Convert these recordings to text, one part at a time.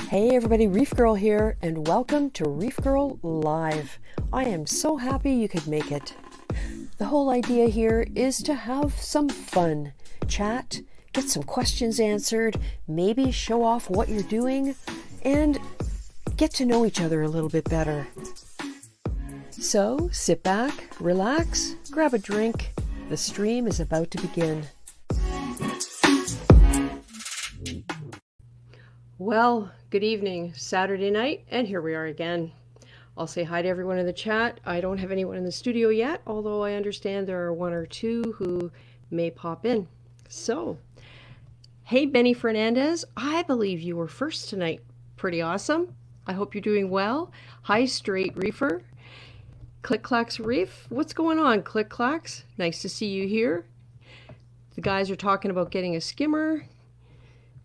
Hey everybody, ReefGrrl here, and welcome to ReefGrrl Live. I am so happy you could make it. The whole idea here is to have some fun, chat, get some questions answered, maybe show off what you're doing, and get to know each other a little bit better. So sit back, relax, grab a drink. The stream is about to begin. Well, good evening, Saturday night, and here we are again. I'll say hi to everyone in the chat. I don't have anyone in the studio yet, although I understand there are one or two who may pop in. So, hey Benny Fernandez, I believe you were first tonight. Pretty awesome. I hope you're doing well. Hi Straight Reefer. Click Clacks Reef. What's going on, Click Clacks? Nice to see you here. The guys are talking about getting a skimmer.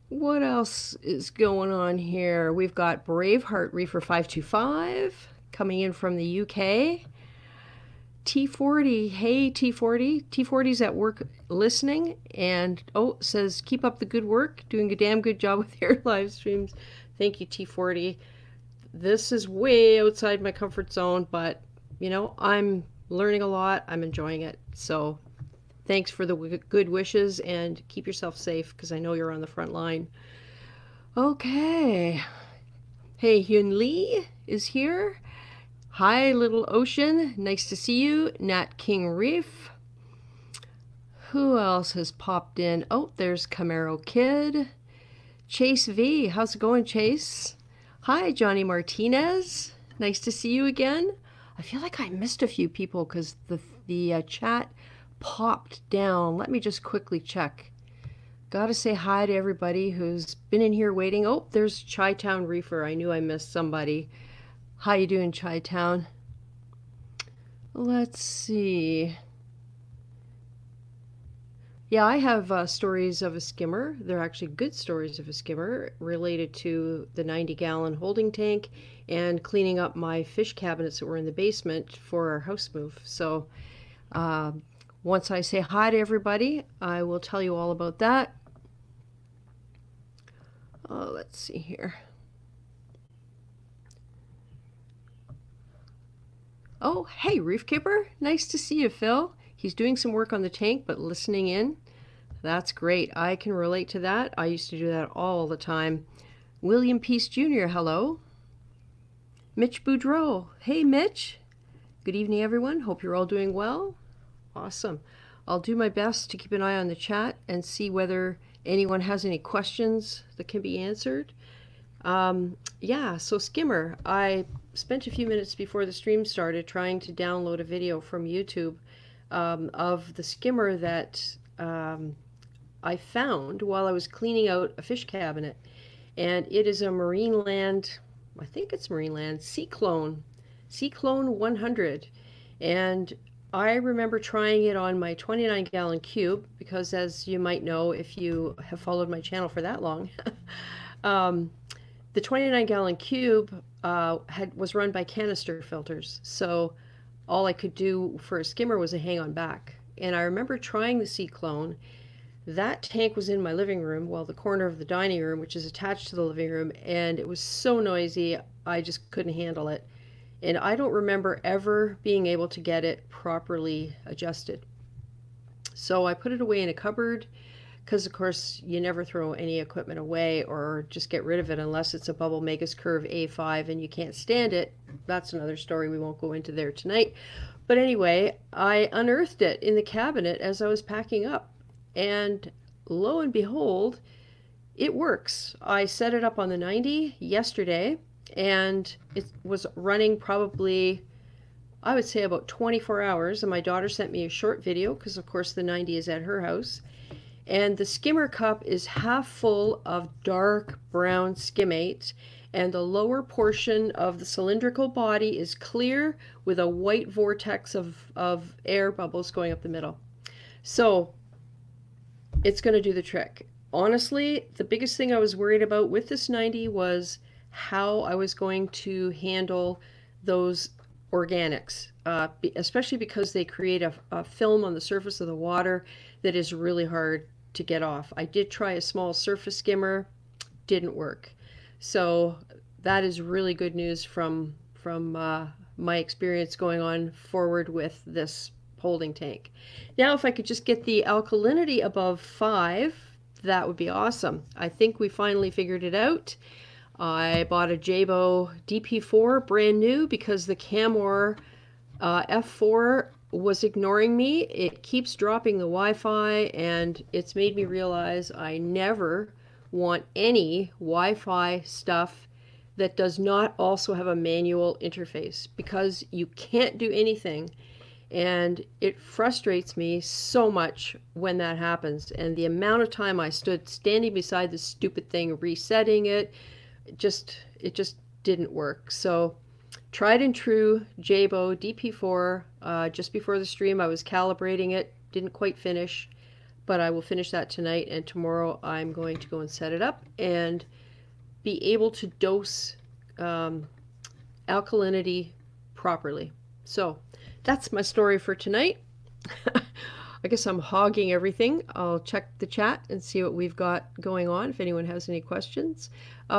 What else is going on here? We've got Braveheart Reefer 525 coming in from the UK. T40, hey T40. T40's at work listening and says keep up the good work, doing a damn good job with your live streams. Thank you T40. This is way outside my comfort zone, but you know, I'm learning a lot. I'm enjoying it. So thanks for the good wishes and keep yourself safe because I know you're on the front line. Okay. Hey, Hyun Lee is here. Hi, Little Ocean. Nice to see you. Nat King Reef. Who else has popped in? Oh, there's Camaro Kid. Chase V. How's it going, Chase? Hi, Johnny Martinez. Nice to see you again. I feel like I missed a few people because the chat popped down. Let me just quickly check. Gotta say hi to everybody who's been in here waiting. Oh, there's Chi-Town Reefer. I knew I missed somebody. How you doing, Chi-Town? Let's see. Yeah, I have stories of a skimmer. They're actually good stories of a skimmer related to the 90-gallon holding tank and cleaning up my fish cabinets that were in the basement for our house move. So once I say hi to everybody, I will tell you all about that. Let's see here. Oh, hey, Reefkeeper. Nice to see you, Phil. He's doing some work on the tank, but listening in. That's great. I can relate to that. I used to do that all the time. William Peace Jr., hello. Mitch Boudreau. Hey, Mitch. Good evening, everyone. Hope you're all doing well. Awesome. I'll do my best to keep an eye on the chat and see whether anyone has any questions that can be answered. Yeah, so skimmer. I spent a few minutes before the stream started trying to download a video from YouTube of the skimmer that I found while I was cleaning out a fish cabinet. And it is a Marineland, I think it's Marineland, Cyclone 100. And I remember trying it on my 29-gallon cube because, as you might know if you have followed my channel for that long, the 29-gallon cube was run by canister filters. So all I could do for a skimmer was a hang on back. And I remember trying the Cyclone. That tank was in my living room, well, the corner of the dining room, which is attached to the living room, and it was so noisy, I just couldn't handle it. And I don't remember ever being able to get it properly adjusted. So I put it away in a cupboard because, of course, you never throw any equipment away or just get rid of it unless it's a Bubble Magus Curve A5 and you can't stand it. That's another story. We won't go into there tonight. But anyway, I unearthed it in the cabinet as I was packing up. And lo and behold, it works. I set it up on the 90 yesterday. And it was running probably, I would say, about 24 hours. And my daughter sent me a short video because, of course, the 90 is at her house. And the skimmer cup is half full of dark brown skimmate. And the lower portion of the cylindrical body is clear with a white vortex of air bubbles going up the middle. So it's going to do the trick. Honestly, the biggest thing I was worried about with this 90 was how I was going to handle those organics, especially because they create a film on the surface of the water that is really hard to get off. I did try a small surface skimmer, didn't work. So that is really good news from my experience going on forward with this holding tank. Now, if I could just get the alkalinity above 5, that would be awesome. I think we finally figured it out. I bought a Jabo DP4 brand new because the Camor F4 was ignoring me. It keeps dropping the Wi-Fi, and it's made me realize I never want any Wi-Fi stuff that does not also have a manual interface, because you can't do anything. And it frustrates me so much when that happens. And the amount of time I stood standing beside this stupid thing, resetting it, it just didn't work. So tried and true Jabo DP4. Just before the stream, I was calibrating it. Didn't quite finish, but I will finish that tonight. And tomorrow I'm going to go and set it up and be able to dose alkalinity properly. So that's my story for tonight. I guess I'm hogging everything. I'll check the chat and see what we've got going on, if anyone has any questions.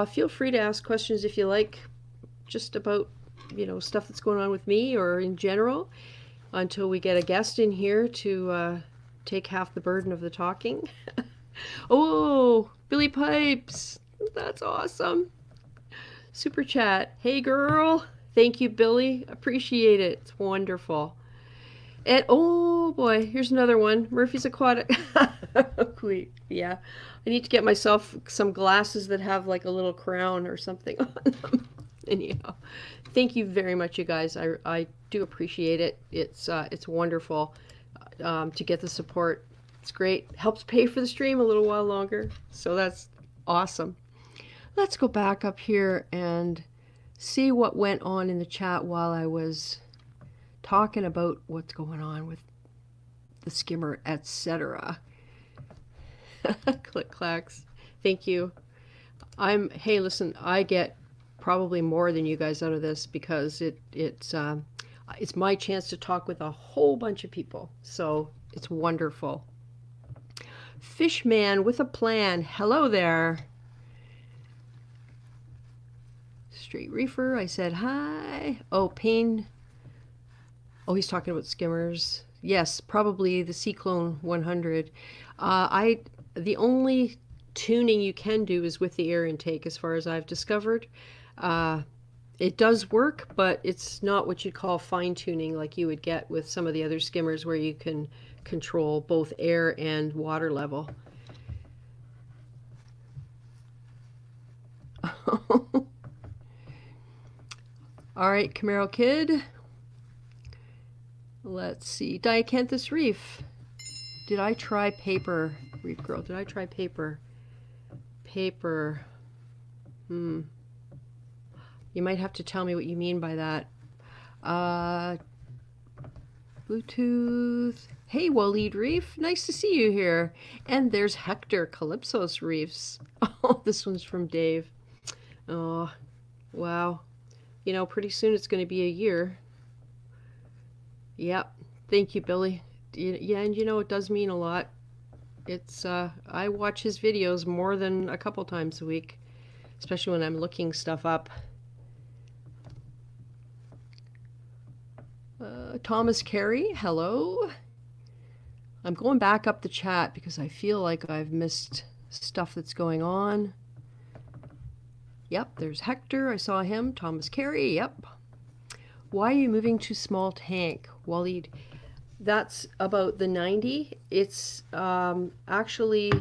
Feel free to ask questions if you like, just about, stuff that's going on with me or in general, until we get a guest in here to take half the burden of the talking. Oh, Billy Pipes. That's awesome. Super chat. Hey, girl. Thank you, Billy. Appreciate it. It's wonderful. And oh boy, here's another one. Murphy's Aquatic. Yeah, I need to get myself some glasses that have like a little crown or something on them. Anyhow, thank you very much, you guys. I do appreciate it. It's wonderful to get the support. It's great. Helps pay for the stream a little while longer. So that's awesome. Let's go back up here and see what went on in the chat while I was talking about what's going on with the skimmer, etc. Click clacks. Thank you. Hey, listen, I get probably more than you guys out of this because it's my chance to talk with a whole bunch of people. So it's wonderful. Fishman with a plan. Hello there. Straight Reefer. I said hi. Oh, Pain. Oh, he's talking about skimmers. Yes, probably the Cyclone 100. The only tuning you can do is with the air intake, as far as I've discovered. It does work, but it's not what you'd call fine tuning like you would get with some of the other skimmers where you can control both air and water level. All right, Camaro Kid. Let's see. Diacanthus Reef. Did I try paper? ReefGrrl. Did I try paper? Paper. You might have to tell me what you mean by that. Bluetooth. Hey, Waleed Reef. Nice to see you here. And there's Hector Calypsos Reefs. Oh, this one's from Dave. Oh, wow. Pretty soon it's going to be a year. Yep. Thank you, Billy. Yeah, and it does mean a lot. It's, I watch his videos more than a couple times a week, especially when I'm looking stuff up. Thomas Carey, hello. I'm going back up the chat because I feel like I've missed stuff that's going on. Yep, there's Hector. I saw him. Thomas Carey, yep. Why are you moving to small tank? Waleed, that's about the 90. It's actually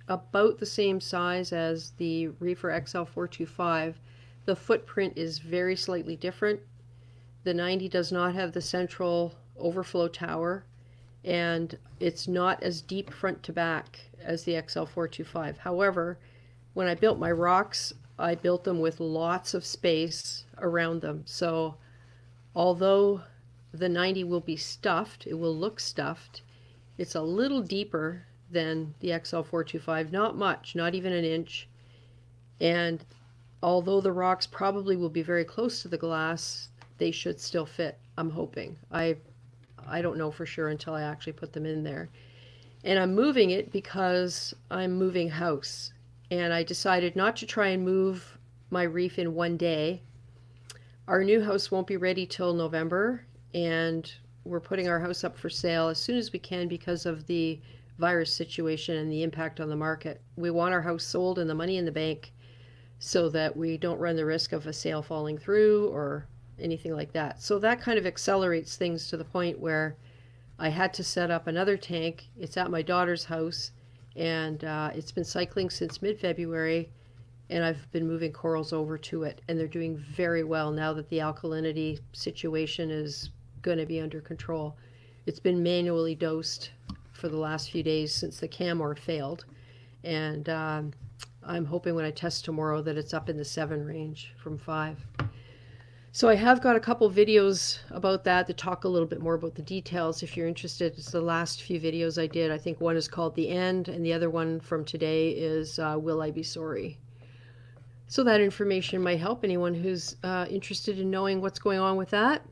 about the same size as the Reefer XL425. The footprint is very slightly different. The 90 does not have the central overflow tower, and it's not as deep front to back as the XL425. However, when I built my rocks, I built them with lots of space around them. So although the 90 will be stuffed, it will look stuffed, it's a little deeper than the XL425, not much, not even an inch. And although the rocks probably will be very close to the glass, they should still fit, I'm hoping. I don't know for sure until I actually put them in there. And I'm moving it because I'm moving house. and I decided not to try and move my reef in one day. Our new house won't be ready till November, and we're putting our house up for sale as soon as we can because of the virus situation and the impact on the market. We want our house sold and the money in the bank so that we don't run the risk of a sale falling through or anything like that. So that kind of accelerates things to the point where I had to set up another tank. It's at my daughter's house, and it's been cycling since mid-February, and I've been moving corals over to it, and they're doing very well now that the alkalinity situation is going to be under control. It's been manually dosed for the last few days since the Camor failed, and I'm hoping when I test tomorrow that it's up in the 7 range from 5. So I have got a couple videos about that talk a little bit more about the details if you're interested. It's the last few videos I did. I think one is called The End, and the other one from today is Will I Be Sorry? So that information might help anyone who's interested in knowing what's going on with that.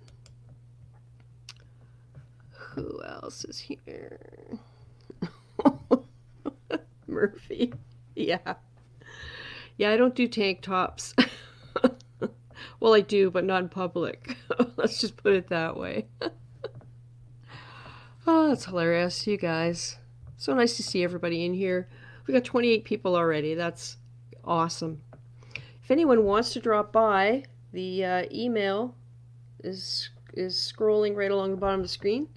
Who else is here? Murphy. Yeah. Yeah, I don't do tank tops. Well, I do, but not in public. Let's just put it that way. Oh, that's hilarious, you guys. So nice to see everybody in here. We got 28 people already. That's awesome. If anyone wants to drop by, the email is scrolling right along the bottom of the screen.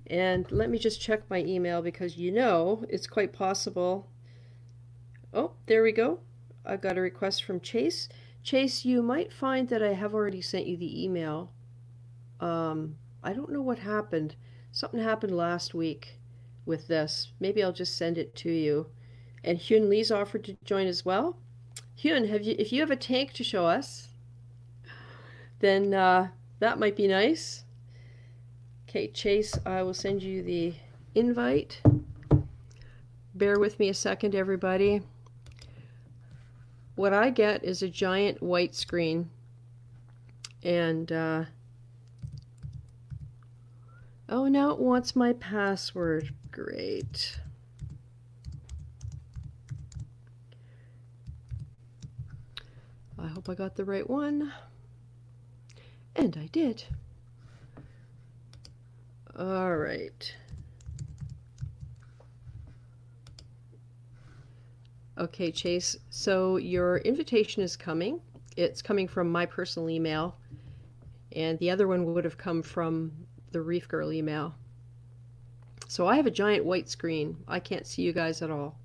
And let me just check my email because it's quite possible. Oh, there we go. I've got a request from Chase. Chase, you might find that I have already sent you the email. I don't know what happened. Something happened last week with this. Maybe I'll just send it to you. And Hyun Lee's offered to join as well. Hyun, if you have a tank to show us, then that might be nice. Okay, Chase, I will send you the invite. Bear with me a second, everybody. What I get is a giant white screen, and oh, now it wants my password. Great. I hope I got the right one, and I did. All right. Okay, Chase, so your invitation is coming. It's coming from my personal email, and the other one would have come from the ReefGrrl email. So I have a giant white screen. I can't see you guys at all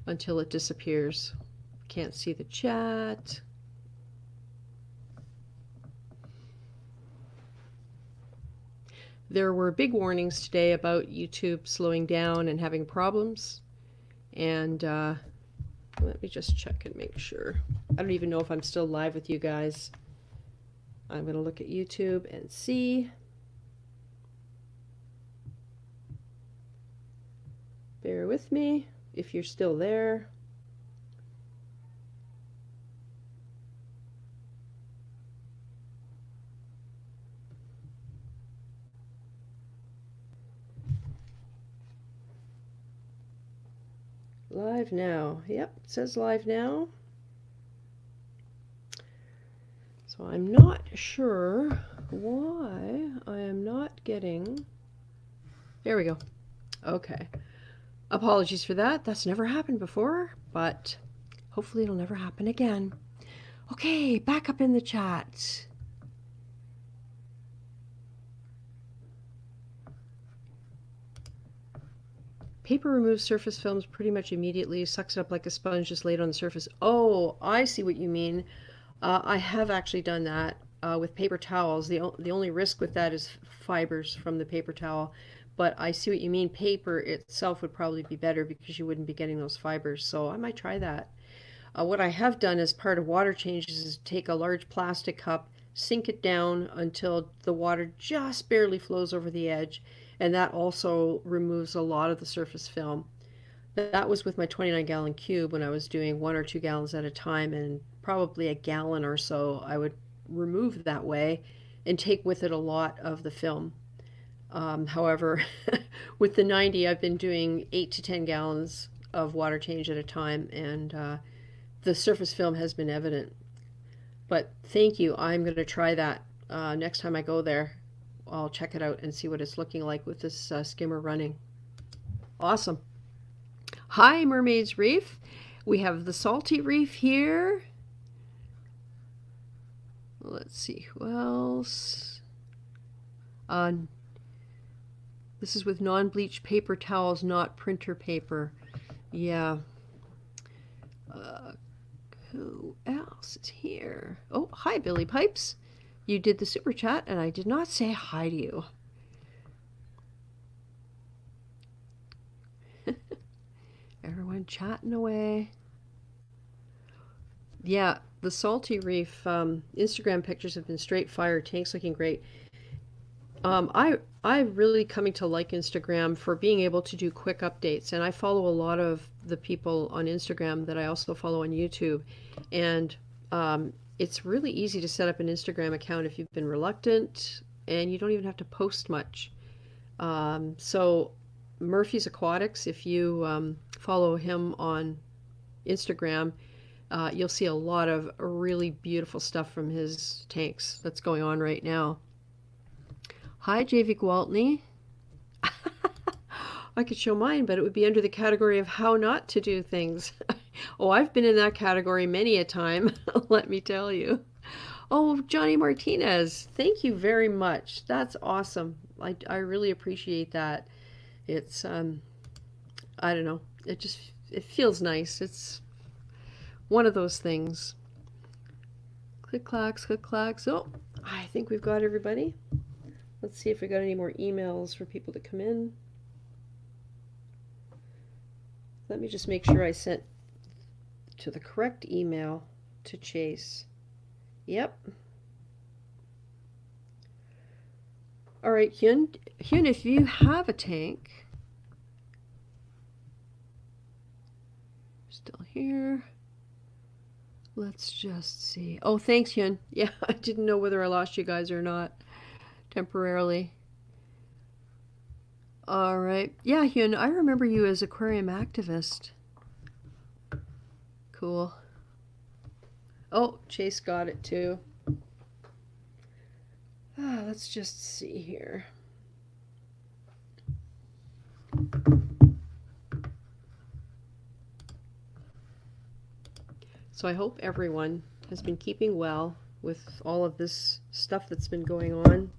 until it disappears. Can't see the chat. There were big warnings today about YouTube slowing down and having problems. And let me just check and make sure. I don't even know if I'm still live with you guys. I'm going to look at YouTube and see. Bear with me if you're still there. Live now. Yep, it says live now. So I'm not sure why I am not getting... There we go. Okay. Apologies for that. That's never happened before, but hopefully it'll never happen again. Okay, back up in the chat. Paper removes surface films pretty much immediately, sucks it up like a sponge just laid on the surface. Oh, I see what you mean. I have actually done that with paper towels. The only risk with that is fibers from the paper towel. But I see what you mean. Paper itself would probably be better because you wouldn't be getting those fibers. So I might try that. What I have done as part of water changes is take a large plastic cup, sink it down until the water just barely flows over the edge. And that also removes a lot of the surface film. That was with my 29-gallon cube when I was doing 1 or 2 gallons at a time, and probably a gallon or so I would remove that way and take with it a lot of the film. However, with the 90, I've been doing 8 to 10 gallons of water change at a time, and the surface film has been evident. But thank you. I'm going to try that next time I go there. I'll check it out and see what it's looking like with this skimmer running. Awesome. Hi, Mermaid's Reef. We have the salty reef here. Let's see who else. This is with non-bleached paper towels, not printer paper. Yeah. Who else is here? Oh, hi, Billy Pipes. You did the super chat, and I did not say hi to you. Everyone chatting away. Yeah, the salty reef Instagram pictures have been straight fire. Tank's looking great. I'm really coming to like Instagram for being able to do quick updates, and I follow a lot of the people on Instagram that I also follow on YouTube, and it's really easy to set up an Instagram account if you've been reluctant, and you don't even have to post much. So Murphy's Aquatics, if you follow him on Instagram, you'll see a lot of really beautiful stuff from his tanks that's going on right now. Hi, JV Gwaltney. I could show mine, but it would be under the category of how not to do things. Oh, I've been in that category many a time, let me tell you. Oh, Johnny Martinez, thank you very much. That's awesome. I really appreciate that. It's, I don't know, it feels nice. It's one of those things. Click clacks, click clacks. Oh, I think we've got everybody. Let's see if we got any more emails for people to come in. Let me just make sure I sent to the correct email to Chase. Yep. All right, Hyun, if you have a tank, still here. Let's just see. Oh, thanks, Hyun. Yeah, I didn't know whether I lost you guys or not temporarily. All right. Yeah, Hyun, I remember you as aquarium activist. Cool. Oh, Chase got it too. Let's just see here. So I hope everyone has been keeping well with all of this stuff that's been going on.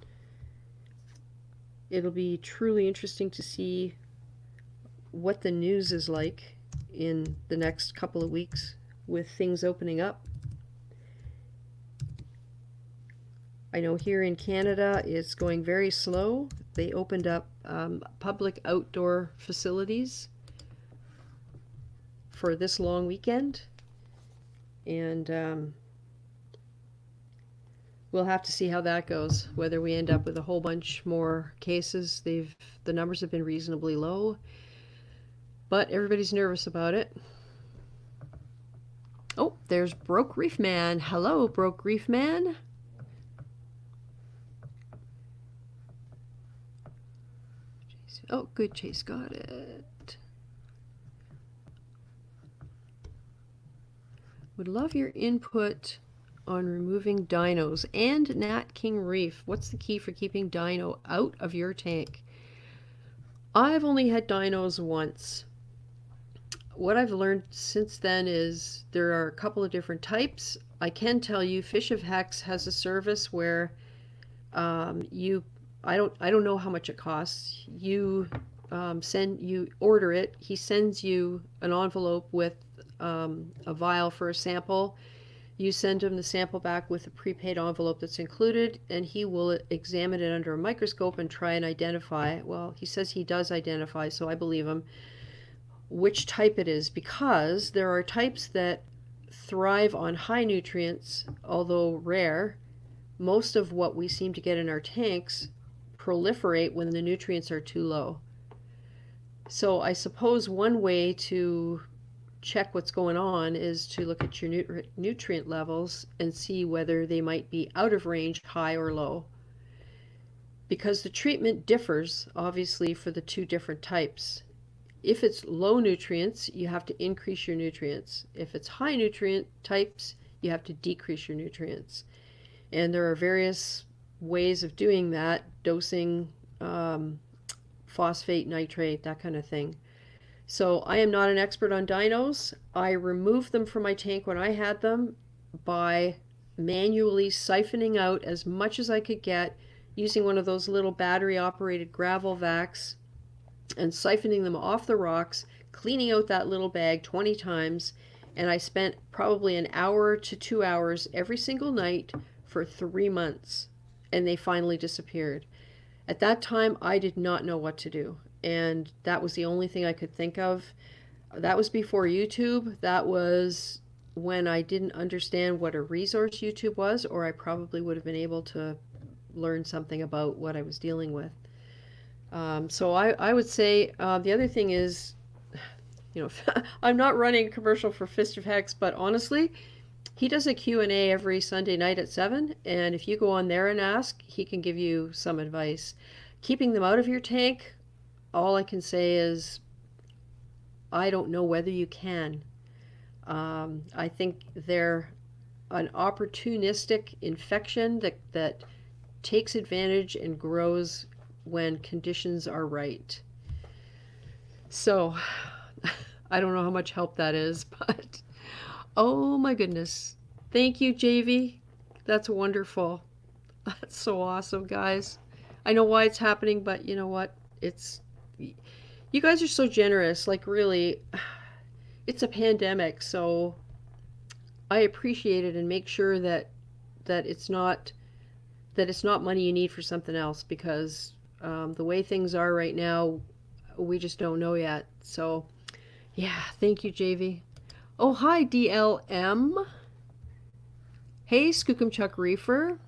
It'll be truly interesting to see what the news is like in the next couple of weeks with things opening up. I know here in Canada it's going very slow. They opened up public outdoor facilities for this long weekend, and we'll have to see how that goes, whether we end up with a whole bunch more cases. The numbers have been reasonably low, but everybody's nervous about it. Oh, there's Broke Reef Man. Hello, Broke Reef Man. Oh, good, Chase got it. Would love your input on removing dinos and Nat King Reef. What's the key for keeping dino out of your tank? I've only had dinos once. What I've learned since then is there are a couple of different types. I can tell you Fish of Hex has a service where I don't know how much it costs. You order it. He sends you an envelope with a vial for a sample. You send him the sample back with a prepaid envelope that's included, and he will examine it under a microscope and try and identify. Well, he says he does identify, so I believe him, which type it is, because there are types that thrive on high nutrients, although rare. Most of what we seem to get in our tanks proliferate when the nutrients are too low. So I suppose one way to check what's going on is to look at your nutrient levels and see whether they might be out of range, high or low. because the treatment differs obviously for the two different types. If it's low nutrients, you have to increase your nutrients. If it's high nutrient types, you have to decrease your nutrients. And there are various ways of doing that, dosing, um, phosphate, nitrate, that kind of thing. So I am not an expert on dinos. I removed them from my tank when I had them by manually siphoning out as much as I could get using one of those little battery operated gravel vacs and siphoning them off the rocks, cleaning out that little bag 20 times. And I spent probably an hour to 2 hours every single night for 3 months. And they finally disappeared. At that time, I did not know what to do. And that was the only thing I could think of. That was before YouTube. That was when I didn't understand what a resource YouTube was, or I probably would have been able to learn something about what I was dealing with. So I would say the other thing is, you know, I'm not running a commercial for Fist of Hex, but honestly, he does a Q&A every Sunday night at 7, and if you go on there and ask, he can give you some advice. Keeping them out of your tank, all I can say is I don't know whether you can. I think they're an opportunistic infection that takes advantage and grows when conditions are right. So I don't know how much help that is, but oh my goodness. Thank you, JV. That's wonderful. That's so awesome, guys. I know why it's happening, but you know what? It's you guys are so generous. Like really, it's a pandemic, so I appreciate it and make sure that it's not that it's not money you need for something else because the way things are right now, we just don't know yet. So, yeah, thank you, JV. Oh, hi, DLM. Hey, Skookumchuck Reefer.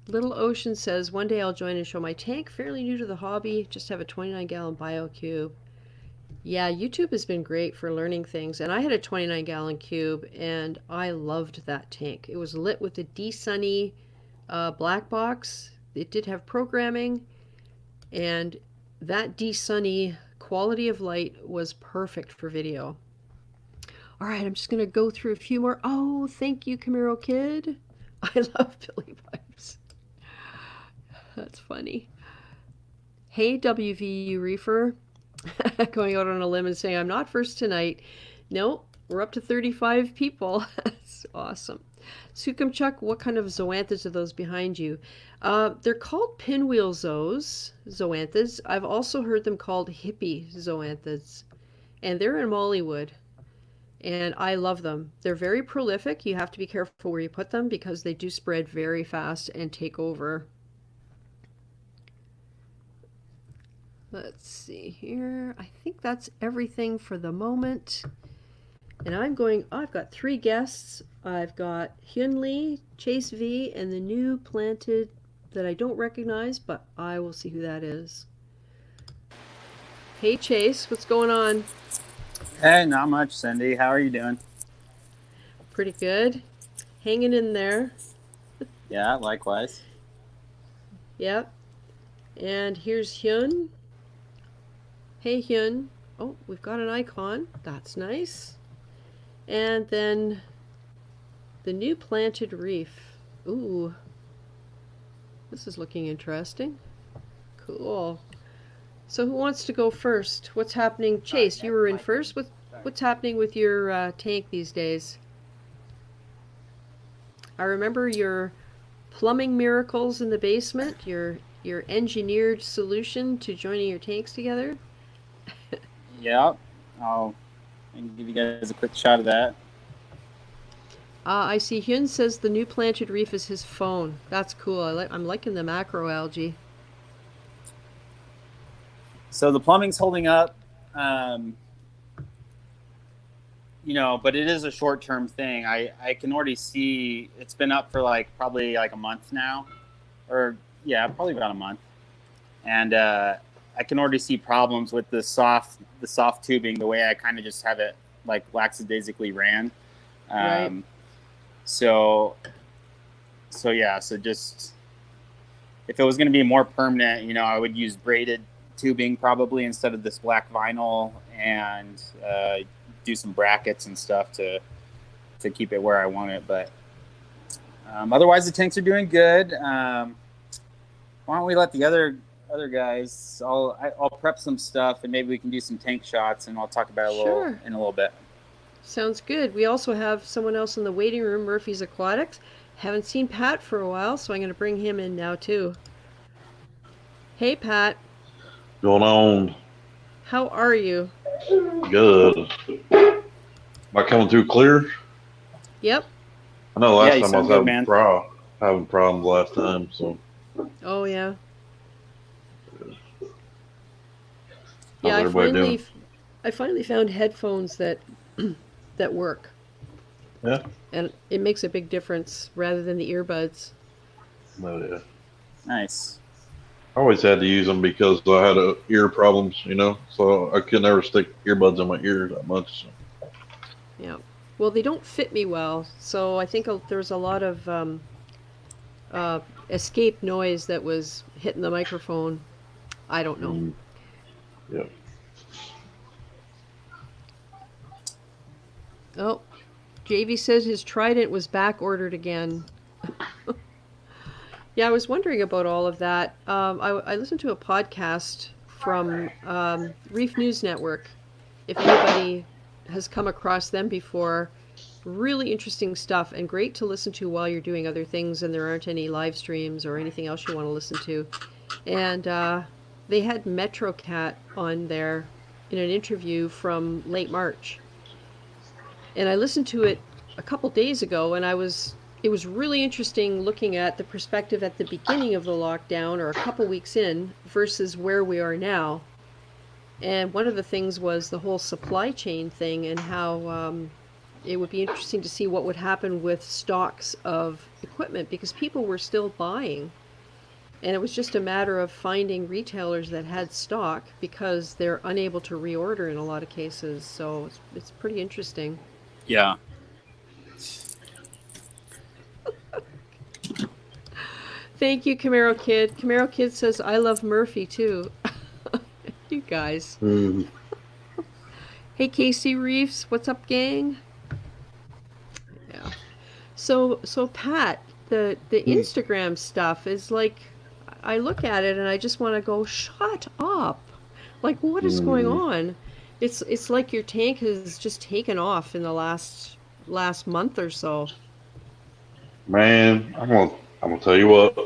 Little Ocean says, one day I'll join and show my tank. Fairly new to the hobby. Just have a 29-gallon BioCube. Yeah, YouTube has been great for learning things. And I had a 29-gallon cube, and I loved that tank. It was lit with the D-Sunny black box. It did have programming, and that D-Sunny quality of light was perfect for video. All right, I'm just going to go through a few more. Oh, thank you, Camaro Kid. I love Billy Pipes. That's funny. Hey, WVU Reefer. Going out on a limb and saying, I'm not first tonight. No, we're up to 35 people. That's awesome. Sukumchuk, what kind of zoanthids are those behind you? They're called pinwheel zoanthids. I've also heard them called hippie zoanthids. And they're in Mollywood. And I love them. They're very prolific. You have to be careful where you put them because they do spread very fast and take over. Let's see here. I think that's everything for the moment. And I've got 3 guests. I've got Hyun Lee, Chase V, and the new planted that I don't recognize, but I will see who that is. Hey Chase, what's going on? Hey, not much, Cindy. How are you doing? Pretty good. Hanging in there. Yeah, likewise. Yep. And here's Hyun. Hey Hyun. Oh, we've got an icon. That's nice. And then the new planted reef. Ooh. This is looking interesting. Cool. So who wants to go first? What's happening? Chase, you were in first. What's happening with your tank these days? I remember your plumbing miracles in the basement, your engineered solution to joining your tanks together. Yeah, I'll give you guys a quick shot of that. I see Hyun says the new planted reef is his phone. That's cool. I'm liking the macroalgae. So the plumbing's holding up, but it is a short-term thing. I can already see it's been up for probably a month now, or yeah, probably about a month, and I can already see problems with the soft tubing, the way I kind of just have it lackadaisically ran. Right. So just if it was going to be more permanent, you know, I would use braided tubing probably instead of this black vinyl, and do some brackets and stuff to keep it where I want it. But otherwise, the tanks are doing good. Why don't we let the other guys? I'll prep some stuff, and maybe we can do some tank shots, and I'll talk about it in a little bit. Sounds good. We also have someone else in the waiting room, Murphy's Aquatics. Haven't seen Pat for a while, so I'm going to bring him in now too. Hey, Pat. Going on? How are you? Good. Am I coming through clear? Yep. I know last time I was having problems last time, so. Oh, yeah. How's everybody doing? I finally found headphones that that work. Yeah. And it makes a big difference rather than the earbuds. Oh, yeah. Nice. I always had to use them because I had ear problems, you know, so I could never stick earbuds in my ear that much. So. Yeah. Well, they don't fit me well, so I think there's a lot of escape noise that was hitting the microphone. I don't know. Yeah. Oh, JV says his Trident was back ordered again. Yeah, I was wondering about all of that. I listened to a podcast from Reef News Network. If anybody has come across them before, really interesting stuff and great to listen to while you're doing other things and there aren't any live streams or anything else you want to listen to. And they had MetroCat on there in an interview from late March. And I listened to it a couple days ago, and it was really interesting looking at the perspective at the beginning of the lockdown or a couple weeks in versus where we are now. And one of the things was the whole supply chain thing and how it would be interesting to see what would happen with stocks of equipment because people were still buying. And it was just a matter of finding retailers that had stock because they're unable to reorder in a lot of cases. So it's pretty interesting. Yeah. Thank you, Camaro Kid. Camaro Kid says, I love Murphy too. You guys. Mm-hmm. Hey, Casey Reefs. What's up, gang? Yeah. So Pat, the Instagram stuff is like, I look at it and I just want to go, shut up. Like, what is going on? It's like your tank has just taken off in the last month or so. Man, I'm gonna tell you what.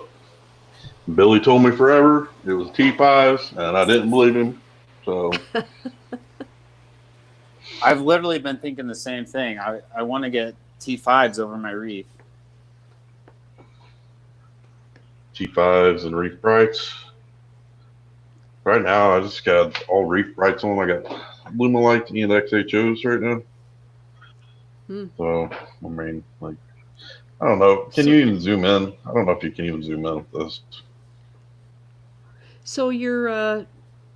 Billy told me forever it was T5s, and I didn't believe him. So I've literally been thinking the same thing. I want to get T5s over my Reef. T5s and Reef Brights. Right now, I just got all Reef Brights on. I got Lumilight and XHOs right now. So, I mean, like, I don't know. Can you even zoom in? I don't know if you can even zoom in with this. So your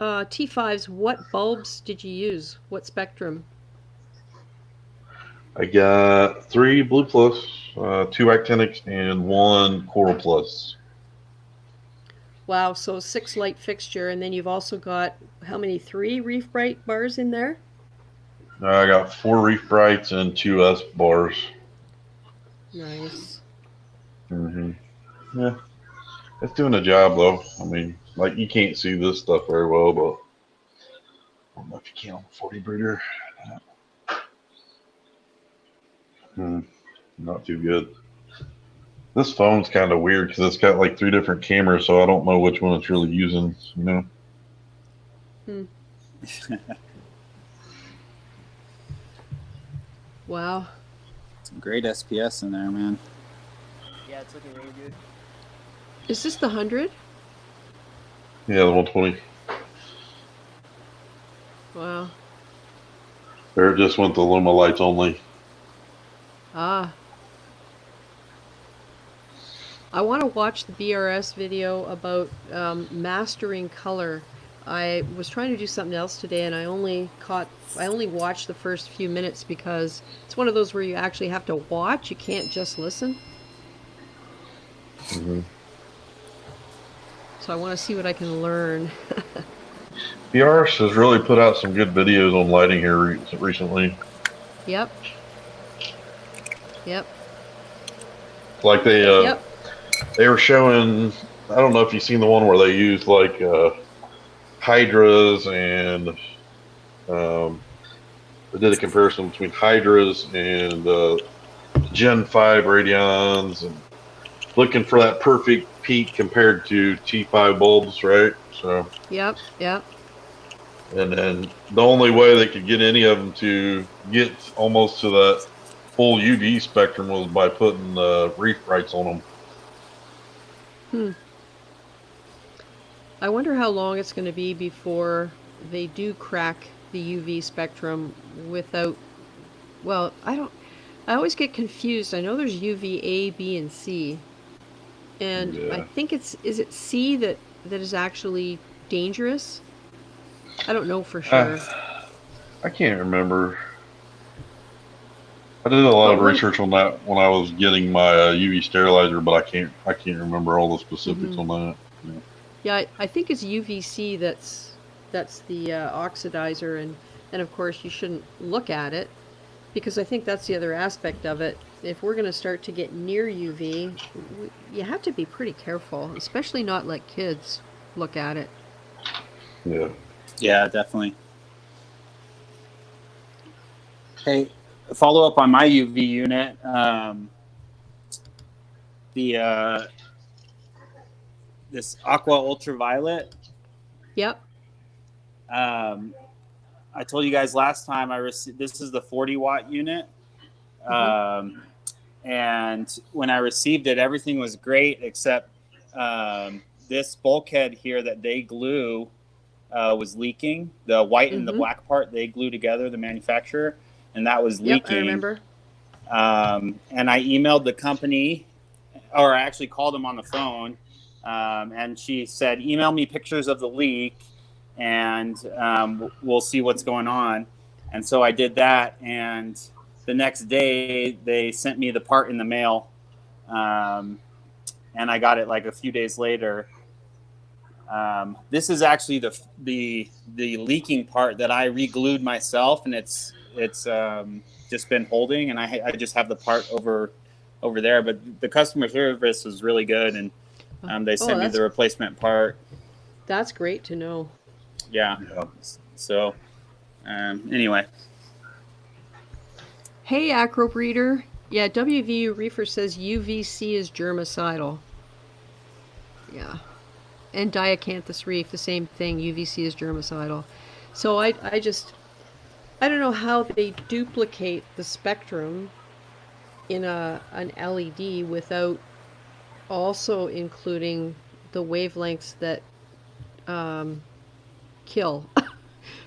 T5s, what bulbs did you use? What spectrum? I got 3 Blue Plus, 2 Actinics, and 1 Coral Plus. Wow, so 6 light fixture, and then you've also got, how many, 3 Reef Bright bars in there? I got 4 Reef Brights and 2 S bars. Nice. Yeah, it's doing a job though. I mean, like, you can't see this stuff very well, but I don't know if you can on the 40 breeder. Not too good. This phone's kind of weird because it's got like 3 different cameras, so I don't know which one it's really using, you know? Wow. Some great SPS in there, man. Yeah, it's looking really good. Is this the 100? Yeah, the 120. Wow. There, just went the Luma lights only. Ah. I want to watch the BRS video about mastering color. I was trying to do something else today, and I only watched the first few minutes because it's one of those where you actually have to watch. You can't just listen. So I want to see what I can learn. PRS has really put out some good videos on lighting here recently. Yep. Yep. Like Yep. they were showing. I don't know if you've seen the one where they used like hydras and they did a comparison between hydras and Gen 5 radions and looking for that perfect peak compared to T5 bulbs, right? So. Yep. Yep. And then the only way they could get any of them to get almost to that full UV spectrum was by putting reef brights on them. I wonder how long it's going to be before they do crack the UV spectrum without. Well, I always get confused. I know there's UV A, B, and C, and Yeah. I think is it C that is actually dangerous? I don't know for sure. I can't remember. I did a lot of Well, research on that when I was getting my UV sterilizer, but I can't remember all the specifics on that. Yeah, I think it's UVC that's the oxidizer, and of course you shouldn't look at it, because I think that's the other aspect of it. If we're going to start to get near UV, you have to be pretty careful, especially not let kids look at it. Yeah. Yeah, definitely. Hey, follow up on my UV unit. This aqua ultraviolet. Yep. I told you guys last time I received. This is the 40-watt unit. And when I received it, everything was great except this bulkhead here that they glue was leaking. The white and the black part they glue together, the manufacturer, and that was leaking. Yep, I remember. And I emailed the company, or I actually called them on the phone, and she said, email me pictures of the leak, and we'll see what's going on. And so I did that, and the next day they sent me the part in the mail, and I got it like a few days later. This is actually the leaking part that I re-glued myself, and it's just been holding, and I just have the part over there. But the customer service was really good, and they sent me the replacement part. That's great to know. Yeah. So anyway. Hey, Acro Breeder. Yeah, WVU Reefer says UVC is germicidal. Yeah. And Diacanthus reef, the same thing. UVC is germicidal. So I don't know how they duplicate the spectrum in an LED without also including the wavelengths that kill,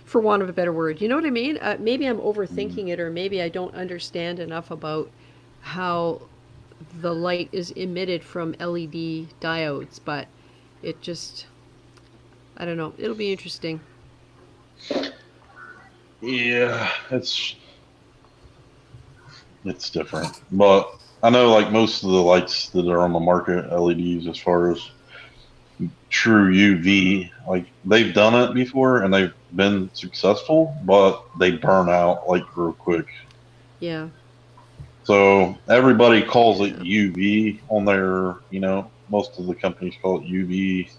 for want of a better word. You know what I mean? Maybe I'm overthinking it, or maybe I don't understand enough about how the light is emitted from LED diodes, but it just, I don't know. It'll be interesting. Yeah, it's different. But I know like most of the lights that are on the market, LEDs, as far as true UV, like they've done it before and they've been successful, but they burn out like real quick. Yeah. So everybody calls it UV on their, most of the companies call it UV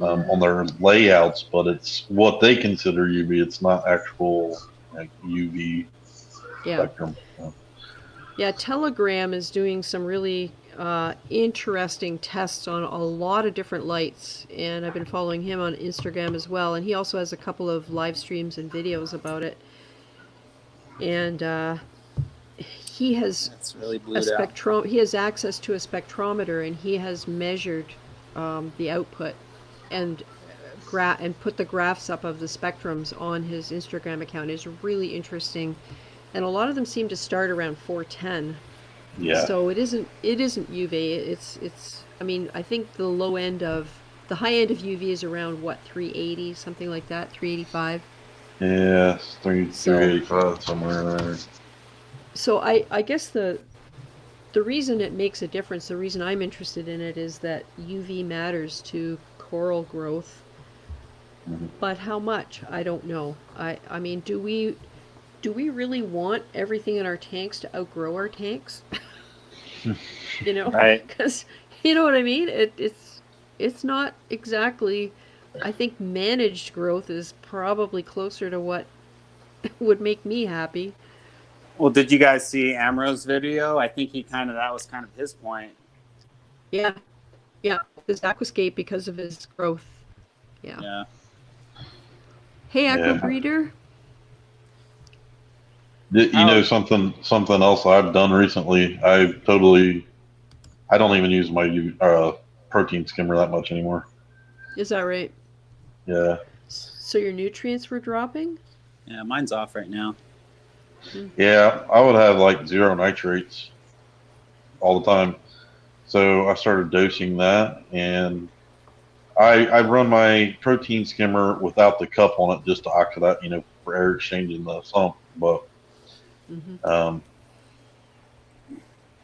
on their layouts, but it's what they consider UV. It's not actual like UV spectrum. Yeah, Telegram is doing some really interesting tests on a lot of different lights, and I've been following him on Instagram as well, and he also has a couple of live streams and videos about it. And he has he has access to a spectrometer, and he has measured the output and put the graphs up of the spectrums on his Instagram account. It's really interesting, and a lot of them seem to start around 410. Yeah. So it isn't UV. It's I mean, I think the high end of UV is around 380, something like that, 385. Yeah, 385 somewhere in there. So I guess the reason it makes a difference, the reason I'm interested in it, is that UV matters to coral growth. Mhm. But how much? I don't know. I mean, do we really want everything in our tanks to outgrow our tanks? You know, Right. because you know what I mean. It's not exactly. I think managed growth is probably closer to what would make me happy. Well, did you guys see Amro's video? I think that was kind of his point. Yeah, yeah. This aquascape because of his growth. Yeah. Yeah. Hey, aqua Yeah. breeder. You know Oh, something else I've done recently. I don't even use my protein skimmer that much anymore. Is that right? Yeah. So your nutrients were dropping? yeah, mine's off right now. Yeah, I would have like zero nitrates all the time. So I started dosing that, and I run my protein skimmer without the cup on it just to oxidize, for air exchange in the sump. But Mm-hmm. um,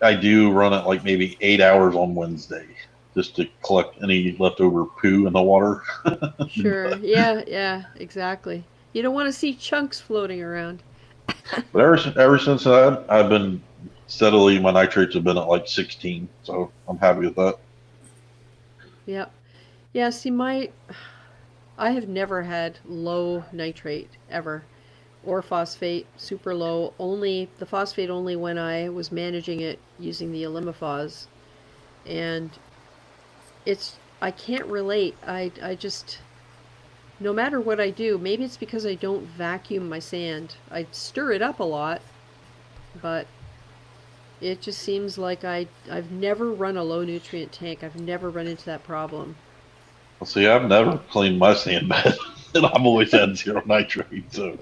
I do run it like maybe 8 hours on Wednesday just to collect any leftover poo in the water. Sure. Yeah, yeah, exactly. You don't want to see chunks floating around. But ever since that, I've been steadily, my nitrates have been at like 16, so I'm happy with that. Yep. Yeah, see, I have never had low nitrate ever, or phosphate, super low. Only the phosphate only when I was managing it using the Elimifos, and I can't relate. I just no matter what I do, maybe it's because I don't vacuum my sand. I stir it up a lot, but it just seems like I've never run a low nutrient tank. I've never run into that problem. Well, see, I've never cleaned my sand bed, and I've always had zero nitrate. So,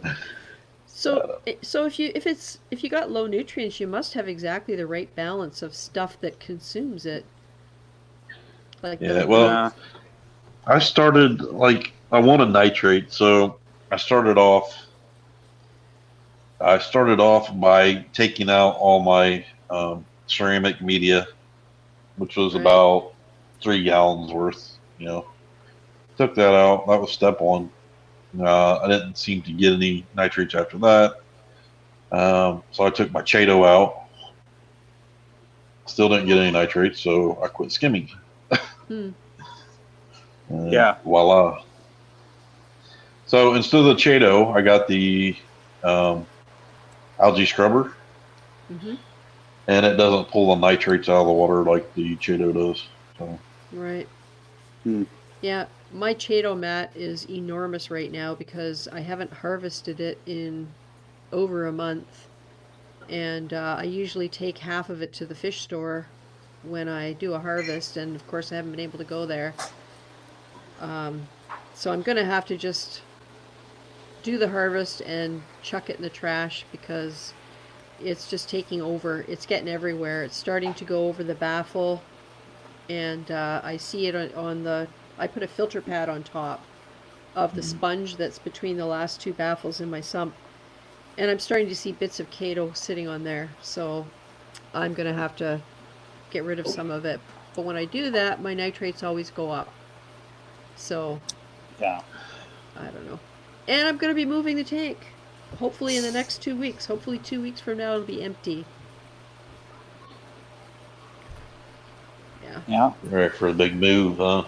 So so if you got low nutrients, you must have exactly the right balance of stuff that consumes it. Like yeah, the well, Yeah. I started like I wanted nitrate, so I started off. I started off by taking out all my ceramic media, which was right. about 3 gallons worth. Took that out. That was step one. I didn't seem to get any nitrates after that. So I took my Chato out. Still didn't get any nitrates, so I quit skimming. Hmm. And Yeah. voila. So instead of the Chato, I got the um, algae scrubber, Mm-hmm. and it doesn't pull the nitrates out of the water like the Chato does. So Right. Hmm. Yeah, my Chato mat is enormous right now because I haven't harvested it in over a month, and I usually take half of it to the fish store when I do a harvest, and of course I haven't been able to go there. Um, so I'm gonna have to just do the harvest and chuck it in the trash because it's just taking over. It's getting everywhere. It's starting to go over the baffle, and I see it on the. I put a filter pad on top of the sponge that's between the last two baffles in my sump, and I'm starting to see bits of Chato sitting on there. So I'm gonna have to get rid of some of it. But when I do that, my nitrates always go up. So Yeah. I don't know. And I'm gonna be moving the tank. Hopefully in the next 2 weeks. Hopefully 2 weeks from now it'll be empty. Yeah. Yeah. right for a big move, huh?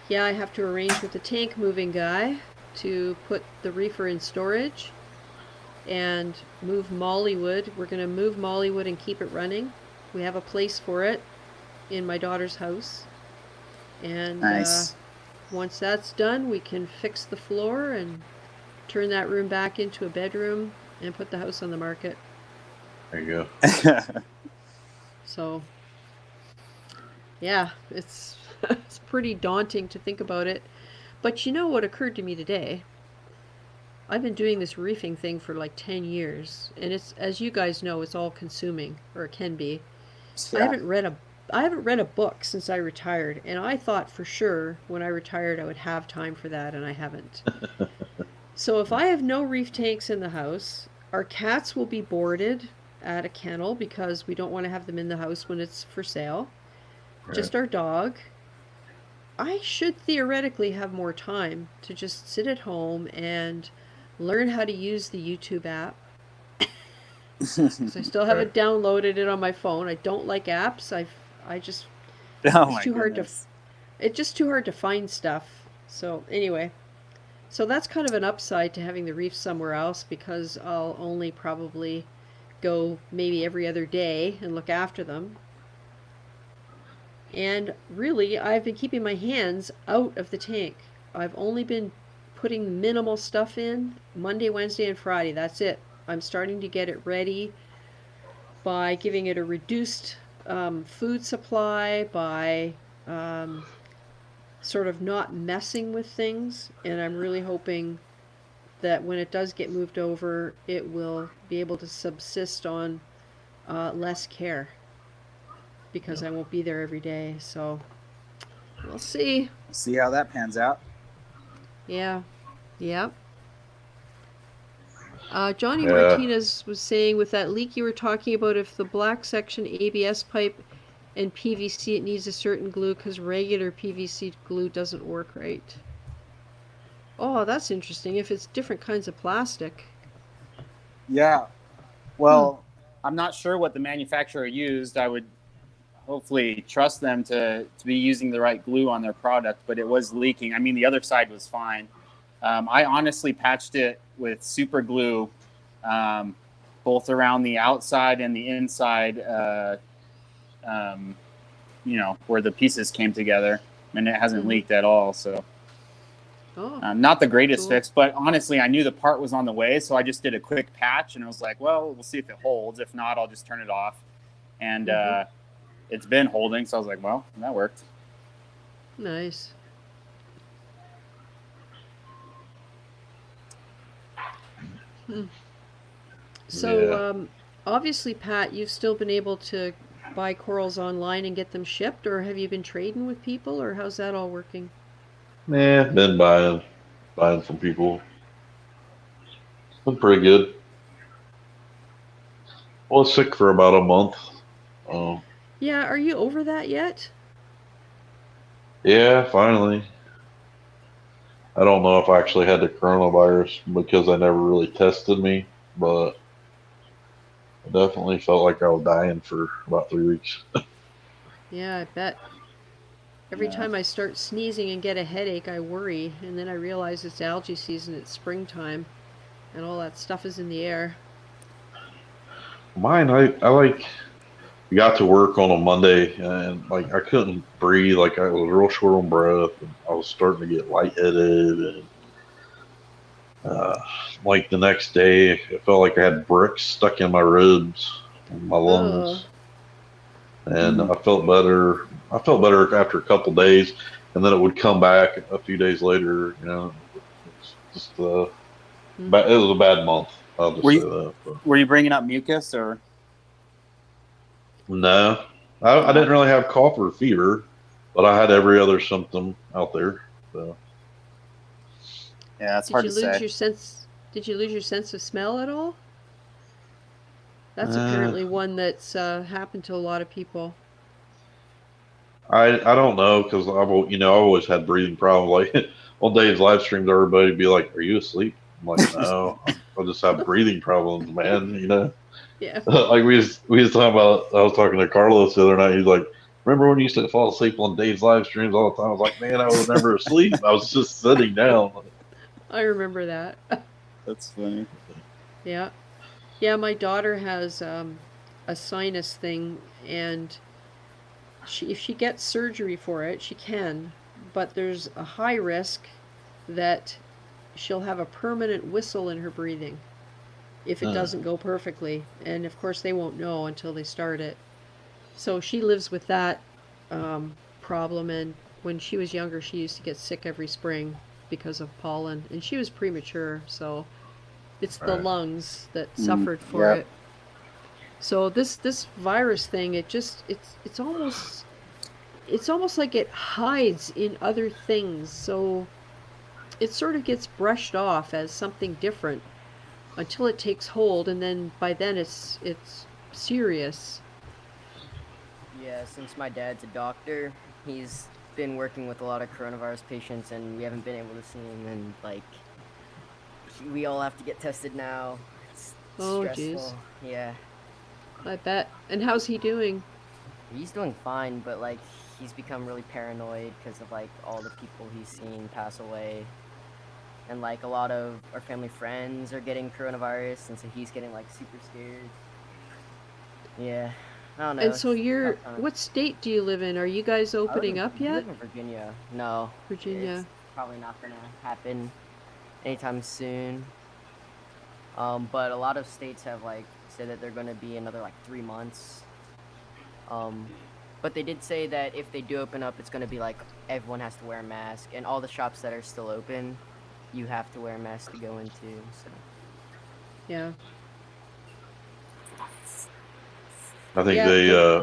Yeah, I have to arrange with the tank moving guy to put the reefer in storage and move Mollywood. We're going to move Mollywood and keep it running. We have a place for it in my daughter's house. And Nice. once that's done, we can fix the floor and turn that room back into a bedroom and put the house on the market. There you go. So, yeah, it's it's pretty daunting to think about it. But you know what occurred to me today? I've been doing this reefing thing for like 10 years, and it's, as you guys know, it's all consuming, or it can be. I Yeah. haven't read a book since I retired, and I thought for sure when I retired I would have time for that, and I haven't. So if I have no reef tanks in the house, our cats will be boarded at a kennel because we don't want to have them in the house when it's for sale. Right. Just our dog. I should theoretically have more time to just sit at home and learn how to use the YouTube app because I still Right. haven't downloaded it on my phone. I don't like apps. I just Oh it's my too hard to goodness. it's just too hard to find stuff. So anyway, so that's kind of an upside to having the reef somewhere else because I'll only probably go maybe every other day and look after them. And really, I've been keeping my hands out of the tank. I've only been putting minimal stuff in Monday, Wednesday, and Friday. That's it. I'm starting to get it ready by giving it a reduced food supply, by um, sort of not messing with things. And I'm really hoping that when it does get moved over, it will be able to subsist on less care because I won't be there every day. So we'll see. See how that pans out. Yeah. Yep. Johnny Yeah. Martinez was saying with that leak you were talking about, if the black section ABS pipe and PVC, it needs a certain glue because regular PVC glue doesn't work right. Oh, that's interesting. If it's different kinds of plastic. Yeah. Well, I'm not sure what the manufacturer used. I would hopefully trust them to be using the right glue on their product, but it was leaking. I mean, the other side was fine. I honestly patched it with super glue, both around the outside and the inside, where the pieces came together, and it hasn't leaked at all. So not the greatest fix, but honestly, I knew the part was on the way, so I just did a quick patch, and I was like, well, we'll see if it holds. If not, I'll just turn it off. And it's been holding, so I was like, well, that worked. Nice. So, obviously, Pat, you've still been able to buy corals online and get them shipped, or have you been trading with people, or how's that all working? Yeah, been buying from people. It's been pretty good. I was sick for about a month. Yeah, are you over that yet? Yeah, finally. I don't know if I actually had the coronavirus because they never really tested me, but I definitely felt like I was dying for about 3 weeks. Yeah, I bet. Every time I start sneezing and get a headache, I worry, and then I realize it's algae season, it's springtime, and all that stuff is in the air. Mine, I like got to work on a Monday and like I couldn't breathe, like I was real short on breath, and I was starting to get lightheaded, and like the next day, it felt like I had bricks stuck in my ribs and my lungs, and I felt better. I felt better after a couple days, and then it would come back a few days later. It's just it was a bad month. I'll just say that. But. Were you bringing up mucus or? No, I didn't really have cough or fever, but I had every other symptom out there. So. Yeah, it's hard to say. Did you lose your sense of smell at all? That's apparently one that's happened to a lot of people. I don't know because I've always had breathing problems. Like on Dave's live streams, everybody would be like, "Are you asleep?" I'm like, "No, I just have breathing problems, man." Yeah. Like we was talking about. I was talking to Carlos the other night. He's like, "Remember when you used to fall asleep on Dave's live streams all the time?" I was like, "Man, I was never asleep. I was just sitting down." I remember that. That's funny. Yeah. Yeah, my daughter has a sinus thing, and if she gets surgery for it, she can, but there's a high risk that she'll have a permanent whistle in her breathing if it doesn't go perfectly. And of course, they won't know until they start it. So she lives with that problem, and when she was younger, she used to get sick every spring because of pollen, and she was premature, so it's the lungs that suffered for it. So this virus thing, it's almost like it hides in other things. So it sort of gets brushed off as something different until it takes hold, and then by then it's serious. Yeah, since my dad's a doctor, he's been working with a lot of coronavirus patients, and we haven't been able to see him, and like we all have to get tested now. It's Oh, stressful. jeez. Yeah, I bet. And how's he doing? he's doing fine, but like he's become really paranoid because of like all the people he's seen pass away, and like a lot of our family friends are getting coronavirus, and so he's getting like super scared. Yeah, I don't know. And so it's you're, tough time. what state do you live in? Are you guys I live opening in- up I yet? live in Virginia. No, Virginia. it's probably not gonna happen anytime soon. But a lot of states have like said that they're gonna be another like 3 months. But they did say that if they do open up, it's gonna be like everyone has to wear a mask, and all the shops that are still open, you have to wear a mask to go into. So Yeah. I think Yeah,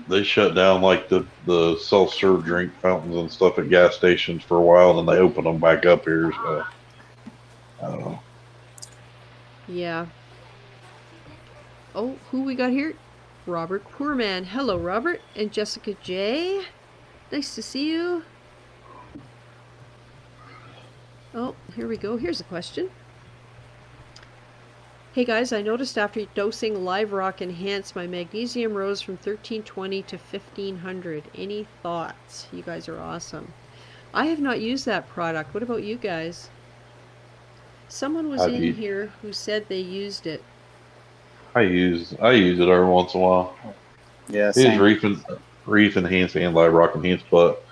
they shut down like the self-serve drink fountains and stuff at gas stations for a while, and then they opened them back up here. So I don't know. Yeah. Oh, who we got here? Robert Poorman. Hello, Robert. And Jessica J. Nice to see you. Oh, here we go. Here's a question. Hey guys, I noticed after dosing Live Rock Enhance, my magnesium rose from 1320 to 1500. Any thoughts? You guys are awesome. I have not used that product. What about you guys? Someone was I've in used- here who said they used it. I use it every once in a while. Yeah, It is same. reef enhanced and live rock enhanced, but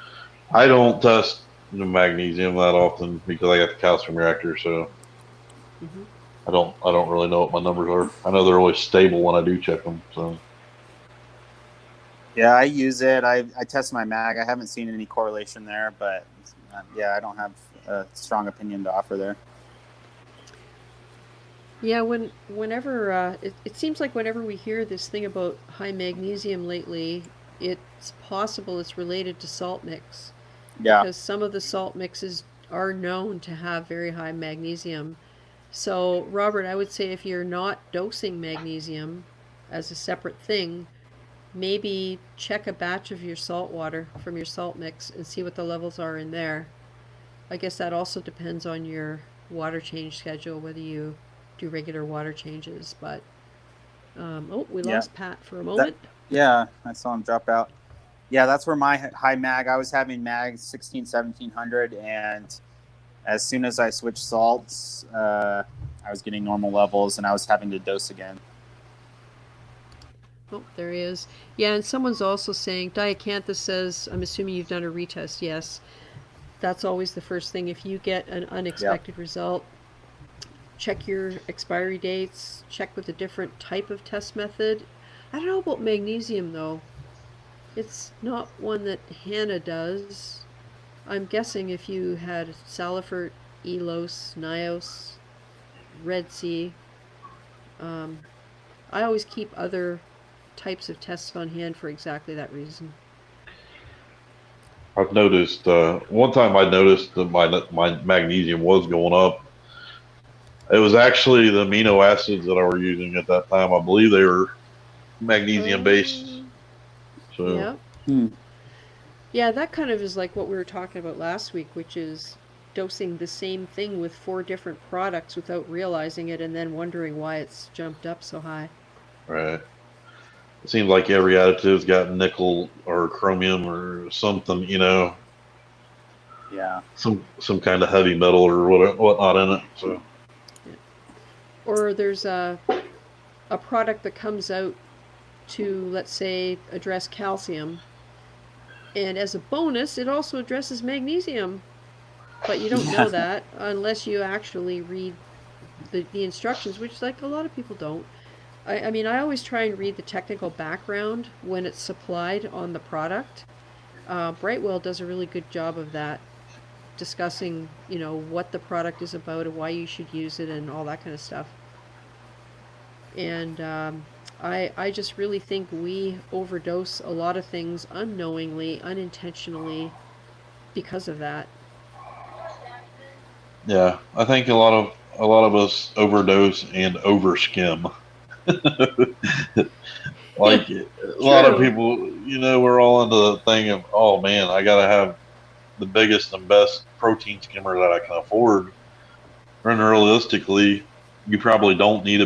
I don't test the magnesium that often because I got the calcium reactor, so Mhm. I don't really know what my numbers are. I know they're always stable when I do check them. So Yeah, I use it. I test my mag. I haven't seen any correlation there, but yeah, I don't have a strong opinion to offer there. Yeah, whenever it seems like whenever we hear this thing about high magnesium lately, it's possible it's related to salt mix Yeah, because some of the salt mixes are known to have very high magnesium. So, Robert, I would say if you're not dosing magnesium as a separate thing, maybe check a batch of your salt water from your salt mix and see what the levels are in there. I guess that also depends on your water change schedule, whether you do regular water changes. But oh, we Yeah. lost Pat for a moment. yeah, I saw him drop out. Yeah, that's where my high mag. I was having mag 1700, and as soon as I switched salts, I was getting normal levels, and I was having to dose again. Oh, there he is. Yeah, and someone's also saying, Diacanthus says, I'm assuming you've done a retest. Yes. That's always the first thing. If you get an unexpected result, check your expiry dates, check with a different type of test method. I don't know about magnesium though. It's not one that Hannah does. I'm guessing if you had Salifert, Elos, Nios, Red Sea, I always keep other types of tests on hand for exactly that reason. I've noticed one time I noticed that my magnesium was going up. It was actually the amino acids that I were using at that time. I believe they were magnesium based. So Yeah. Yeah, that kind of is like what we were talking about last week, which is dosing the same thing with 4 different products without realizing it and then wondering why it's jumped up so high. right. It seems like every additive's got nickel or chromium or something, Yeah. some kind of heavy metal or whatnot in it. So Or there's a product that comes out to, let's say, address calcium, and as a bonus, it also addresses magnesium. But you don't know that unless you actually read the instructions, which like a lot of people don't. I mean, I always try and read the technical background when it's supplied on the product. Brightwell does a really good job of that, discussing, what the product is about and why you should use it and all that kind of stuff. And I just really think we overdose a lot of things unknowingly, unintentionally, because of that. yeah, I think a lot of us overdose and overskim. Like a lot of people, we're all into the thing of, oh man, I gotta have the biggest and best protein skimmer that I can afford. And realistically, you probably don't need a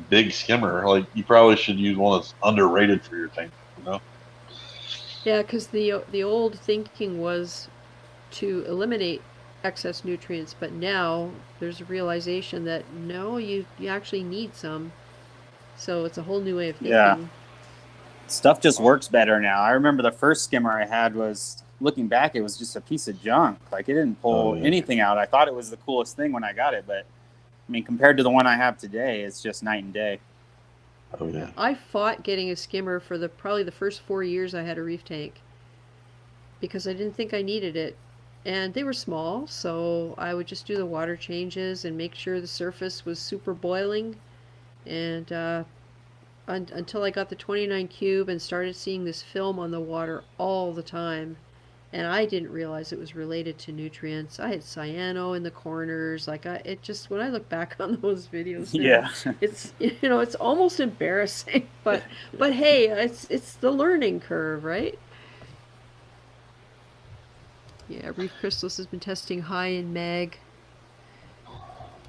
big skimmer. Like, you probably should use one that's underrated for your tank. Yeah, because the old thinking was to eliminate excess nutrients, but now there's a realization that no, you actually need some. So it's a whole new way of Yeah. thinking. Stuff just works better now. I remember the first skimmer I had was, looking back, it was just a piece of junk. Like, it didn't pull anything out. I thought it was the coolest thing when I got it, but I mean, compared to the one I have today, it's just night and day. Oh yeah. I fought getting a skimmer for probably the first 4 years I had a reef tank because I didn't think I needed it. And they were small, so I would just do the water changes and make sure the surface was super boiling. And until I got the 29 cube and started seeing this film on the water all the time. And I didn't realize it was related to nutrients. I had cyano in the corners. Like, when I look back on those videos now, Yeah. it's almost embarrassing. But hey, it's the learning curve, right? Yeah, Reef Crystals has been testing high in mag.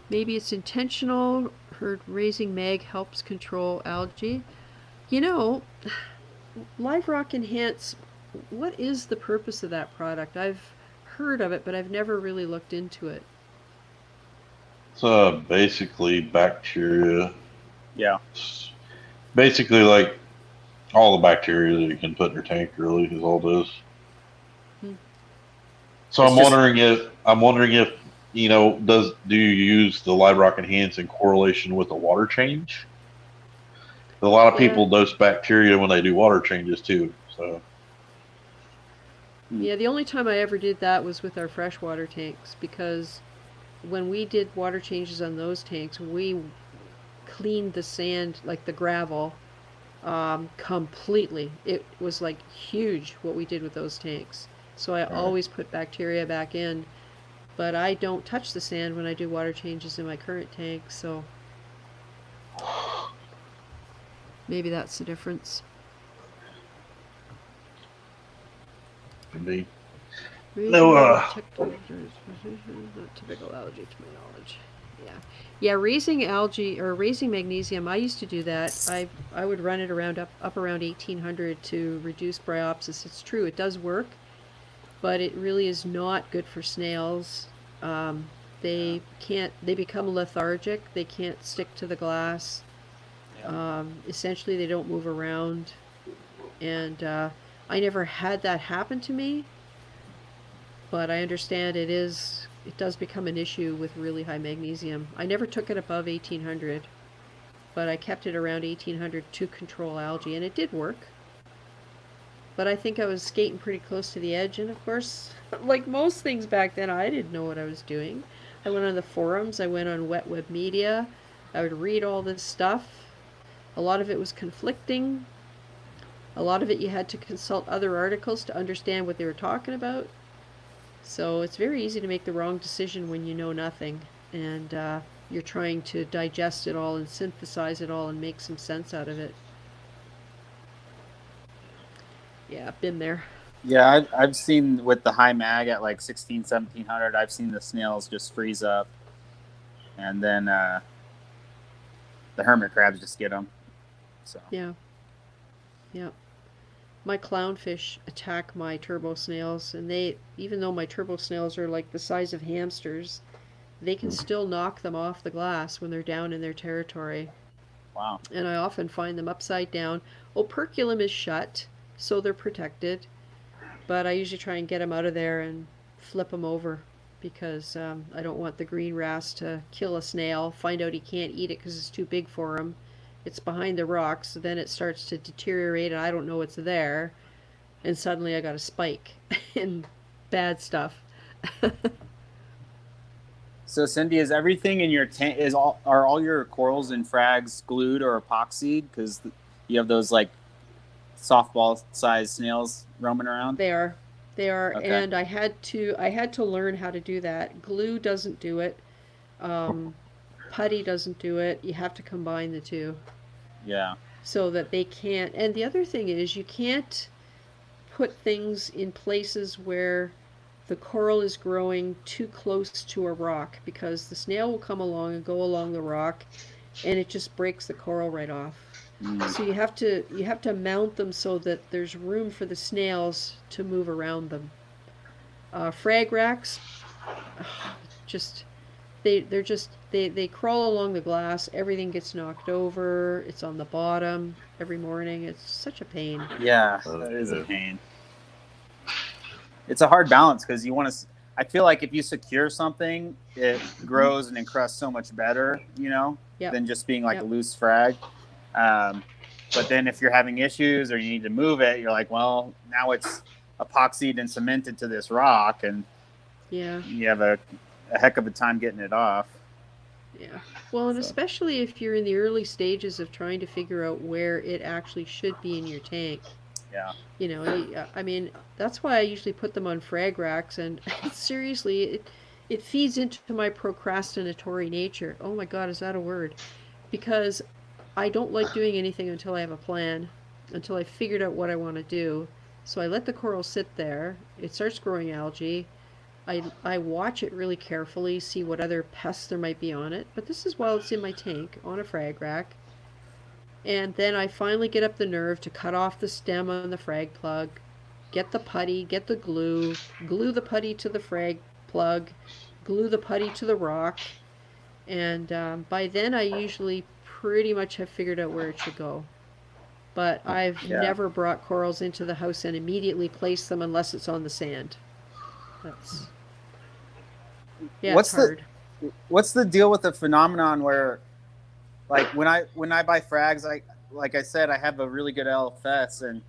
Maybe it's intentional. Heard raising mag helps control algae. Live Rock Enhance, what is the purpose of that product? I've heard of it, but I've never really looked into it. It's basically bacteria. Yeah. It's basically like all the bacteria that you can put in your tank, really, is all it is. So I'm wondering if do you use the Live Rock Enhance in correlation with the water change? A lot of people dose bacteria when they do water changes too. So yeah, the only time I ever did that was with our freshwater tanks, because when we did water changes on those tanks, we cleaned the sand, like the gravel, completely. It was like huge what we did with those tanks. So I always put bacteria back in, but I don't touch the sand when I do water changes in my current tank, so maybe that's the difference. indeed. Not typical algae to my knowledge. Yeah, raising algae or raising magnesium, I used to do that. I would run it up around 1800 to reduce bryopsis. It's true, it does work, but it really is not good for snails. They become lethargic. They can't stick to the glass. Essentially, they don't move around. And I never had that happen to me, but I understand it does become an issue with really high magnesium. I never took it above 1800, but I kept it around 1800 to control algae, and it did work. But I think I was skating pretty close to the edge, and of course, like most things back then, I didn't know what I was doing. I went on the forums, I went on Wet Web Media, I would read all this stuff. A lot of it was conflicting. A lot of it you had to consult other articles to understand what they were talking about. So it's very easy to make the wrong decision when you know nothing, and you're trying to digest it all and synthesize it all and make some sense out of it. Yeah, I've been there. Yeah, I've seen with the high mag at like 1700, I've seen the snails just freeze up, and then the hermit crabs just get them. So yeah. My clownfish attack my turbo snails, and even though my turbo snails are like the size of hamsters, they can still knock them off the glass when they're down in their territory. Wow. And I often find them upside down. Operculum is shut, so they're protected, but I usually try and get them out of there and flip them over, because I don't want the green wrasse to kill a snail, find out he can't eat it because it's too big for him. It's behind the rocks, so then it starts to deteriorate and I don't know it's there, and suddenly I got a spike and bad stuff. So Cindy, is everything in your tank, are all your corals and frags glued or epoxied? Because you have those like softball-sized snails roaming around. They are, Okay. and I had to learn how to do that. Glue doesn't do it. Putty doesn't do it. You have to combine the two. Yeah. So that they can't. And the other thing is, you can't put things in places where the coral is growing too close to a rock, because the snail will come along and go along the rock and it just breaks the coral right off. So you have to mount them so that there's room for the snails to move around them. Frag racks, just they crawl along the glass. Everything gets knocked over. It's on the bottom every morning. It's such a pain. Yeah, that is a pain. It's a hard balance because you want to. I feel like if you secure something, it grows and encrusts so much better, than just being like a loose frag. But then if you're having issues or you need to move it, you're like, well, now it's epoxied and cemented to this rock, and you have a heck of a time getting it off. Yeah. Well, and especially if you're in the early stages of trying to figure out where it actually should be in your tank. Yeah. I mean, that's why I usually put them on frag racks, and seriously, it feeds into my procrastinatory nature. Oh my God, is that a word? Because I don't like doing anything until I have a plan, until I figured out what I want to do. So I let the coral sit there. It starts growing algae. I watch it really carefully, see what other pests there might be on it. But this is while it's in my tank on a frag rack. And then I finally get up the nerve to cut off the stem on the frag plug, get the putty, get the glue, glue the putty to the frag plug, glue the putty to the rock. And by then I usually pretty much have figured out where it should go. But I've never brought corals into the house and immediately placed them unless it's on the sand. That's it's hard. What's the deal with the phenomenon where, like, when I buy frags, like I said, I have a really good LFS, and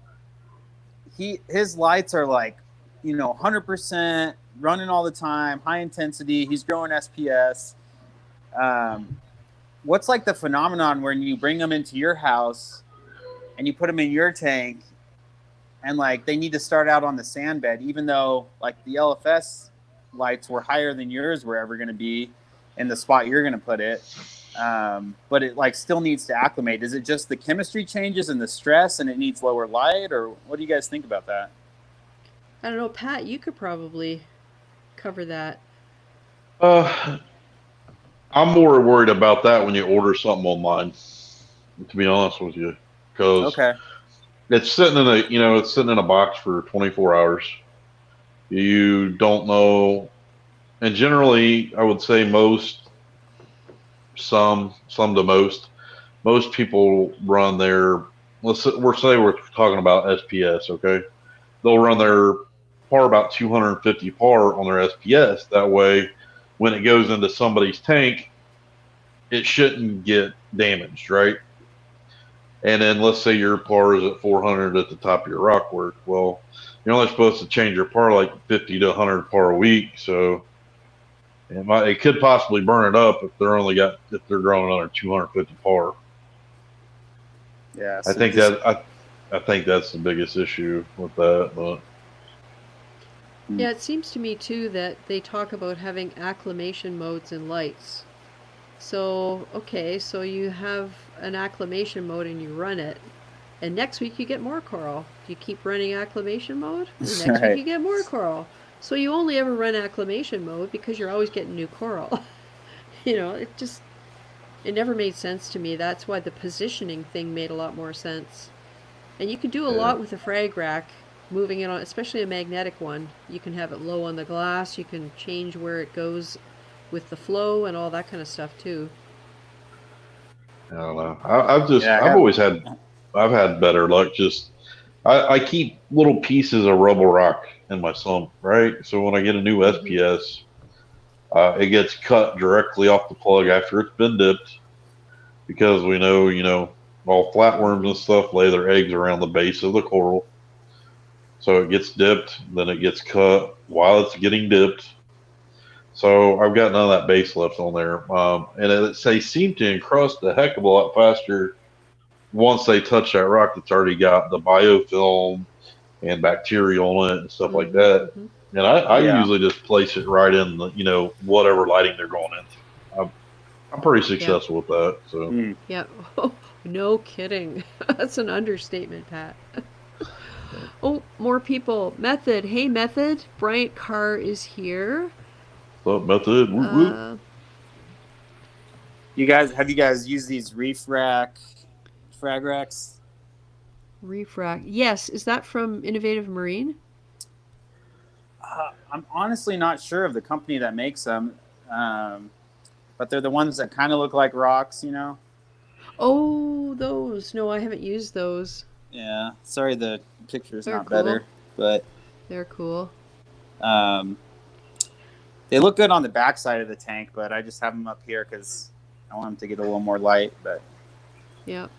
his lights are like, 100% running all the time, high intensity. He's growing SPS. What's like the phenomenon when you bring them into your house and you put them in your tank, and like they need to start out on the sand bed, even though like the LFS lights were higher than yours were ever going to be in the spot you're going to put it. But it like still needs to acclimate. Is it just the chemistry changes and the stress and it needs lower light, or what do you guys think about that? I don't know, Pat, you could probably cover that. I'm more worried about that when you order something online, to be honest with you, because it's sitting in a box for 24 hours. You don't know, and generally, I would say some to most people run their, we're talking about SPS, okay? They'll run their par about 250 par on their SPS. That way, when it goes into somebody's tank, it shouldn't get damaged, right? And then let's say your par is at 400 at the top of your rock work. Well, you're only supposed to change your par like 50 to 100 par a week, so it could possibly burn it up if they're growing under 250 par. Yeah, so I think that's the biggest issue with that. But yeah, it seems to me too that they talk about having acclimation modes in lights. So so you have an acclimation mode and you run it, and next week you get more coral. You keep running acclimation mode, and next week you get more coral. So you only ever run acclimation mode because you're always getting new coral. It never made sense to me. That's why the positioning thing made a lot more sense. And you can do a lot with a frag rack, moving it on, especially a magnetic one. You can have it low on the glass. You can change where it goes with the flow and all that kind of stuff too. I don't know. I've had better luck. I keep little pieces of rubble rock in my sump, right? So when I get a new SPS, it gets cut directly off the plug after it's been dipped, because we know, all flatworms and stuff lay their eggs around the base of the coral. So it gets dipped, then it gets cut while it's getting dipped. So I've got none of that base left on there. And they seem to encrust a heck of a lot faster once they touch that rock that's already got the biofilm and bacteria on it and stuff like that. And I usually just place it right in the, whatever lighting they're going into. I'm pretty successful with that. So Yeah. Oh, no kidding. That's an understatement, Pat. Oh, more people. Method. Hey, Method. Bryant Carr is here. What's up, Method? Whoop, whoop. Have you guys used these frag racks? Refract. Yes, is that from Innovative Marine? I'm honestly not sure of the company that makes them, but they're the ones that kind of look like rocks, you know? Oh, those. No, I haven't used those. Yeah. Sorry, the picture's They're not cool. better, but They're cool. they look good on the back side of the tank, but I just have them up here because I want them to get a little more light. But Yep.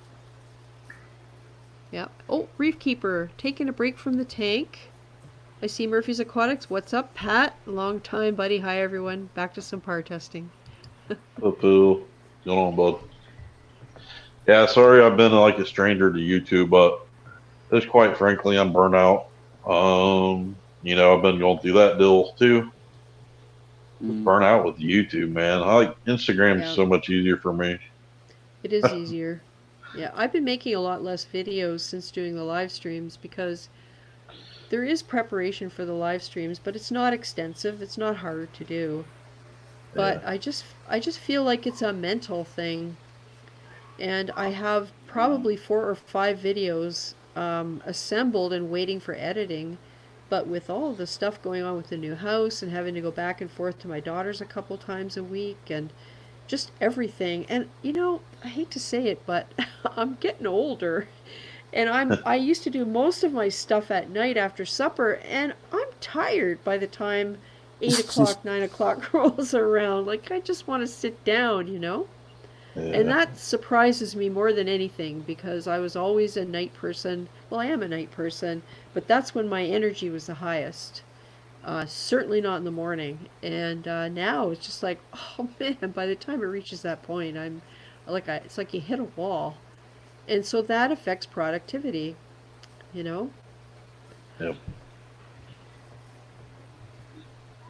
Yep. Oh, Reefkeeper, taking a break from the tank. I see Murphy's Aquatics. What's up, Pat? Long time, buddy. Hi, everyone. Back to some par testing. What's going on, bud? Yeah, sorry I've been like a stranger to YouTube, but just quite frankly, I'm burnt out. I've been going through that deal too. Burnt out with YouTube, man. I like Instagram's so much easier for me. It is easier. Yeah, I've been making a lot less videos since doing the live streams because there is preparation for the live streams, but it's not extensive. It's not hard to do. But I just feel like it's a mental thing. And I have probably 4 or 5 videos assembled and waiting for editing. But with all of the stuff going on with the new house and having to go back and forth to my daughter's a couple times a week and just everything. And I hate to say it, but I'm getting older. And I used to do most of my stuff at night after supper, and I'm tired by the time 8 o'clock, 9 o'clock rolls around. Like, I just want to sit down, Yeah. And that surprises me more than anything because I was always a night person. Well, I am a night person, but that's when my energy was the highest. Certainly not in the morning. And now it's just like, oh man, by the time it reaches that point, it's like you hit a wall. And so that affects productivity, Yep.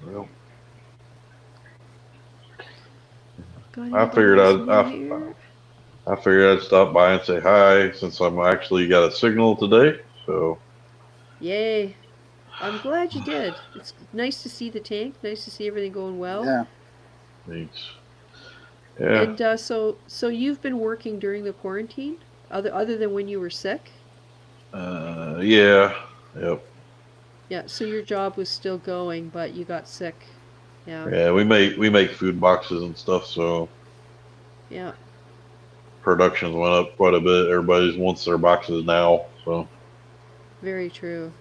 Well, I figured I'd stop by and say hi since I'm actually got a signal today. So. Yay. I'm glad you did. It's nice to see the tank. Nice to see everything going well. yeah. Thanks. Yeah. And so you've been working during the quarantine, other than when you were sick? Yeah. Yep. Yeah. So your job was still going, but you got sick. Yeah. Yeah. We make food boxes and stuff, so. Yeah. Productions went up quite a bit. Everybody wants their boxes now, so. Very true.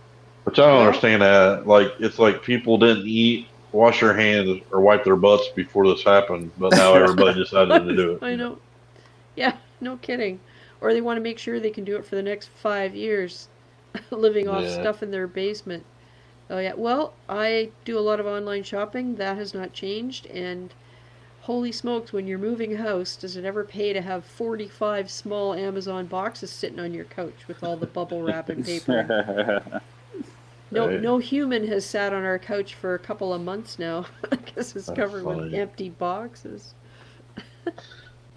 Which I don't understand that. Like, it's like people didn't eat, wash their hands, or wipe their butts before this happened, but now everybody decided to do it. I know. Yeah, no kidding. Or they want to make sure they can do it for the next 5 years, living off stuff in their basement. Oh yeah. Well, I do a lot of online shopping. That has not changed. And holy smokes, when you're moving house, does it ever pay to have 45 small Amazon boxes sitting on your couch with all the bubble wrap and paper? No human has sat on our couch for a couple of months now because it's covered with empty boxes.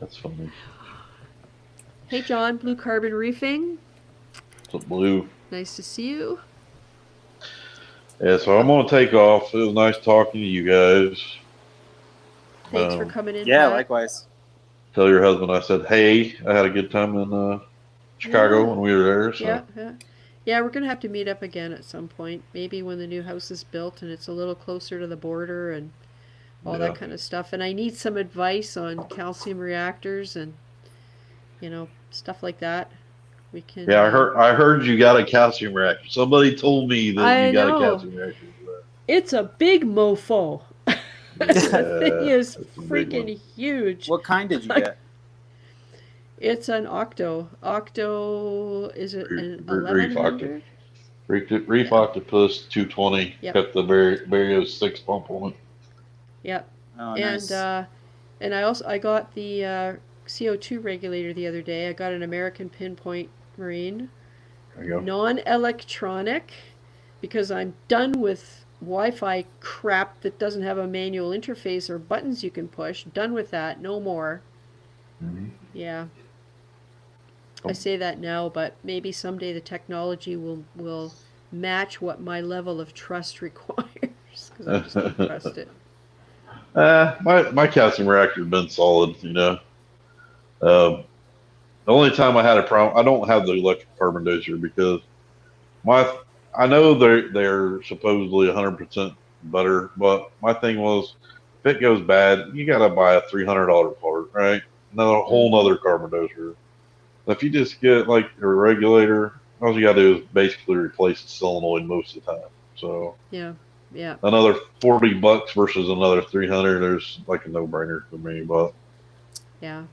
That's funny. Hey John, Blue Carbon Reefing. What's up, Blue? Nice to see you. Yeah, so I'm gonna take off. It was nice talking to you guys. Thanks for coming in. Yeah, Pat. likewise. Tell your husband I said, hey, I had a good time in Chicago when we were there. So. Yeah, we're going to have to meet up again at some point. Maybe when the new house is built and it's a little closer to the border and all that kind of stuff. And I need some advice on calcium reactors and, stuff like that. We can. Yeah, I heard you got a calcium reactor. Somebody told me that you got a calcium reactor. It's a big mofo. The thing is freaking huge. What kind did you get? It's an Octo. Octo, is it an 1100? Reef Octopus 220. Yep. Got the Barrios 6 pump on it. Yep. Oh, nice. And I got the CO2 regulator the other day. I got an American Pinpoint Marine. There you go. Non-electronic, because I'm done with Wi-Fi crap that doesn't have a manual interface or buttons you can push. Done with that. No more. Mm-hmm. Yeah. I say that now, but maybe someday the technology will match what my level of trust requires because I just don't trust it. My casting reactor's been solid, you know. The only time I had a problem, I don't have the electric carbon doser because I know they're supposedly 100% better, but my thing was, if it goes bad, you gotta buy a $300 part, right? Another whole nother carbon doser. If you just get like a regulator, all you gotta do is basically replace the solenoid most of the time. So Yeah, yeah, another $40 versus another 300, there's like a no-brainer for me. But yeah.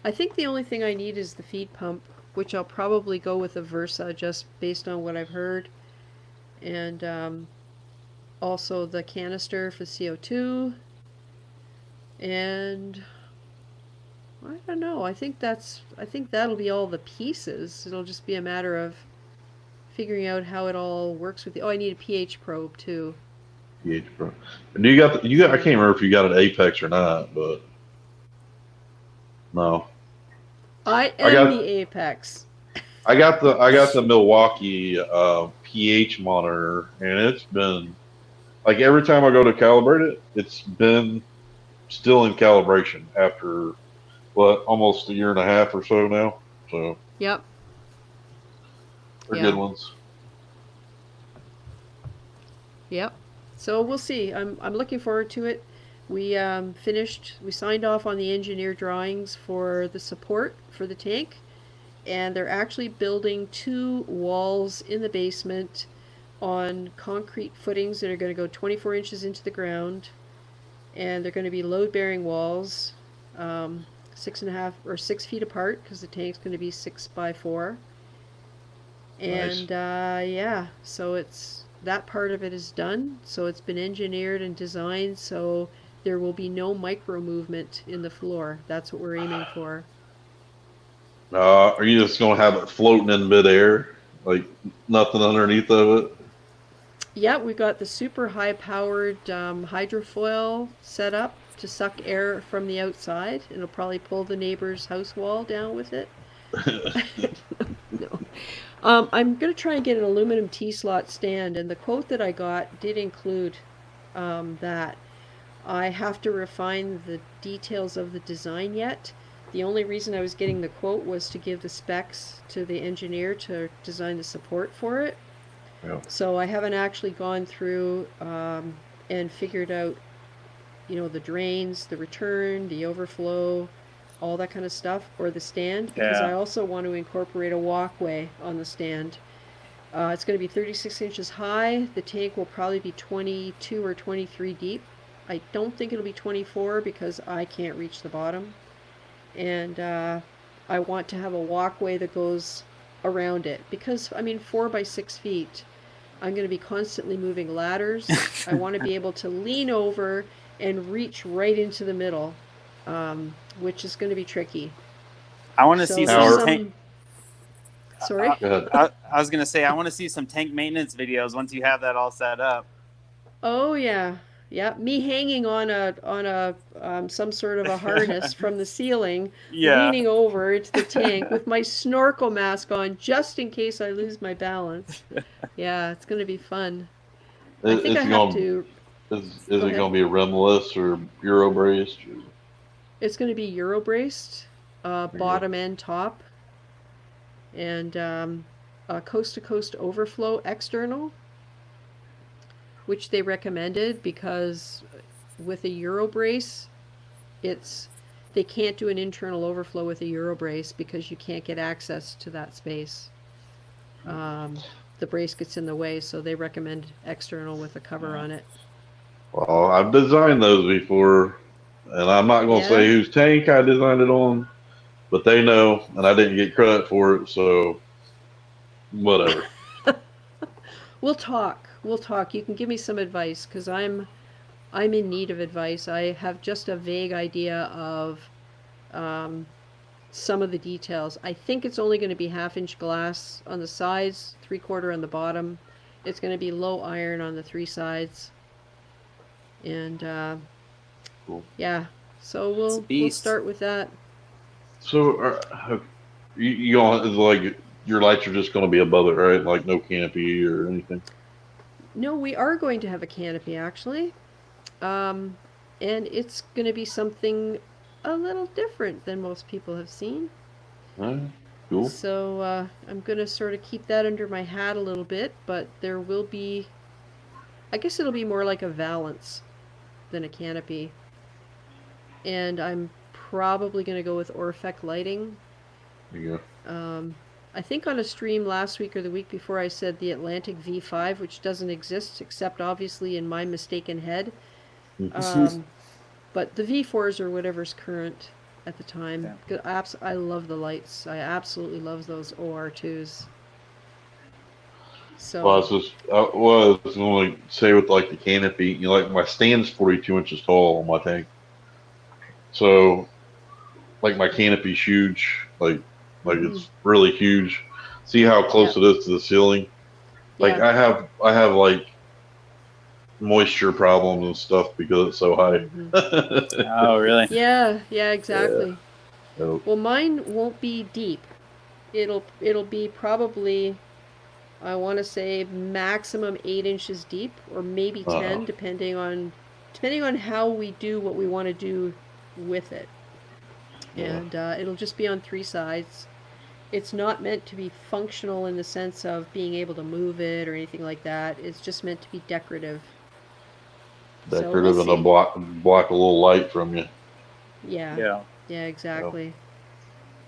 I think the only thing I need is the feed pump, which I'll probably go with a Versa just based on what I've heard, and also the canister for CO2, and I don't know. I think that'll be all the pieces. It'll just be a matter of figuring out how it all works with the. Oh, I need a pH probe too. pH pro. And do you got? I can't remember if you got an Apex or not, but no. I I am got the apex. I got the Milwaukee pH monitor, and it's been like every time I go to calibrate it, it's been still in calibration after what almost a year and a half or so now. So Yep. they're Yeah. good ones. Yep. So we'll see. I'm looking forward to it. We we signed off on the engineer drawings for the support for the tank, and they're actually building 2 walls in the basement on concrete footings that are going to go 24 inches into the ground, and they're going to be load-bearing walls, 6.5 or 6 feet apart because the tank's going to be 6 by 4. And yeah, so it's that part of it is done. So it's been engineered and designed so there will be no micro movement in the floor. That's what we're aiming for. Are you just gonna have it floating in midair, like nothing underneath of it? Yeah, we've got the super high powered hydrofoil set up to suck air from the outside. It'll probably pull the neighbor's house wall down with it. No. I'm going to try and get an aluminum T-slot stand, and the quote that I got did include that. I have to refine the details of the design yet. The only reason I was getting the quote was to give the specs to the engineer to design the support for it. Yeah. So I haven't actually gone through and figured out, the drains, the return, the overflow, all that kind of stuff, or the stand, because I also want to incorporate a walkway on the stand. It's going to be 36 inches high. The tank will probably be 22 or 23 deep. I don't think it'll be 24 because I can't reach the bottom. And I want to have a walkway that goes around it because, 4 by 6 feet, I'm going to be constantly moving ladders. I want to be able to lean over and reach right into the middle, which is going to be tricky. I want to see some tank. Sorry? I was going to say, I want to see some tank maintenance videos once you have that all set up. Oh, yeah. Yeah, me hanging on a some sort of a harness from the ceiling, leaning over into the tank with my snorkel mask on just in case I lose my balance. Yeah, it's going to be fun. I think I have to. Is it going to be rimless or Euro braced? It's going to be Euro braced, bottom and top, and coast to coast overflow external, which they recommended because with a Euro brace, they can't do an internal overflow with a Euro brace because you can't get access to that space. The brace gets in the way, so they recommend external with a cover on it. Well, I've designed those before, and I'm not going to say whose tank I designed it on, but they know, and I didn't get credit for it, so whatever. We'll talk. You can give me some advice because I'm in need of advice. I have just a vague idea of some of the details. I think it's only going to be 1/2-inch glass on the sides, 3/4 on the bottom. It's going to be low iron on the 3 sides. And cool. Yeah, so we'll start with that. So you gonna your lights are just going to be above it, right? Like no canopy or anything. No, we are going to have a canopy actually. And it's going to be something a little different than most people have seen. All right, cool. So I'm going to sort of keep that under my hat a little bit, but there will be, I guess it'll be more like a valance than a canopy. And I'm probably going to go with Orfec lighting. There you I think on a stream last week or the week before I said the Atlantic V5, which doesn't exist except obviously in my mistaken head. go. But the V4s or whatever's current at the time. Yeah. I love the lights. I absolutely love those OR2s. So Well, I was going to say with like the canopy, you know, like my stand's 42 inches tall on my tank. So, like my canopy's huge, like it's really huge. See how close it is to the ceiling? Like yeah. I have like moisture problems and stuff because it's so high. Oh, really? Yeah, exactly. Yeah. Well, mine won't be deep. It'll be probably, I want to say maximum 8 inches deep, or maybe 10, depending on how we do what we want to do with it. And it'll just be on 3 sides. It's not meant to be functional in the sense of being able to move it or anything like that. It's just meant to be decorative. Decorative So we'll and block a little light from you. Yeah, exactly.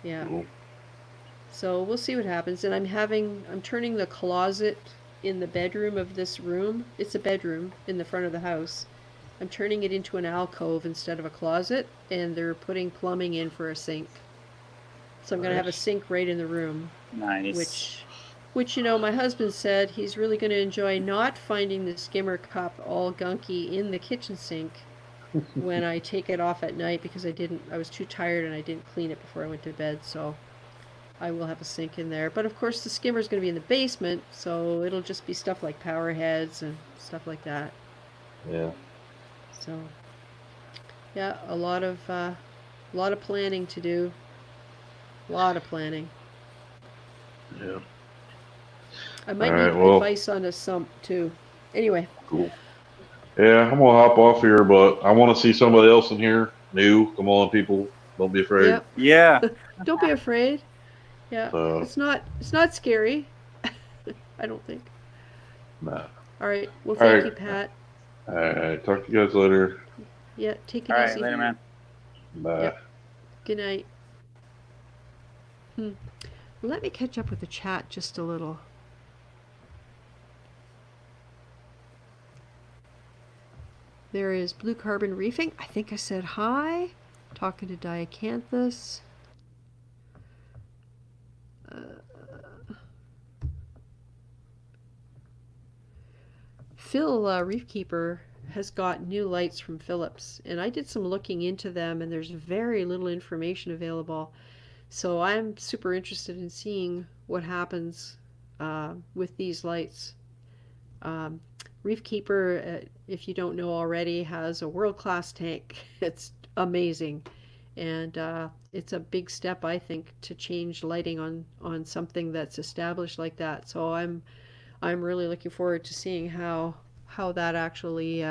Yeah. Cool. So we'll see what happens. And I'm turning the closet in the bedroom of this room. It's a bedroom in the front of the house. I'm turning it into an alcove instead of a closet, and they're putting plumbing in for a sink. So I'm going to have a sink right in the room. Nice. Which, you know, my husband said he's really going to enjoy not finding the skimmer cup all gunky in the kitchen sink when I take it off at night, because I was too tired and I didn't clean it before I went to bed. So I will have a sink in there. But of course the skimmer's going to be in the basement, so it'll just be stuff like power heads and stuff like that. Yeah. So yeah, a lot of planning to do. A lot of planning. Yeah. I might need advice on a sump too. Anyway. Cool. Yeah, I'm gonna hop off here, but I want to see somebody else in here. New. Come on, people. Don't be afraid. Yep. Yeah. Don't be afraid. Yeah. It's not scary. I don't think. Nah. All right. Well, thank you, Pat. All right. Talk to you guys later. Yeah. Take it easy. All right. Later, man. Bye. Yep. Good night. Let me catch up with the chat just a little. There is Blue Carbon Reefing. I think I said hi. Talking to Diacanthus. Phil, Reefkeeper, has got new lights from Philips, and I did some looking into them, and there's very little information available. So I'm super interested in seeing what happens with these lights. Reefkeeper, if you don't know already, has a world-class tank. It's amazing, and it's a big step, I think, to change lighting on something that's established like that. So I'm really looking forward to seeing how that actually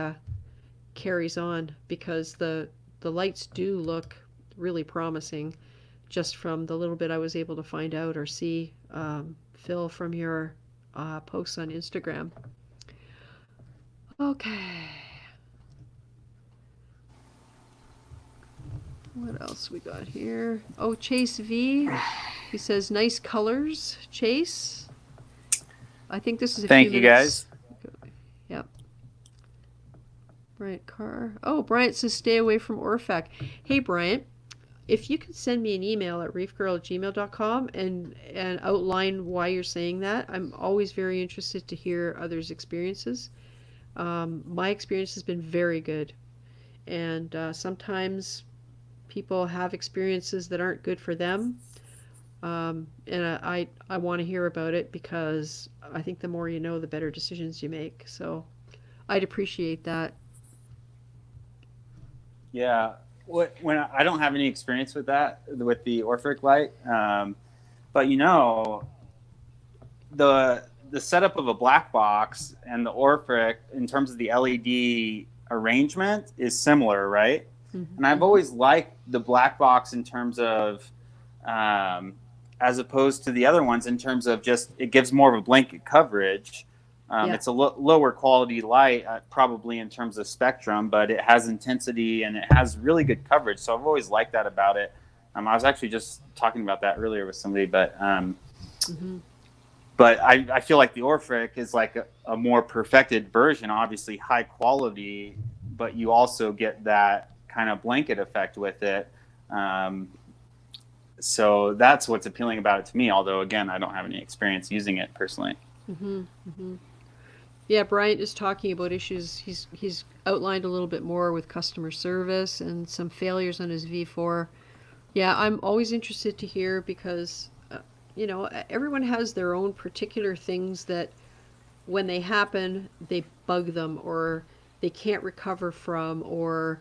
carries on, because the lights do look really promising, just from the little bit I was able to find out or see, Phil, from your posts on Instagram. Okay. What else we got here? Oh, Chase V. He says, nice colors, Chase. I think this is a Thank few you, minutes. guys. Yep. Bryant Carr. Oh, Bryant says stay away from Orfec. Hey, Bryant, if you could send me an email at reefgrrl@gmail.com and outline why you're saying that, I'm always very interested to hear others' experiences. My experience has been very good, and sometimes people have experiences that aren't good for them, and I want to hear about it, because I think the more you know, the better decisions you make. So I'd appreciate that. Yeah. When I don't have any experience with that, with the Orphic light, but you know, the setup of a black box and the Orphic in terms of the LED arrangement is similar, right? And I've always liked the black box in terms of, as opposed to the other ones in terms of just it gives more of a blanket coverage. It's a lower quality light, probably in terms of spectrum, but it has intensity and it has really good coverage. So I've always liked that about it. I was actually just talking about that earlier with somebody, but I feel like the Orphic is like a more perfected version, obviously high quality, but you also get that kind of blanket effect with it. So that's what's appealing about it to me, although, again, I don't have any experience using it personally. Yeah, Bryant is talking about issues. He's outlined a little bit more with customer service and some failures on his V4. Yeah, I'm always interested to hear because, everyone has their own particular things that when they happen, they bug them or they can't recover from, or,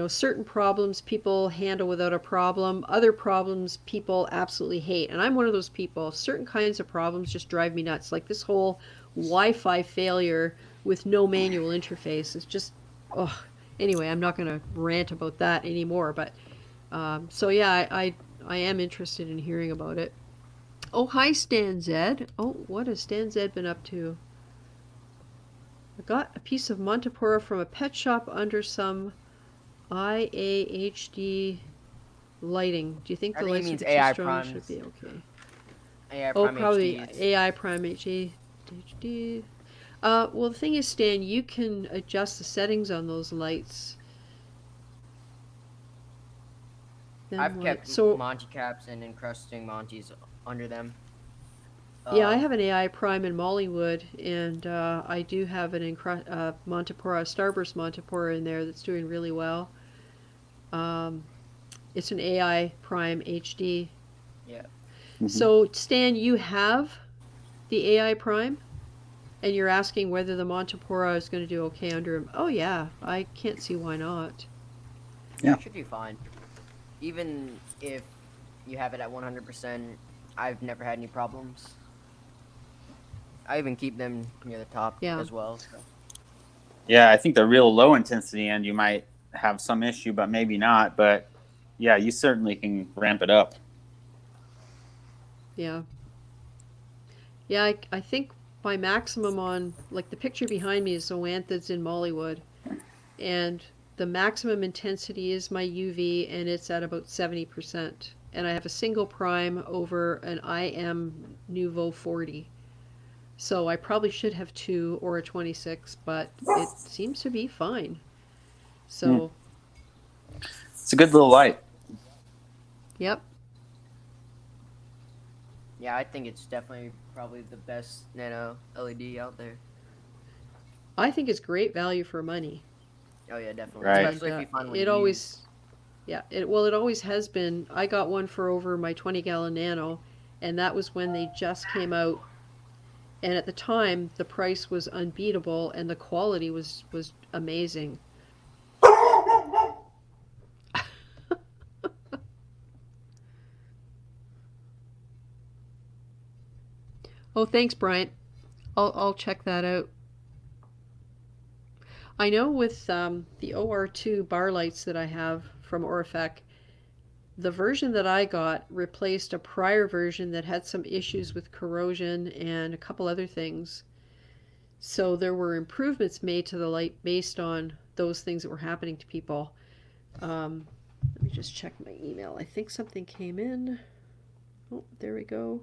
certain problems people handle without a problem. Other problems people absolutely hate. And I'm one of those people. Certain kinds of problems just drive me nuts. Like this whole Wi-Fi failure with no manual interface is just, oh. Anyway, I'm not going to rant about that anymore. But so yeah, I am interested in hearing about it. Oh, hi, Stan Zed. Oh, what has Stan Zed been up to? I got a piece of Montipora from a pet shop under some IAHD lighting. Do you think I the think it lights means would be too AI strong? It primes. should be okay. AI Oh, Prime probably HD. AI Prime HD. Well, the thing is, Stan, you can adjust the settings on those lights. I've kept Monty caps and encrusting Monties under them. Yeah, I have an AI Prime in Mollywood, and I do have an Montipora, Starburst Montipora in there that's doing really well. It's an AI Prime HD. Yeah. So, Stan, you have the AI Prime, and you're asking whether the Montipora is going to do okay under him. Oh, yeah. I can't see why not. Yeah. It should be fine. Even if you have it at 100%, I've never had any problems. I even keep them near the top as well. So. Yeah, I think the real low intensity end you might have some issue, but maybe not. But yeah, you certainly can ramp it up. Yeah. Yeah, I think my maximum on, like the picture behind me is Zoanthids in Mollywood, and the maximum intensity is my UV, and it's at about 70%. And I have a single prime over an IM Nouveau 40. So I probably should have 2 or a 26, but it seems to be fine. So. It's a good little light. Yep. Yeah, I think it's definitely probably the best nano LED out there. I think it's great value for money. Oh yeah, definitely. Right. Especially if you find one it always, yeah. It always has been. I got one for over my 20-gallon nano, and that was when they just came out. And at the time, the price was unbeatable, and the quality was amazing. Oh, thanks, Bryant. I'll check that out. I know with the OR2 bar lights that I have from Orphic, the version that I got replaced a prior version that had some issues with corrosion and a couple other things. So there were improvements made to the light based on those things that were happening to people. Let me just check my email. I think something came in. Oh, there we go.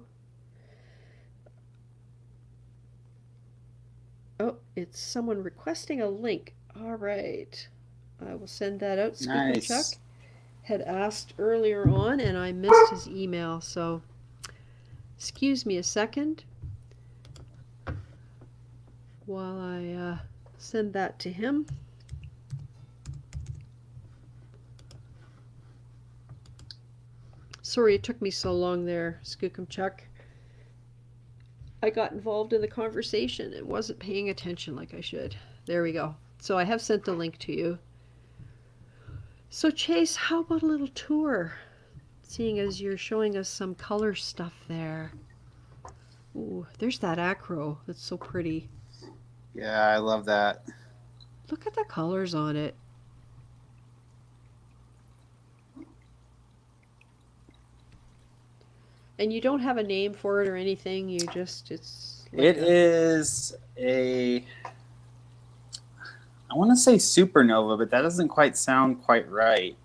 Oh, it's someone requesting a link. All right. I will send that out. Nice. Chuck had asked earlier on, and I missed his email, so excuse me a second while I send that to him. Sorry it took me so long there, Skookum Chuck. I got involved in the conversation and wasn't paying attention like I should. There we go. So I have sent the link to you. So Chase, how about a little tour? Seeing as you're showing us some color stuff there. Ooh, there's that acro. That's so pretty. Yeah, I love that. Look at the colors on it. And you don't have a name for it or anything. You just, it's like It is a, I want to say supernova, but that doesn't quite sound quite right.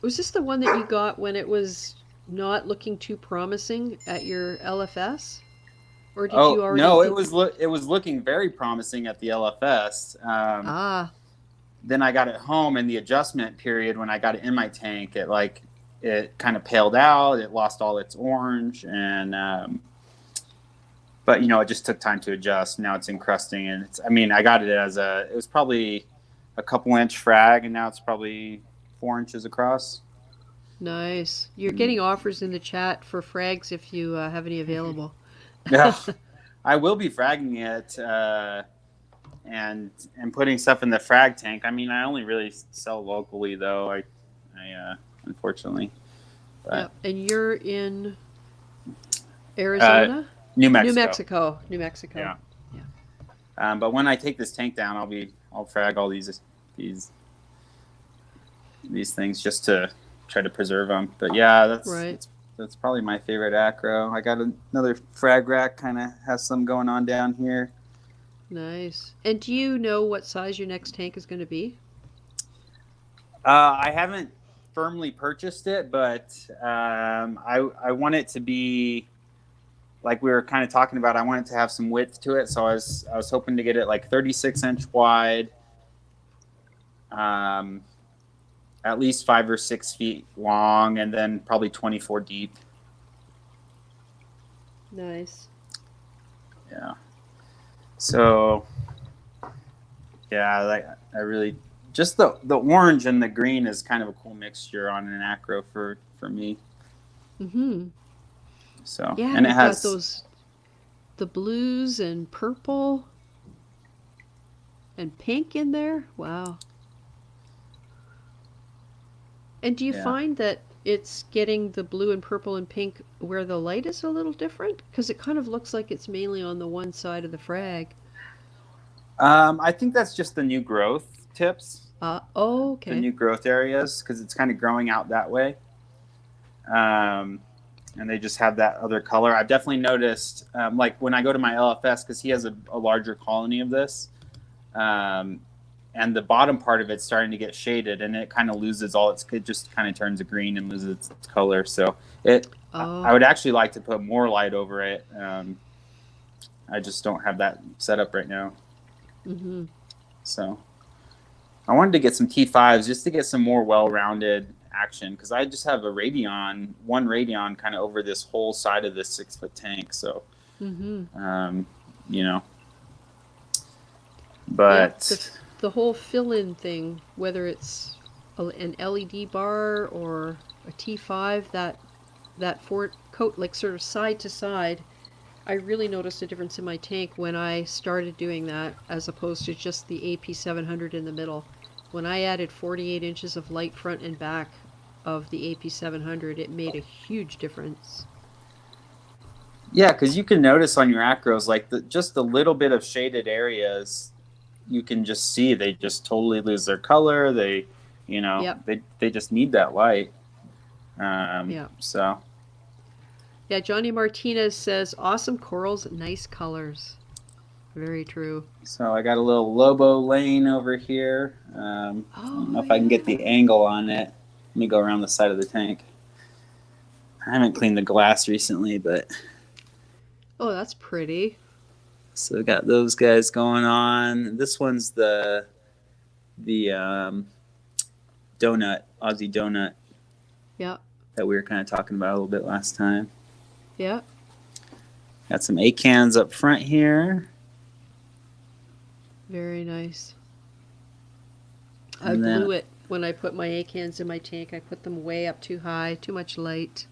Was this the one that you got when it was not looking too promising at your LFS? Or did you already no, think... it was looking very promising at the LFS. Ah, Then I got it home, in the adjustment period when I got it in my tank, it kind of paled out. It lost all its orange, and but it just took time to adjust. Now it's encrusting, and I got it it was probably a couple inch frag, and now it's probably 4 inches across. nice. You're getting offers in the chat for frags if you have any available. Yeah, I will be fragging it and putting stuff in the frag tank. I only really sell locally though. I unfortunately. But, Yep. And you're in Arizona? New Mexico. New Mexico. Yeah. Yeah. But when I take this tank down, I'll frag all these things just to try to preserve them. But yeah, that's probably my favorite acro. I got another frag rack, kind of has some going on down here. Nice. And do you know what size your next tank is going to be? I haven't firmly purchased it, but I want it to be like we were kind of talking about. I want it to have some width to it, so I was hoping to get it like 36-inch wide, at least 5 or 6 feet long, and then probably 24 deep. Nice. Yeah. So yeah, I really just the orange and the green is kind of a cool mixture on an acro for me. Mm-hmm. So yeah, and it has got the blues and purple and pink in there. Wow. And do you find that it's getting the blue and purple and pink where the light is a little different? Because it kind of looks like it's mainly on the one side of the frag. I think that's just the new growth tips. Okay. The new growth areas, because it's kind of growing out that way. And they just have that other color. I've definitely noticed, like when I go to my LFS, because he has a larger colony of this, and the bottom part of it's starting to get shaded, and it kind of loses it just kind of turns green and loses its color. So I would actually like to put more light over it. I just don't have that set up right now. Mm-hmm. So I wanted to get some T5s just to get some more well-rounded action, because I just have one radion kind of over this whole side of this 6-foot tank. So, but the whole fill-in thing, whether it's an LED bar or a T5, that fort coat, like sort of side to side, I really noticed a difference in my tank when I started doing that, as opposed to just the AP700 in the middle. When I added 48 inches of light front and back of the AP700, it made a huge difference. Yeah, because you can notice on your acros, like just the little bit of shaded areas, you can just see they just totally lose their color. They, they just need that light. So. Yeah, Johnny Martinez says, awesome corals, nice colors. Very true. So I got a little Lobo lane over here. I don't know if I can get the angle on it. Let me go around the side of the tank. I haven't cleaned the glass recently, but... Oh, that's pretty. So we got those guys going on. This one's the donut, Aussie donut. Yeah. That we were kind of talking about a little bit last time. Yeah. Got some acans up front here. Very nice. I blew it when I put my acans in my tank. I put them way up too high, too much light.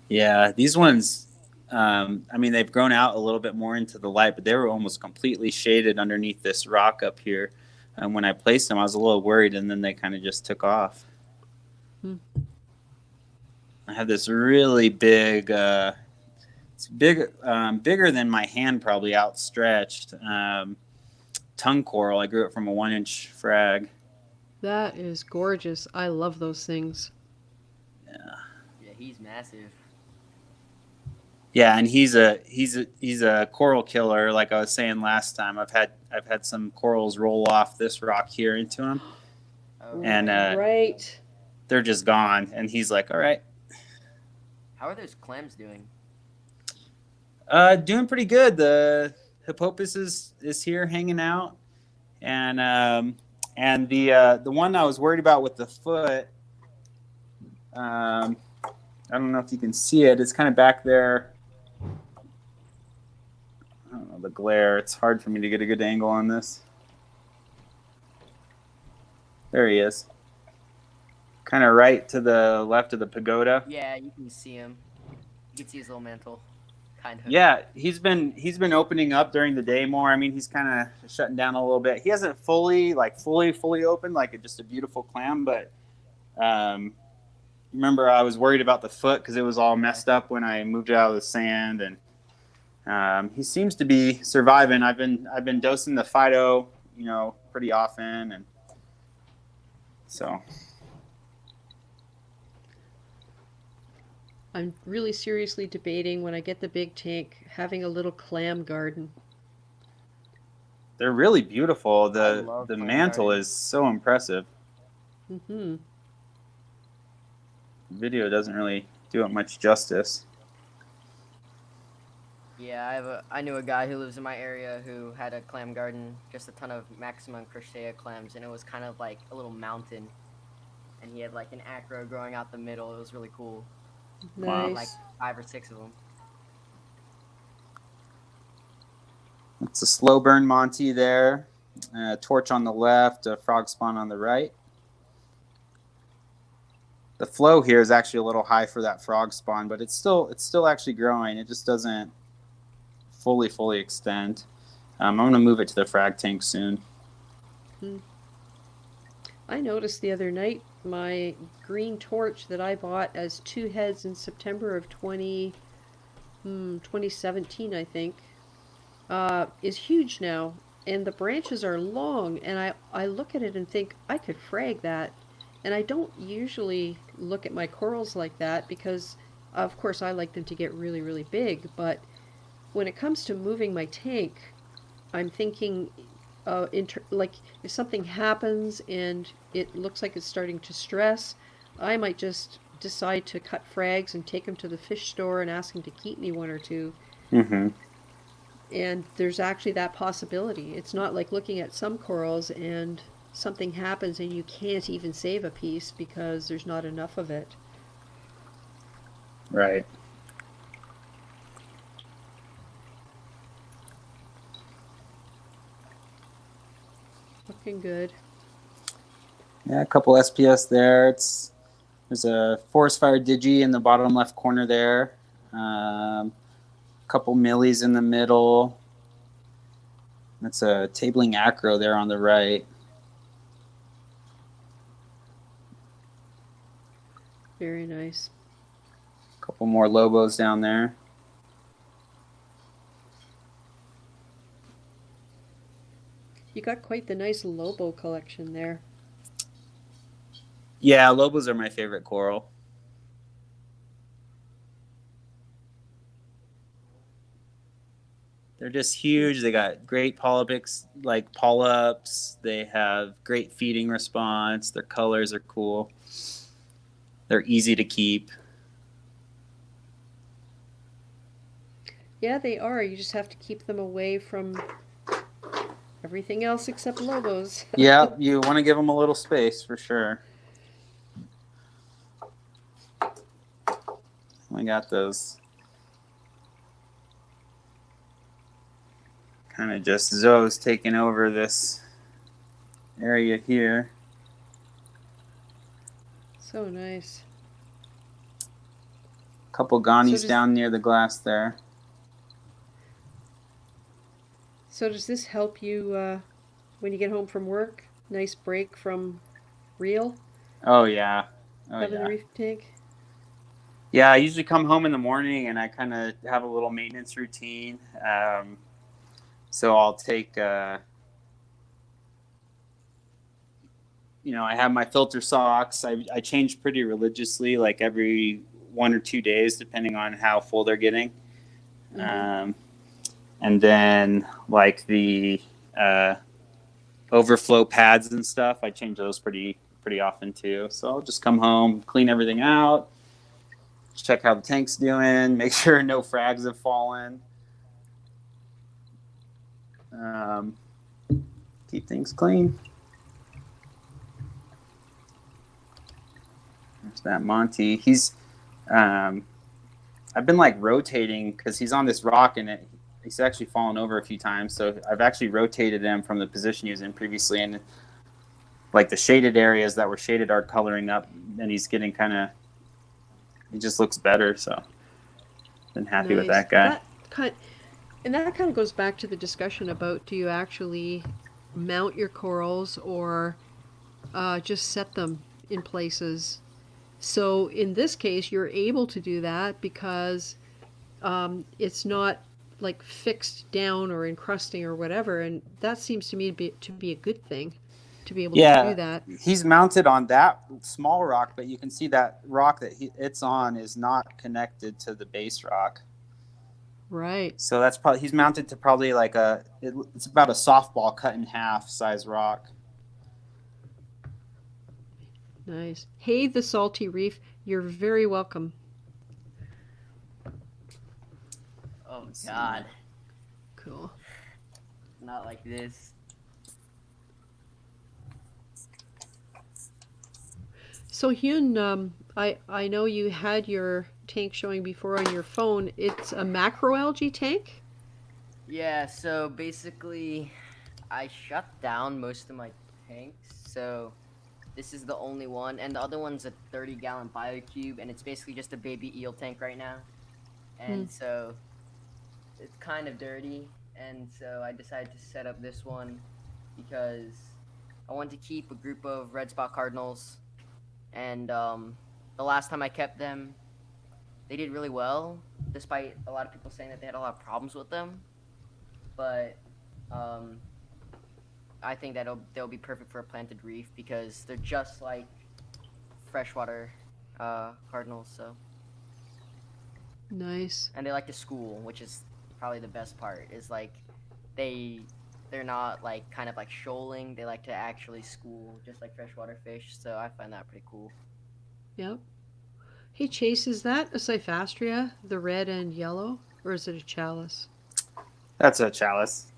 Yeah, these ones, they've grown out a little bit more into the light, but they were almost completely shaded underneath this rock up here. And when I placed them, I was a little worried, and then they kind of just took off. I have this really big, it's bigger than my hand, probably outstretched, tongue coral. I grew it from a 1-inch frag. That is gorgeous. I love those things. Yeah. Yeah, he's massive. Yeah, and he's a coral killer. Like I was saying last time, I've had some corals roll off this rock here into him, Oh, and Right. they're just gone. And he's like, "All right, how are those clams doing? doing pretty good. The Hippopus is here hanging out, and the one I was worried about with the foot, I don't know if you can see it. It's kind of back there. I don't know, the glare. It's hard for me to get a good angle on this. There he is. Kind of right to the left of the pagoda. Yeah, you can see him. You can see his little mantle, kind of. Yeah, he's been opening up during the day more. I mean, he's kind of shutting down a little bit. He hasn't fully opened like just a beautiful clam, but remember I was worried about the foot because it was all messed up when I moved it out of the sand, and he seems to be surviving. I've been dosing the Fido, pretty often, and so. I'm really seriously debating when I get the big tank having a little clam garden. They're really beautiful. I The love the clam mantle gardens. is so impressive. Mm-hmm. Video doesn't really do it much justice. Yeah, I knew a guy who lives in my area who had a clam garden, just a ton of maximum crochet clams, and it was kind of like a little mountain, and he had like an acro growing out the middle. It was really cool. Wow. Nice. Like 5 or 6 of them. It's a slow burn Monty there. Torch on the left, a frog spawn on the right. The flow here is actually a little high for that frog spawn, but it's still actually growing. It just doesn't fully extend. I'm going to move it to the frag tank soon. I noticed the other night my green torch that I bought as 2 heads in September of 2017, I think, is huge now. And the branches are long, and I look at it and think, I could frag that. And I don't usually look at my corals like that because, of course, I like them to get really big. But when it comes to moving my tank, I'm thinking, like if something happens and it looks like it's starting to stress, I might just decide to cut frags and take them to the fish store and ask them to keep me 1 or 2. Mm-hmm. And there's actually that possibility. It's not like looking at some corals and something happens and you can't even save a piece because there's not enough of it. Right. Looking good. Yeah, a couple SPS there. There's a forest fire digi in the bottom left corner there. Couple millies in the middle. That's a tabling acro there on the right. Very nice. Couple more lobos down there. You got quite the nice Lobo collection there. Yeah, lobos are my favorite coral. They're just huge. They got great polyps, like polyps. They have great feeding response. Their colors are cool. They're easy to keep. Yeah, they are. You just have to keep them away from everything else except lobos. Yeah, you want to give them a little space for sure. I got those kind of just zoes taking over this area here. So nice. Couple Ghanies So down near the glass there. So does this help you when you get home from work? Nice break from real? Oh yeah. Oh Having yeah. the reef tank? Yeah, I usually come home in the morning and I kind of have a little maintenance routine. So I'll take, I have my filter socks. I change pretty religiously, like every 1 or 2 days, depending on how full they're getting. Mhm. And then like the overflow pads and stuff, I change those pretty often too. So I'll just come home, clean everything out, check how the tank's doing, make sure no frags have fallen. Keep things clean. There's that Monty. He's I've been like rotating because he's on this rock and he's actually fallen over a few times. So I've actually rotated him from the position he was in previously, and like the shaded areas that were shaded are coloring up, and he's getting he just looks better. So been happy with that guy. That kind of goes back to the discussion about, do you actually mount your corals or just set them in places? So in this case, you're able to do that because it's not like fixed down or encrusting or whatever, and that seems to me to be a good thing, to be able to do that. He's mounted on that small rock, but you can see that rock that it's on is not connected to the base rock. Right. So that's probably, he's mounted to probably like it's about a softball cut in half size rock. Nice. Hey, the Salty Reef, you're very welcome. Oh God. Cool. Not like this. So Hyun, I know you had your tank showing before on your phone. It's a macroalgae tank? Yeah, so basically I shut down most of my tanks, so this is the only one, and the other one's a 30-gallon biocube, and it's basically just a baby eel tank right now. And so it's kind of dirty, and so I decided to set up this one because I wanted to keep a group of red spot cardinals, and the last time I kept them, they did really well, despite a lot of people saying that they had a lot of problems with them. But I think that they'll be perfect for a planted reef because they're just like freshwater cardinals. So Nice. And they like to school, which is probably the best part. Is like they're not like kind of like shoaling. They like to actually school, just like freshwater fish. So I find that pretty cool. Yep. Hey Chase, is that a Cyphastria, the red and yellow, or is it a chalice? That's a chalice.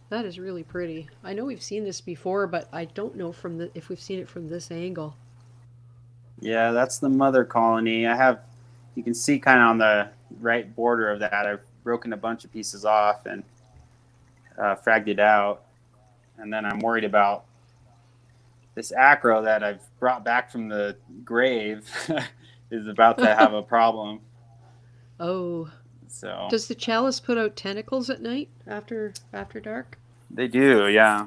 That is really pretty. I know we've seen this before, but I don't know if we've seen it from this angle. Yeah, that's the mother colony. You can see kind of on the right border of that, I've broken a bunch of pieces off and fragged it out. And then I'm worried about this acro that I've brought back from the grave is about to have a problem. Oh. So Does the chalice put out tentacles at night after dark? they do, yeah.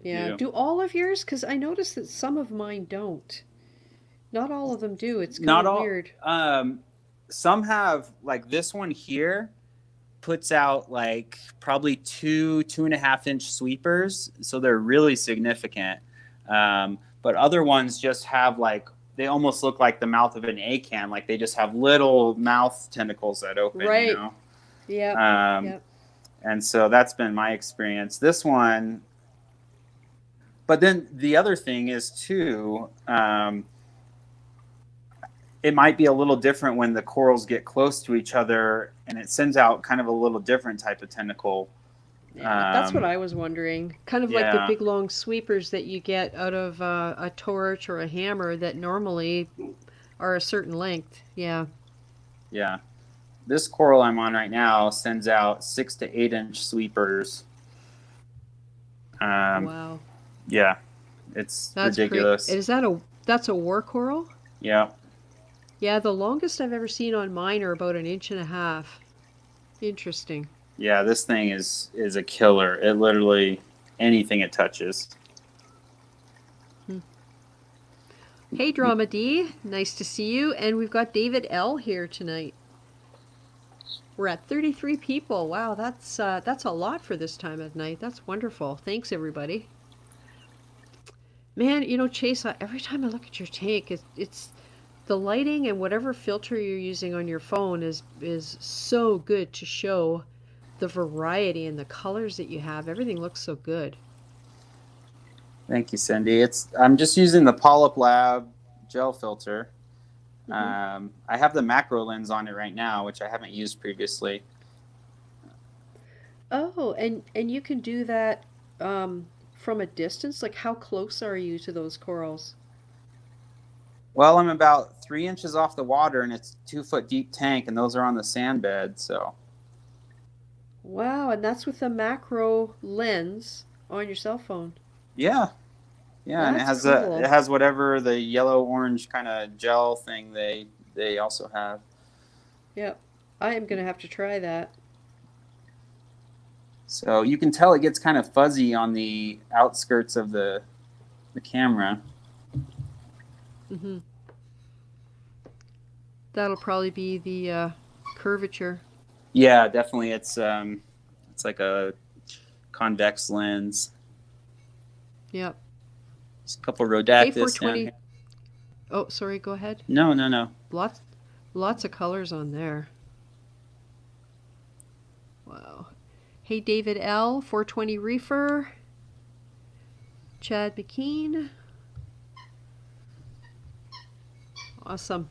Yeah. Do all of yours? Because I noticed that some of mine don't. Not all of them do. It's kind of weird. Some have, like this one here puts out like probably 2.5 inch sweepers, so they're really significant. But other ones just have like, they almost look like the mouth of an A can, like they just have little mouth tentacles that open. Right. You know? Yep. And so that's been my experience. This one, but then the other thing is too, it might be a little different when the corals get close to each other and it sends out kind of a little different type of tentacle. Yeah, that's what I was wondering. Kind of like the big long sweepers that you get out of a torch or a hammer that normally are a certain length. Yeah. Yeah. This coral I'm on right now sends out 6 to 8 inch sweepers. Wow. Yeah. That's ridiculous. Is that's a war coral? Yeah. Yeah, the longest I've ever seen on mine are about 1.5 inches. Interesting. Yeah, this thing is a killer. It literally, anything it touches. Hey, Drama D. Nice to see you. And we've got David L. here tonight. We're at 33 people. Wow, that's a lot for this time of night. That's wonderful. Thanks, everybody. Man, you know, Chase, every time I look at your tank, it's the lighting and whatever filter you're using on your phone is so good to show the variety and the colors that you have. Everything looks so good. Thank you, Cindy. I'm just using the Polyp Lab gel filter. Mm-hmm. I have the macro lens on it right now, which I haven't used previously. Oh, and you can do that from a distance? Like, how close are you to those corals? Well, I'm about 3 inches off the water, and it's 2 foot deep tank, and those are on the sand bed. So Wow, and that's with a macro lens on your cell phone. yeah, and That's cool. it has whatever the yellow orange kind of gel thing they also have. Yep. I am gonna have to try that. So you can tell it gets kind of fuzzy on the outskirts of the camera. Mm-hmm. That'll probably be the curvature. Yeah, definitely. It's like a convex lens. Yep. There's a couple Hey, rhodactis down 420. here. Oh, sorry, go ahead. No. Lots of colors on there. Wow. Hey, David L, 420 Reefer. Chad McKean. Awesome.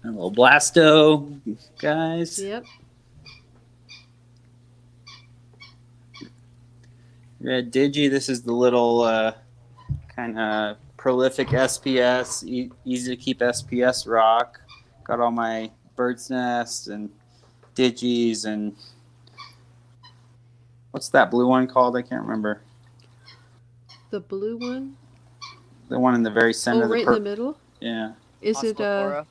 A little blasto, guys. Yep. Red Digi. This is the little kind of prolific SPS, easy to keep SPS rock. Got all my bird's nests and digis and what's that blue one called? I can't remember. The blue one? The one in the very center. Oh, right in the middle? Yeah. Is it Oscillopora.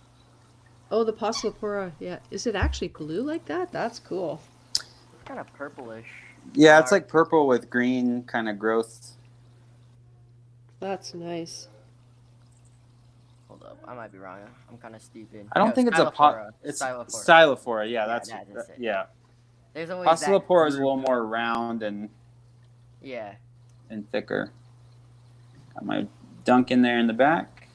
Oh, the Possilopora. Yeah. Is it actually blue like that? That's cool. It's kind of purplish. Yeah, it's like purple with green kind of growth. That's nice. Hold up, I might be wrong. I'm kind of stupid. I don't think it's a pot. It's Stylophora. Yeah, that's it. Yeah. There's always Possilopora is a little more round and thicker. Got my dunk in there in the back.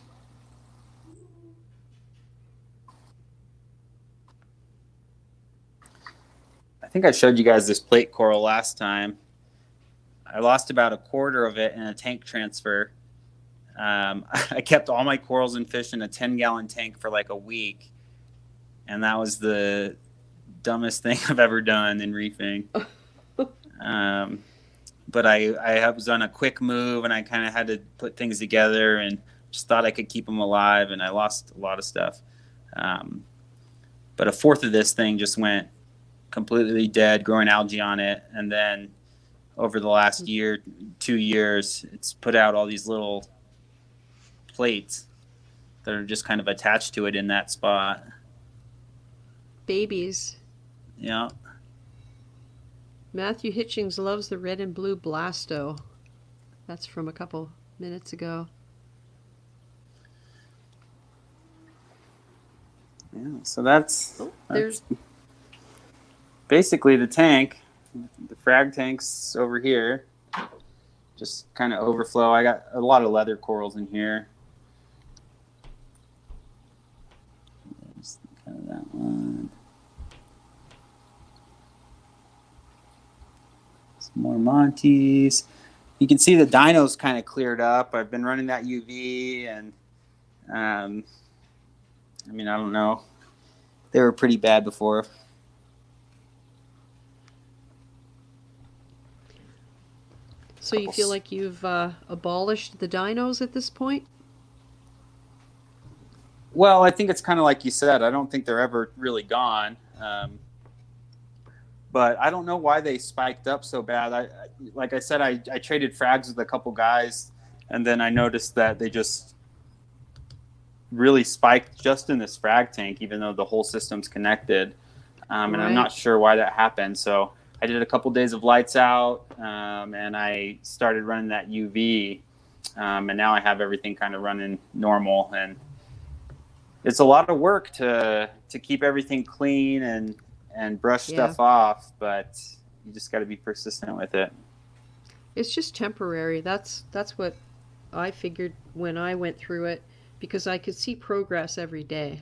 I think I showed you guys this plate coral last time. I lost about a quarter of it in a tank transfer. I kept all my corals and fish in a 10-gallon tank for like a week, and that was the dumbest thing I've ever done in reefing. But I was on a quick move, and I kind of had to put things together, and just thought I could keep them alive, and I lost a lot of stuff. But a fourth of this thing just went completely dead, growing algae on it, and then over the last 2 years, it's put out all these little plates that are just kind of attached to it in that spot. Babies. Yeah. Matthew Hitchings loves the red and blue blasto. That's from a couple minutes ago. Yeah, so that's there's basically the tank. The frag tank's over here. Just kind of overflow. I got a lot of leather corals in here. There's kind of that one. Some more Montes. You can see the dinos kind of cleared up. I've been running that UV, and I don't know. They were pretty bad before. So you feel like you've abolished the dinos at this point? Well, I think it's kind of like you said. I don't think they're ever really gone. But I don't know why they spiked up so bad. Like I said, I traded frags with a couple guys, and then I noticed that they just really spiked just in this frag tank, even though the whole system's connected. And I'm not sure why that happened. So I did a couple days of lights out, and I started running that UV. and now I have everything kind of running normal. And it's a lot of work to keep everything clean and brush stuff off, but you just got to be persistent with it. It's just temporary. That's what I figured when I went through it, because I could see progress every day.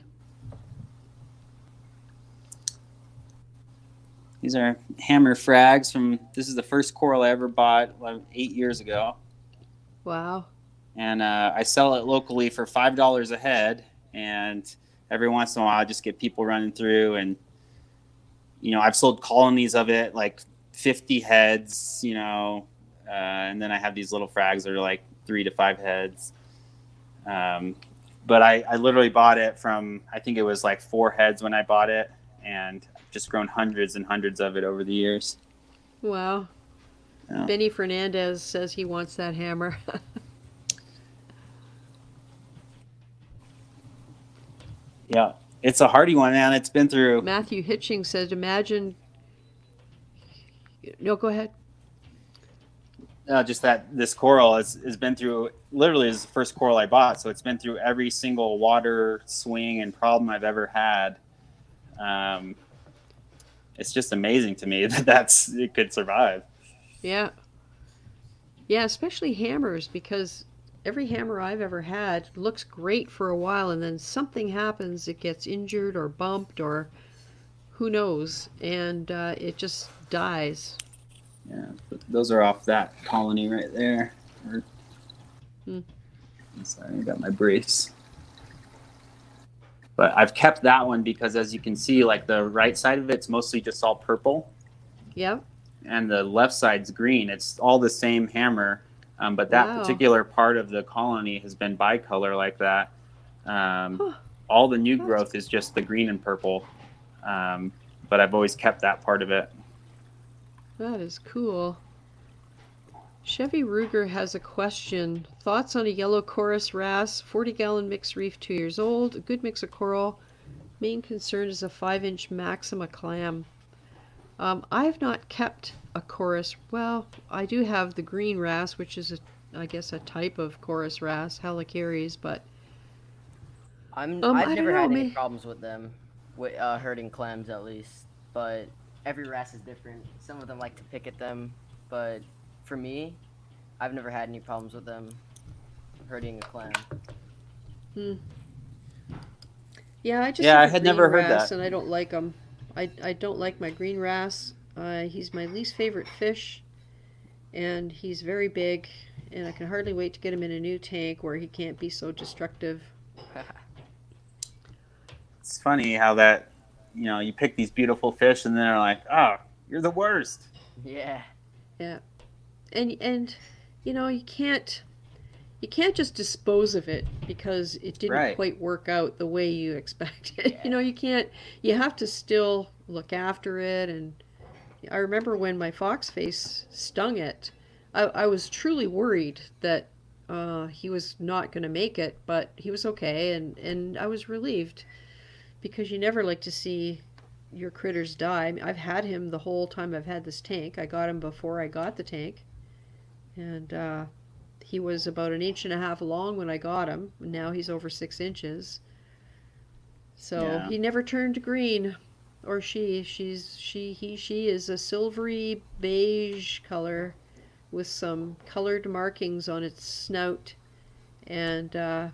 These are hammer frags this is the first coral I ever bought like 8 years ago. Wow. And I sell it locally for $5 a head. And every once in a while I just get people running through, and, I've sold colonies of it, like 50 heads, and then I have these little frags that are like 3 to 5 heads. But I literally bought it from, I think it was like 4 heads when I bought it, and I've just grown hundreds and hundreds of it over the years. Wow. Yeah. Benny Fernandez says he wants that hammer. Yeah, it's a hardy one, man. It's been through. Matthew Hitching said, imagine. No, go ahead. Just that this coral has been through, literally is the first coral I bought. So it's been through every single water swing and problem I've ever had. It's just amazing to me that it could survive. Yeah. Yeah, especially hammers, because every hammer I've ever had looks great for a while, and then something happens, it gets injured or bumped or who knows, and it just dies. Yeah, those are off that colony right there. Sorry, I got my brace. But I've kept that one because, as you can see, like the right side of it's mostly just all purple. Yeah. And the left side's green. It's all the same hammer, but that particular part of the colony has been bicolor like that. All the new growth is just the green and purple, but I've always kept that part of it. That is cool. Chevy Ruger has a question. Thoughts on a yellow chorus wrasse, 40-gallon mixed reef, 2 years old, a good mix of coral. Main concern is a 5-inch Maxima clam. I have not kept a chorus. Well, I do have the green wrasse, which is, I guess, a type of chorus wrasse, helicaries, but I've never had any problems with them, with hurting clams at least. But every wrasse is different. Some of them like to pick at them, but for me, I've never had any problems with them hurting a clam. Yeah, I just I have a had green never heard wrasse, that. and I don't like them. I don't like my green wrasse. He's my least favorite fish, and he's very big, and I can hardly wait to get him in a new tank where he can't be so destructive. It's funny how that, you pick these beautiful fish and they're like, oh, you're the worst. Yeah. Yeah. And you can't just dispose of it because it didn't quite work out the way you expected. Yeah. You have to still look after it. And I remember when my fox face stung it, I was truly worried that he was not going to make it, but he was okay, and I was relieved, because you never like to see your critters die. I mean, I've had him the whole time I've had this tank. I got him before I got the tank, and he was about 1.5 inches long when I got him. Now he's over 6 inches. So he never turned green, or she. She is a silvery beige color with some colored markings on its snout, and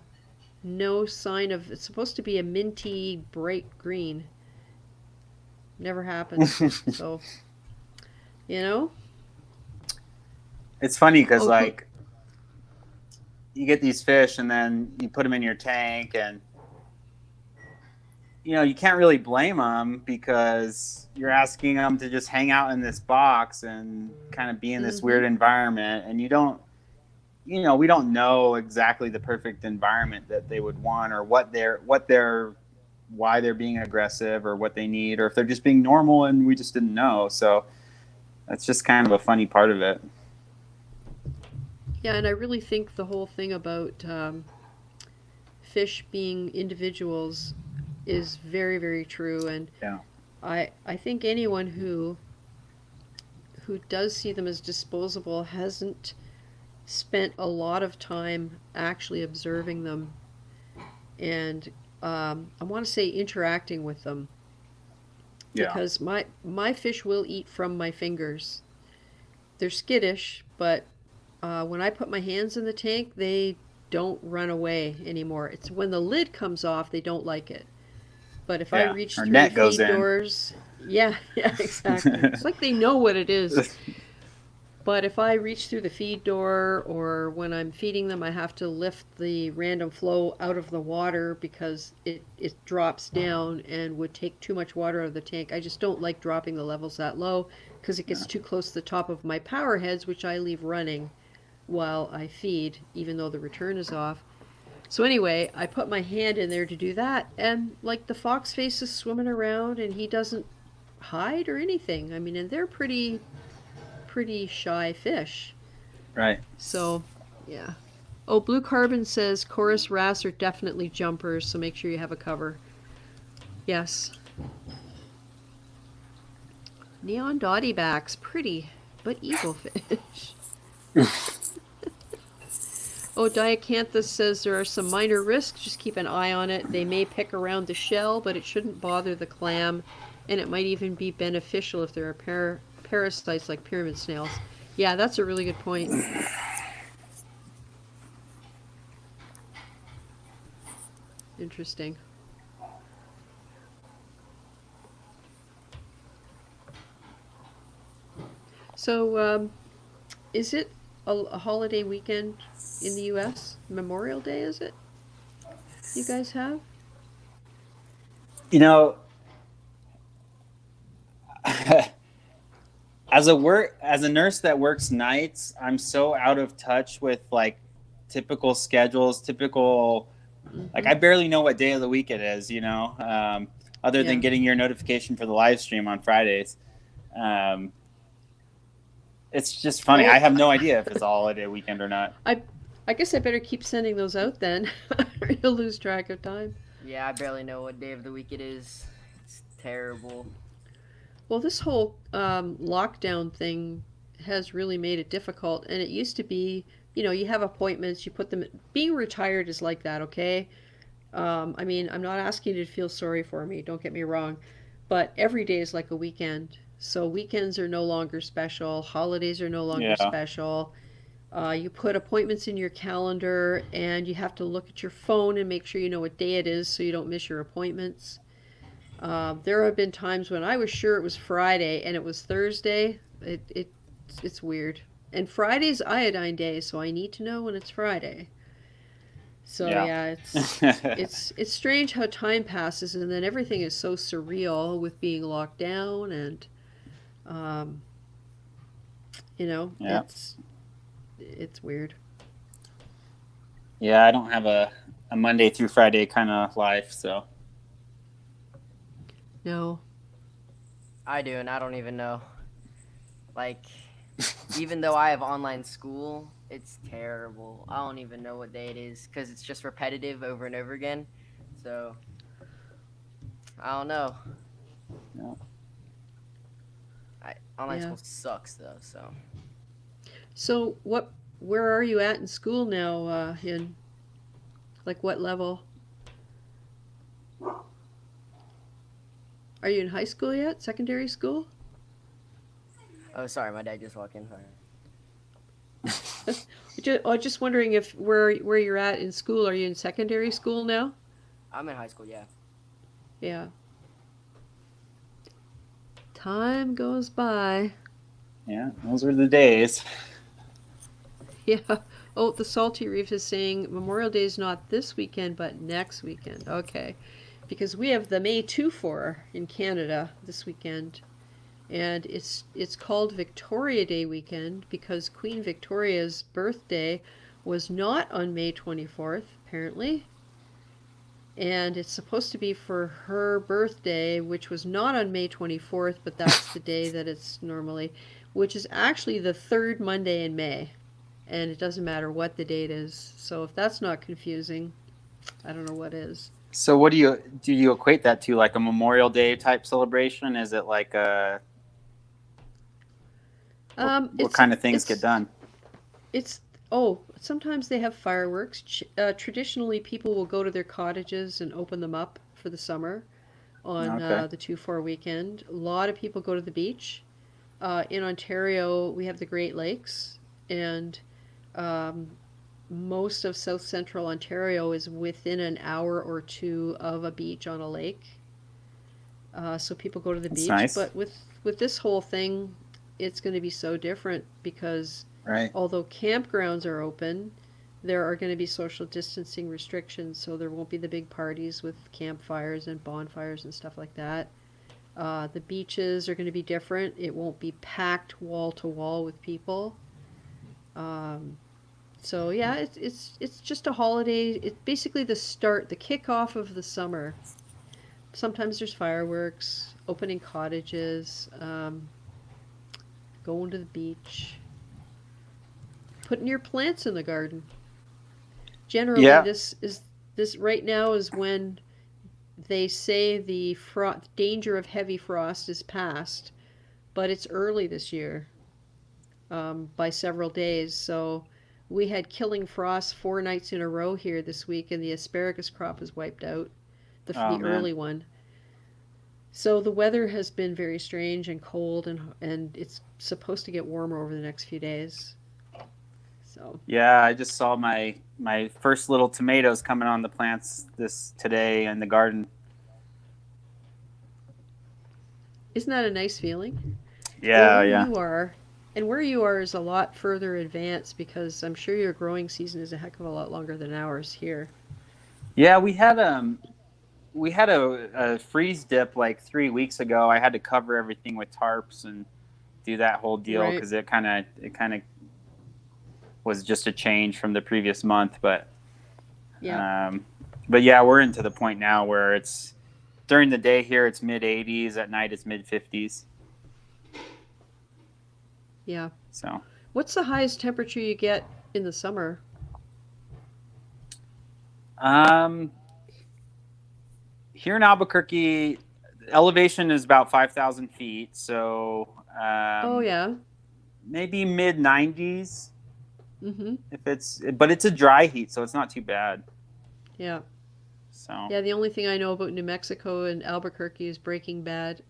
no sign of. It's supposed to be a minty bright green. Never happened. So, It's funny because you get these fish and then you put them in your tank, and you can't really blame them because you're asking them to just hang out in this box and kind of be in this weird environment, and we don't know exactly the perfect environment that they would want, or why they're being aggressive, or what they need, or if they're just being normal and we just didn't know. So that's just kind of a funny part of it. Yeah, and I really think the whole thing about fish being individuals is very, very true. And I think anyone who does see them as disposable hasn't spent a lot of time actually observing them and I want to say interacting with them Yeah. because my fish will eat from my fingers. They're skittish, but when I put my hands in the tank, they don't run away anymore. It's when the lid comes off, they don't like it. But if I Yeah. reach Our through the net goes feed in. doors, yeah, yeah, exactly. It's like they know what it is. But if I reach through the feed door or when I'm feeding them, I have to lift the random flow out of the water because it drops down and would take too much water out of the tank. I just don't like dropping the levels that low because it gets too close to the top of my power heads, which I leave running while I feed, even though the return is off. So anyway, I put my hand in there to do that, and like the fox face is swimming around, and he doesn't hide or anything. I mean, and they're pretty shy fish. Right. So, yeah. Oh, Blue Carbon says chorus wrasse are definitely jumpers, so make sure you have a cover. Yes. Neon dotty backs, pretty, but evil fish. Oh, Diacanthus says there are some minor risks. Just keep an eye on it. They may pick around the shell, but it shouldn't bother the clam, and it might even be beneficial if there are parasites like pyramid snails. Yeah, that's a really good point. Interesting. So, is it a holiday weekend in the U.S.? Memorial Day, is it? You guys have? You know, as a nurse that works nights, I'm so out of touch with like typical schedules, like I barely know what day of the week it is, other than getting your notification for the live stream on Fridays. It's just funny. I have no idea if it's a holiday weekend or not. I guess I better keep sending those out then, or you'll lose track of time. Yeah, I barely know what day of the week it is. It's terrible. Well, this whole lockdown thing has really made it difficult. And it used to be, you have appointments, you put them. Being retired is like that, okay? I mean, I'm not asking you to feel sorry for me, don't get me wrong. But every day is like a weekend. So weekends are no longer special, holidays are no longer special. You put appointments in your calendar and you have to look at your phone and make sure you know what day it is so you don't miss your appointments. There have been times when I was sure it was Friday and it was Thursday. It's weird. And Friday's iodine day, so I need to know when it's Friday. So yeah, it's strange how time passes, and then everything is so surreal with being locked down, and it's weird. Yeah, I don't have a Monday through Friday kind of life, so. No. I do, and I don't even know. Like, even though I have online school, it's terrible. I don't even know what day it is because it's just repetitive over and over again. So, I don't know. No. Online school sucks though. So where are you at in school now, Hyun? Like what level? Are you in high school yet? Secondary school? Oh, sorry, my dad just walked in. Just wondering if where you're at in school. Are you in secondary school now? I'm in high school, yeah. Yeah. Time goes by. Yeah, those were the days. Yeah. Oh, the Salty Reef is saying Memorial Day is not this weekend, but next weekend. Okay. Because we have the May 2-4 in Canada this weekend. And it's called Victoria Day weekend because Queen Victoria's birthday was not on May 24th, apparently. And it's supposed to be for her birthday, which was not on May 24th, but that's the day that it's normally, which is actually the third Monday in May. And it doesn't matter what the date is. So if that's not confusing, I don't know what is. So what do you equate that to, like a Memorial Day type celebration? Is it like what kind of things get done? It's Oh, sometimes they have fireworks. Traditionally, people will go to their cottages and open them up for the summer on Okay. the 2/4 weekend. A lot of people go to the beach. In Ontario, we have the Great Lakes, and um, most of South Central Ontario is within an hour or two of a beach on a lake. So people go to the That's beach. nice. But with this whole thing, it's going to be so different because Right. although campgrounds are open, there are going to be social distancing restrictions. So there won't be the big parties with campfires and bonfires and stuff like that. The beaches are going to be different. It won't be packed wall to wall with people. Um, so yeah, it's just a holiday. It's basically the start, the kickoff of the summer. Sometimes there's fireworks, opening cottages, going to the beach, putting your plants in the garden. Generally, Yeah. this right now is when they say the danger of heavy frost is past, but it's early this year by several days. So we had killing frost 4 nights in a row here this week, and the asparagus crop is wiped out, Oh the man. early one. So the weather has been very strange and cold, and it's supposed to get warmer over the next few days. So Yeah, I just saw my first little tomatoes coming on the plants this today in the garden. isn't that a nice feeling? Well, Yeah, where yeah. you are, and where you are is a lot further advanced because I'm sure your growing season is a heck of a lot longer than ours here. Yeah, we had a freeze dip like 3 weeks ago. I had to cover everything with tarps and do that whole deal Right. because it kind of was just a change from the previous month. Yeah. Um, but yeah, we're into the point now where it's during the day here it's mid 80s, at night it's mid 50s. Yeah. So What's the highest temperature you get in the summer? um, here in Albuquerque, elevation is about 5,000 feet. So Oh yeah. maybe mid 90s Mm-hmm. but it's a dry heat, so it's not too bad. Yeah. So Yeah, the only thing I know about New Mexico and Albuquerque is Breaking Bad.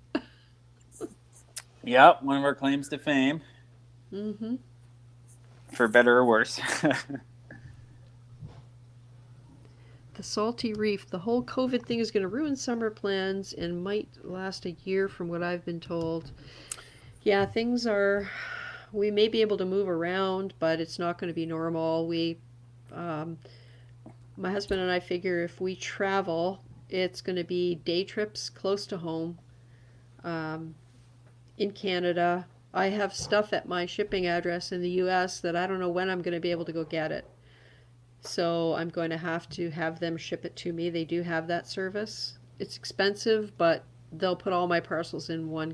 yep, one of our claims to fame, Mm-hmm. for better or worse. The salty reef. The whole COVID thing is going to ruin summer plans and might last a year from what I've been told. Yeah, things are. We may be able to move around, but it's not going to be normal. Um, my husband and I figure if we travel, it's going to be day trips close to home. Um, in Canada, I have stuff at my shipping address in the US that I don't know when I'm going to be able to go get it. So I'm going to have them ship it to me. They do have that service. It's expensive, but they'll put all my parcels in one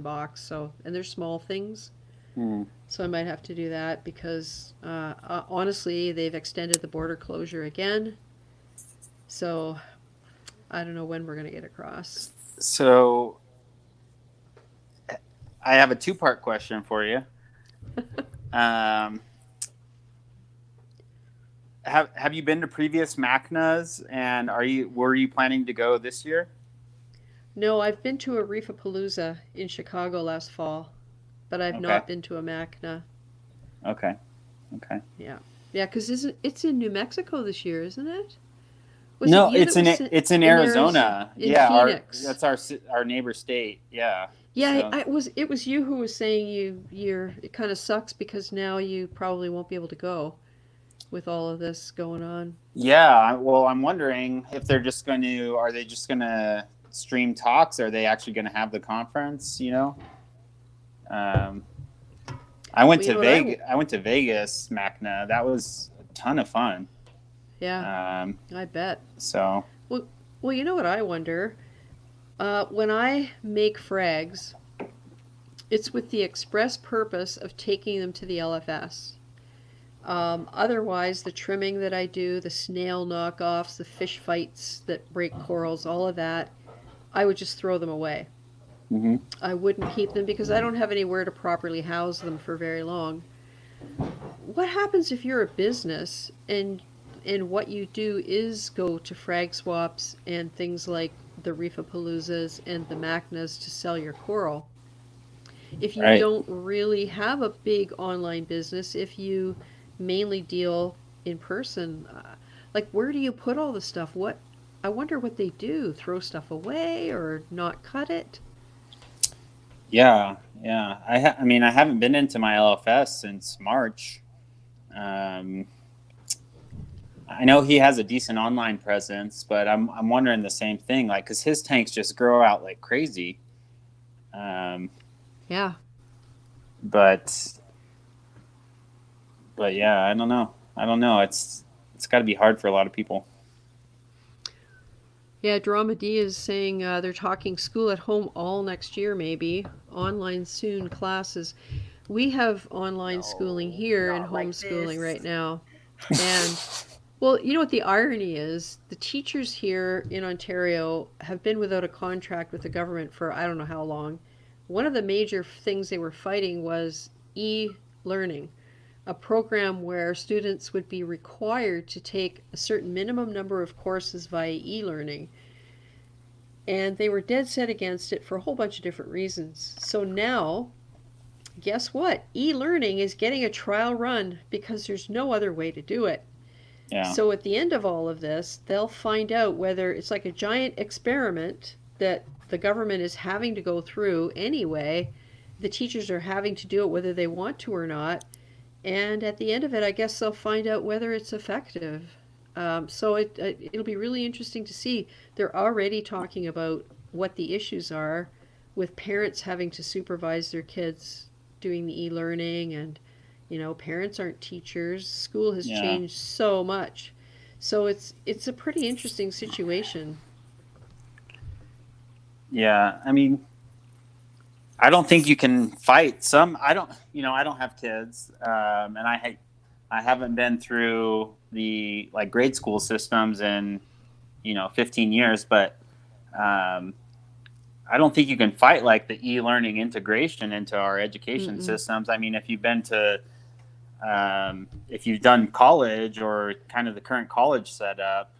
box. So, and they're small things. Hmm. So I might have to do that because honestly, they've extended the border closure again. So I don't know when we're going to get across. So I have a two-part question for you. Um, have you been to previous MACNAs, and were you planning to go this year? No, I've been to a Reefapalooza in Chicago last fall, but I've Okay. not been to a MACNA. Okay. Okay. Yeah, yeah, because it's in New Mexico this year, isn't it? Was it No, you that was it's in in Arizona, Arizona. in Yeah, Phoenix? that's our neighbor state. Yeah. Yeah, So it was you who was saying it kind of sucks because now you probably won't be able to go with all of this going on. yeah, well, I'm wondering if are they just going to stream talks? Are they actually going to have the conference? Um, Well, you know what I went to Vegas, MACNA. That was a ton of fun. yeah, Um, I bet. so Well, well, you know what I wonder? When I make frags, it's with the express purpose of taking them to the LFS. Otherwise, the trimming that I do, the snail knockoffs, the fish fights that break corals, all of that, I would just throw them away. I wouldn't keep them because I don't have anywhere to properly house them for very long. what happens if you're a business and what you do is go to frag swaps and things like the Reefapaloozas and the Macnas to sell your coral? If you Right. don't really have a big online business, if you mainly deal in person, like where do you put all the stuff? What I wonder what they do, throw stuff away or not cut it? Yeah, yeah. I mean, I haven't been into my LFS since March. Um, I know he has a decent online presence, but I'm wondering the same thing, like, because his tanks just grow out like crazy. Um, Yeah. but yeah, I don't know. I don't know. It's got to be hard for a lot of people. Yeah, Drama D is saying they're talking school at home all next year, maybe. Online soon classes. We have online schooling No, here and not like homeschooling this. right now. And, well, you know what the irony is? The teachers here in Ontario have been without a contract with the government for I don't know how long. One of the major things they were fighting was e learning, a program where students would be required to take a certain minimum number of courses via e learning. And they were dead set against it for a whole bunch of different reasons. So now, guess what? E learning is getting a trial run because there's no other way to do it. Yeah. So at the end of all of this, they'll find out whether it's like a giant experiment that the government is having to go through anyway. The teachers are having to do it whether they want to or not. And at the end of it, I guess they'll find out whether it's effective. So it'll be really interesting to see. They're already talking about what the issues are with parents having to supervise their kids doing the e-learning, and parents aren't teachers. School has Yeah. changed so much. So it's a pretty interesting situation. Yeah. I mean, I don't think you can fight some. I don't. I don't have kids, and I haven't been through the like grade school systems in 15 years, but I don't think you can fight like the e-learning integration into our education Mm-mm. systems. I mean, if you've done college or kind of the current college setup,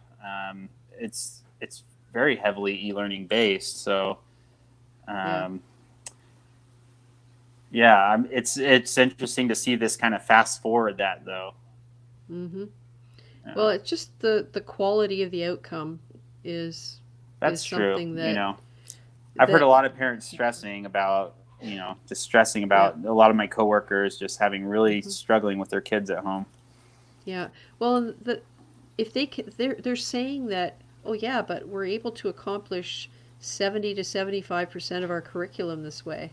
it's very heavily e-learning based. So, Yeah. um, yeah, it's interesting to see this kind of fast forward that though. Mm-hmm. Well, Yeah, it's just the quality of the outcome is is that's true. something that I've heard a that lot of parents stressing about, just stressing yeah. about a lot of my coworkers just having really Mm-hmm. struggling with their kids at home. Yeah. Well, if they can, they're saying that, oh yeah, but we're able to accomplish 70 to 75% of our curriculum this way.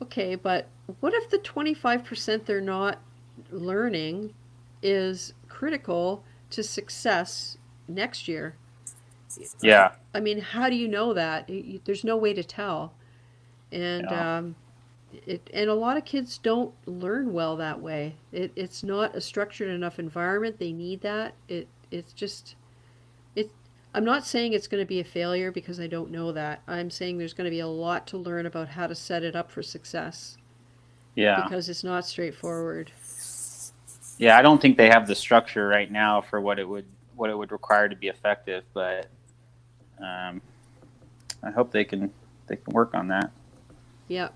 Okay, but what if the 25% they're not learning is critical to success next year? I, Yeah, I mean, how do you know that? There's no way to tell. And yeah, and a lot of kids don't learn well that way. It's not a structured enough environment. They need that. It's just it. I'm not saying it's going to be a failure because I don't know that. I'm saying there's going to be a lot to learn about how to set it up for success yeah, because it's not straightforward. yeah. I don't think they have the structure right now for what it would require to be effective, but um, I hope they can work on that. Yeah,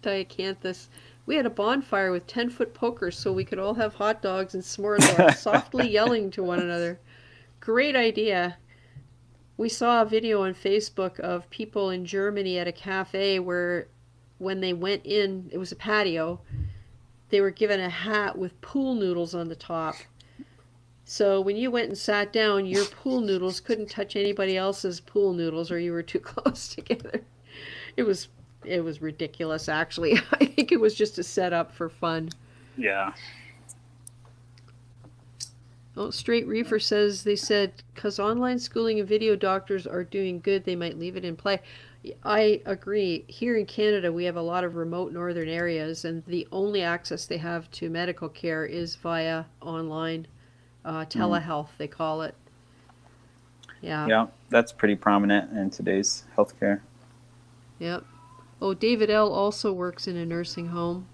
Diacanthus. We had a bonfire with 10-foot pokers so we could all have hot dogs and s'mores while softly yelling to one another. Great idea. We saw a video on Facebook of people in Germany at a cafe where when they went in, it was a patio, they were given a hat with pool noodles on the top. So when you went and sat down, your pool noodles couldn't touch anybody else's pool noodles or you were too close together. It was it was ridiculous actually. I think it was just a setup for fun. Yeah, Oh, Straight Reefer says they said because online schooling and video doctors are doing good, they might leave it in play. I agree. Here in Canada, we have a lot of remote northern areas, and the only access they have to medical care is via online telehealth, they call it. Yeah, yeah. That's pretty prominent in today's healthcare. yep. Oh, David L. also works in a nursing home.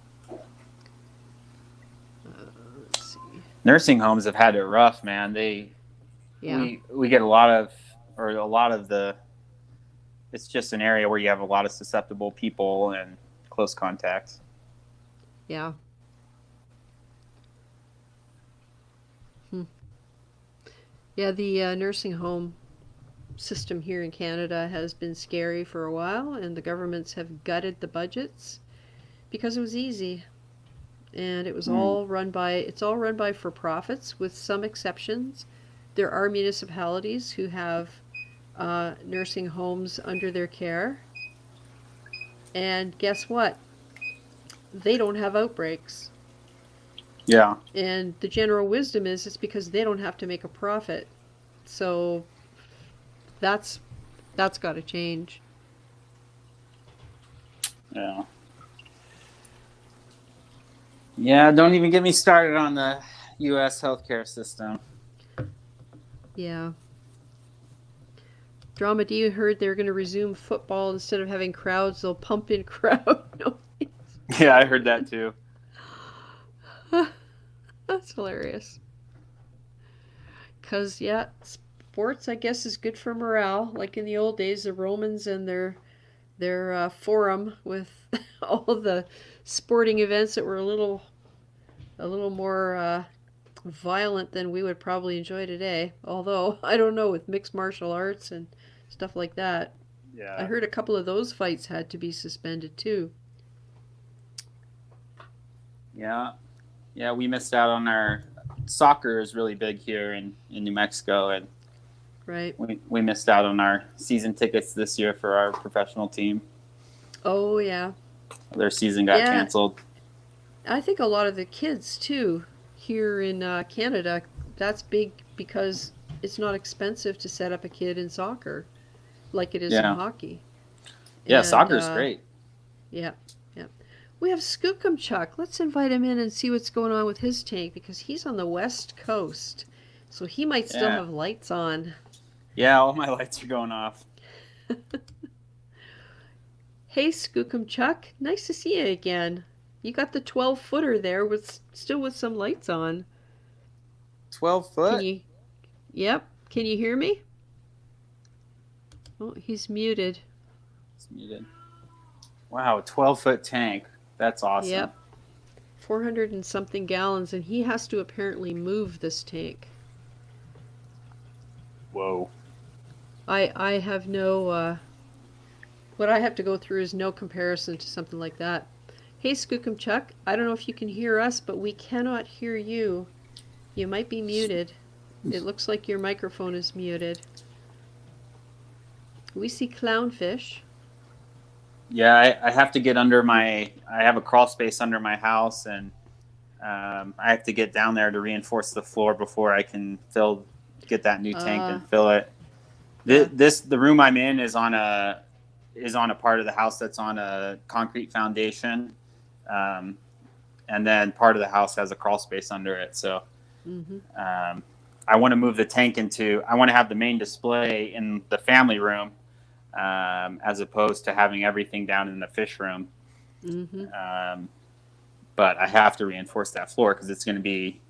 nursing homes have had it rough, man. Yeah. We get a lot of the. It's just an area where you have a lot of susceptible people and close contacts. Yeah. Yeah, the nursing home system here in Canada has been scary for a while, and the governments have gutted the budgets because it was easy. And it was all run by, it's all run by for-profits with some exceptions. There are municipalities who have nursing homes under their care. And guess what? They don't have outbreaks. Yeah. And the general wisdom is it's because they don't have to make a profit. So that's got to change. Yeah. Yeah, don't even get me started on the U.S. healthcare system. Yeah. Drama, do you heard they're going to resume football instead of having crowds? They'll pump in crowd noise. Yeah, I heard that too. That's hilarious. Because, yeah, sports, I guess, is good for morale. Like in the old days, the Romans and their forum with all of the sporting events that were a little more violent than we would probably enjoy today. Although, I don't know, with mixed martial arts and stuff like that. Yeah. I heard a couple of those fights had to be suspended too. Yeah. Yeah, we missed out on our soccer is really big here in New Mexico, and Right. we missed out on our season tickets this year for our professional team. Oh, yeah. Their season got Yeah. canceled. I think a lot of the kids too here in Canada, that's big because it's not expensive to set up a kid in soccer like it is in Yeah. hockey. Yeah, And, soccer's great. Yeah, yeah. We have Skookum Chuck. Let's invite him in and see what's going on with his tank because he's on the west coast. So he might still Yeah. have lights on. Yeah, all my lights are going off. Hey, Skookum Chuck. Nice to see you again. You got the 12-footer there with still with some lights on. 12 foot? Can you? Yep. Can you hear me? Oh, he's muted. It's muted. Wow, a 12-foot tank. That's awesome. Yep. 400 and something gallons, and he has to apparently move this tank. Whoa. I have no, what I have to go through is no comparison to something like that. Hey, Skookum Chuck, I don't know if you can hear us, but we cannot hear you. You might be muted. It looks like your microphone is muted. We see clownfish. Yeah, I have to get under I have a crawl space under my house, and I have to get down there to reinforce the floor before I can get that new tank and fill it. The room I'm in is on a part of the house that's on a concrete foundation, and then part of the house has a crawl space under it. So I want to move the tank I want to have the main display in the family room, as opposed to having everything down in the fish room. But I have to reinforce that floor because it's going to be,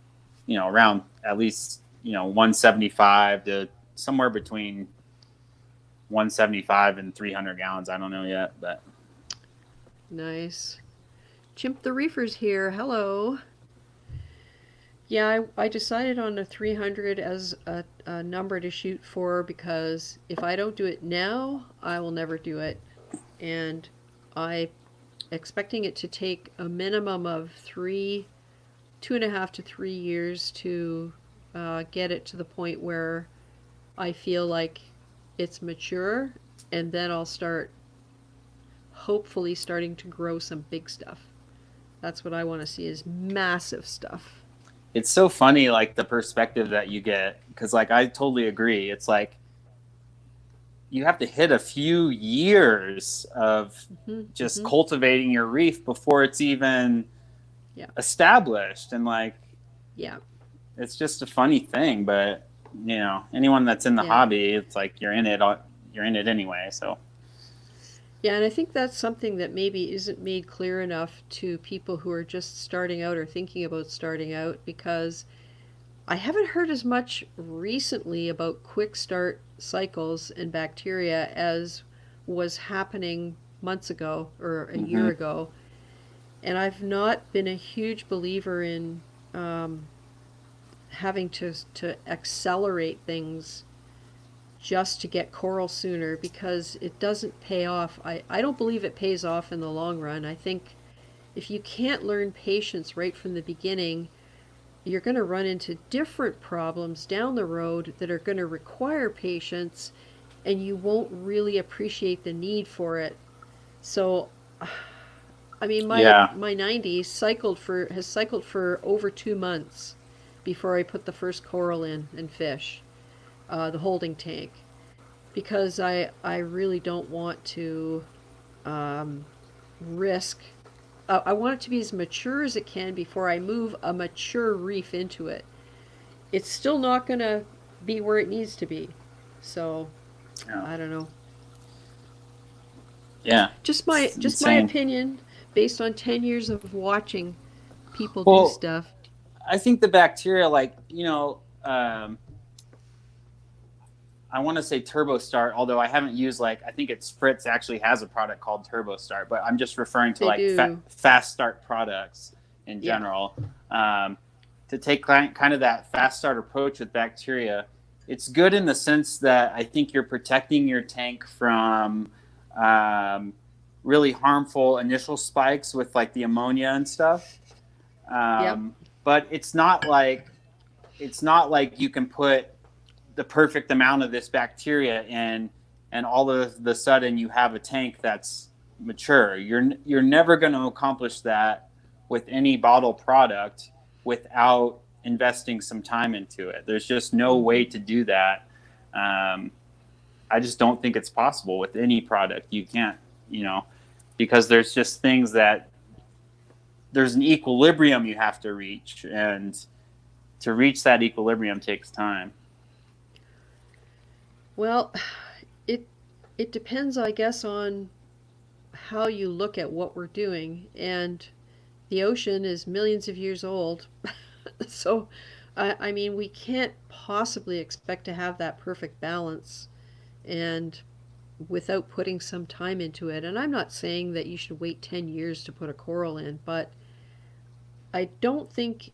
around at least, 175 to somewhere between 175 and 300 gallons. I don't know yet, but. Nice. Chimp the Reefer's here. Hello. Yeah, I decided on a 300 as a number to shoot for because if I don't do it now, I will never do it. And I'm expecting it to take a minimum of 2.5 to 3 years to get it to the point where I feel like it's mature, and then I'll hopefully starting to grow some big stuff. That's what I want to see is massive stuff. It's so funny, like the perspective that you get, because like I totally agree. It's like you have to hit a few years of just cultivating your reef before it's even established, and like it's just a funny thing. But anyone that's in the hobby, it's like you're in it anyway. So. Yeah, and I think that's something that maybe isn't made clear enough to people who are just starting out or thinking about starting out, because I haven't heard as much recently about quick start cycles and bacteria as was happening months ago or a year Hmm. ago. And I've not been a huge believer in um, having to accelerate things just to get coral sooner because it doesn't pay off. I don't believe it pays off in the long run. I think if you can't learn patience right from the beginning, you're going to run into different problems down the road that are going to require patience and you won't really appreciate the need for it. So I mean Yeah. my 90s has cycled for over 2 months before I put the first coral in and fish, the holding tank, because I really don't want to um, risk. I want it to be as mature as it can before I move a mature reef into it. It's still not going to be where it needs to be. So Yeah. I don't know. Yeah. It's Just my insane. opinion based on 10 years of watching people do Well, stuff. I think the bacteria, like, I want to say Turbo Start, although I haven't used, like, I think it's Fritz actually has a product called Turbo Start, but I'm just referring to They like do. fast start products in Yeah. general. To take kind of that fast start approach with bacteria, it's good in the sense that I think you're protecting your tank from um, really harmful initial spikes with like the ammonia and stuff. Yep. But it's not like you can put the perfect amount of this bacteria in, and all of the sudden you have a tank that's mature. You're never going to accomplish that with any bottle product without investing some time into it. There's just no way Mhm. to do that. Um, I just don't think it's possible with any product. You can't, because there's just things that there's an equilibrium you have to reach, and to reach that equilibrium takes time. Well, it it depends, I guess, on how you look at what we're doing. And the ocean is millions of years old. So, I mean, we can't possibly expect to have that perfect balance and without putting some time into it. And I'm not saying that you should wait 10 years to put a coral in, but I don't think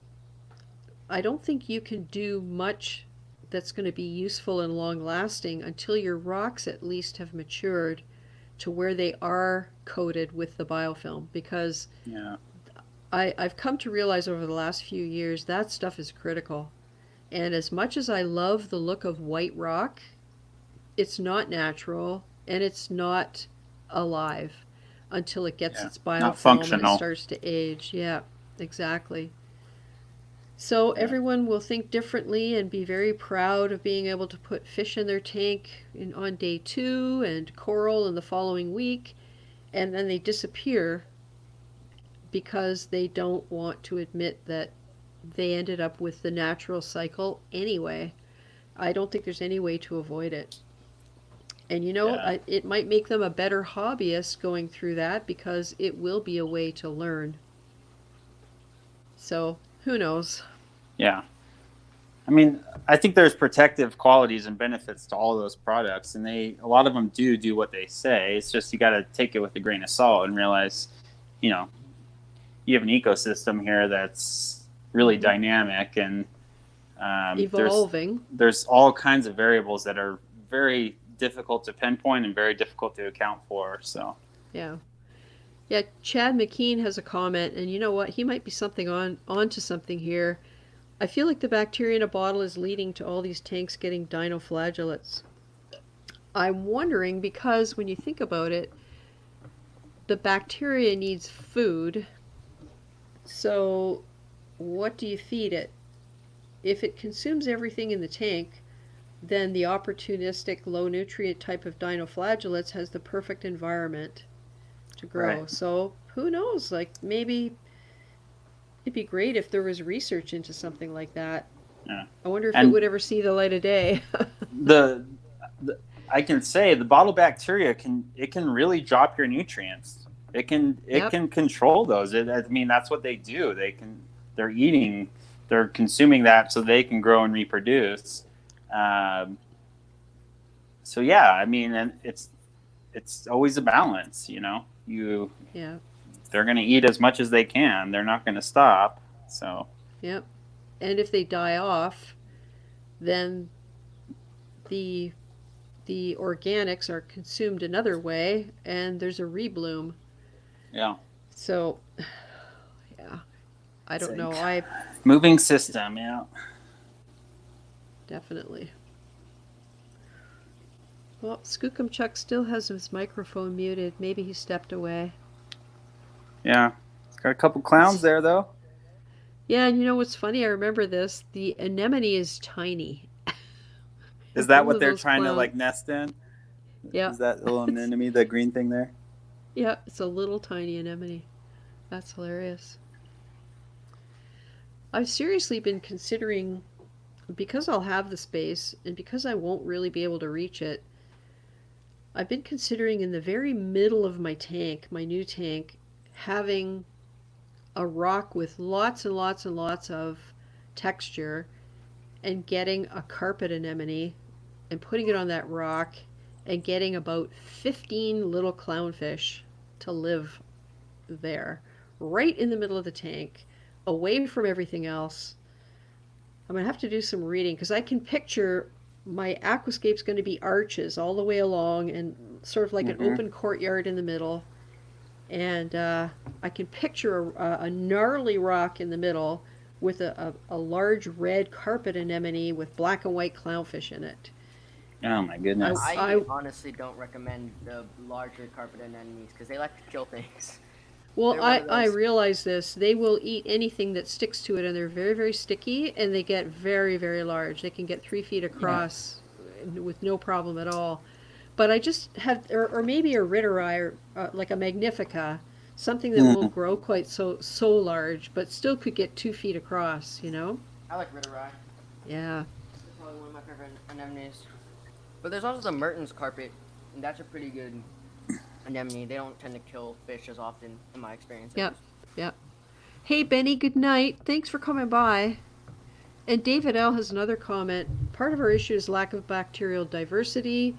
I don't think you can do much that's going to be useful and long lasting until your rocks at least have matured to where they are coated with the biofilm, because Yeah. I've come to realize over the last few years that stuff is critical. And as much as I love the look of white rock, it's not natural and it's not alive until it gets Yeah. its Not biofilm and it functional. starts to age. Yeah, exactly. So Yeah. everyone will think differently and be very proud of being able to put fish in their tank on day 2 and coral in the following week, and then they disappear because they don't want to admit that they ended up with the natural cycle anyway. I don't think there's any way to avoid it. And Yeah. it might make them a better hobbyist going through that because it will be a way to learn. So, who knows? Yeah. I mean, I think there's protective qualities and benefits to all those products, and a lot of them do what they say. It's just you got to take it with a grain of salt and realize, you know, you have an ecosystem here that's really Hmm. dynamic, and there's Evolving. there's all kinds of variables that are very difficult to pinpoint and very difficult to account for. So Yeah. Yeah, Chad McKean has a comment, and you know what? He might be something onto something here. I feel like the bacteria in a bottle is leading to all these tanks getting dinoflagellates. I'm wondering because when you think about it, the bacteria needs food. So, what do you feed it? If it consumes everything in the tank, then the opportunistic low nutrient type of dinoflagellates has the perfect environment to right, grow. So, who knows? Like maybe it'd be great if there was research into something like that. yeah, I wonder if it and would ever see the light of day. the, the I can say the bottle bacteria can really drop your nutrients. It Yep. can control those. I mean, that's what they do. They're eating they're consuming that so they can grow and reproduce. So yeah, I mean, and it's always a balance, you know. Yeah. They're going to eat as much as they can. They're not going to stop. So Yep. And if they die off, then the organics are consumed another way, and there's a rebloom. yeah, So, yeah, I don't know. I moving system, yeah. definitely. Well, Skookum Chuck still has his microphone muted. Maybe he stepped away. Yeah, it's got a couple clowns there though. Yeah, and you know what's funny? I remember this. The anemone is tiny. Is that One what of they're those trying to clowns. like nest in? Yeah. Is that little anemone, the green thing there? Yeah, it's a little tiny anemone. That's hilarious. I've seriously been considering, because I'll have the space and because I won't really be able to reach it, I've been considering in the very middle of my tank, my new tank, having a rock with lots and lots and lots of texture and getting a carpet anemone and putting it on that rock and getting about 15 little clownfish to live there, right in the middle of the tank, away from everything else. I'm going to have to do some reading because I can picture my aquascape's going to be arches all the way along and sort of like an open courtyard in the middle. And I can picture a gnarly rock in the middle with a large red carpet anemone with black and white clownfish in it. Oh my goodness. I honestly don't recommend the larger carpet anemones because they like to kill things. Well, I realize this. They will eat anything that sticks to it, and they're very, very sticky, and they get very, very large. They can get 3 feet across with no problem at all. But I just have, or maybe a ReefGrrl, or like a Magnifica, something that won't grow quite so large, but still could get 2 feet across, you know? I like ReefGrrl. Yeah. It's probably one of my favorite anemones. But there's also the Mertens carpet, and that's a pretty good anemone. They don't tend to kill fish as often, in my experience. Yep. Yep. Hey, Benny, good night. Thanks for coming by. And David L. has another comment. Part of our issue is lack of bacterial diversity.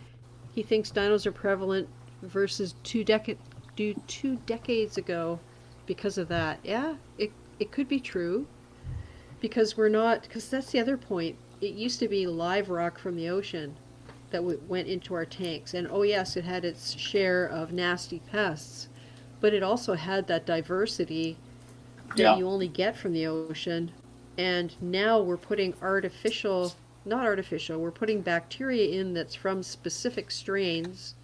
He thinks dinos are prevalent versus 2 decades ago because of that. Yeah, it could be true. Because that's the other point. It used to be live rock from the ocean that went into our tanks. And oh yes, it had its share of nasty pests, but it also had that diversity that you only get from the ocean. And now we're putting we're putting bacteria in that's from specific strains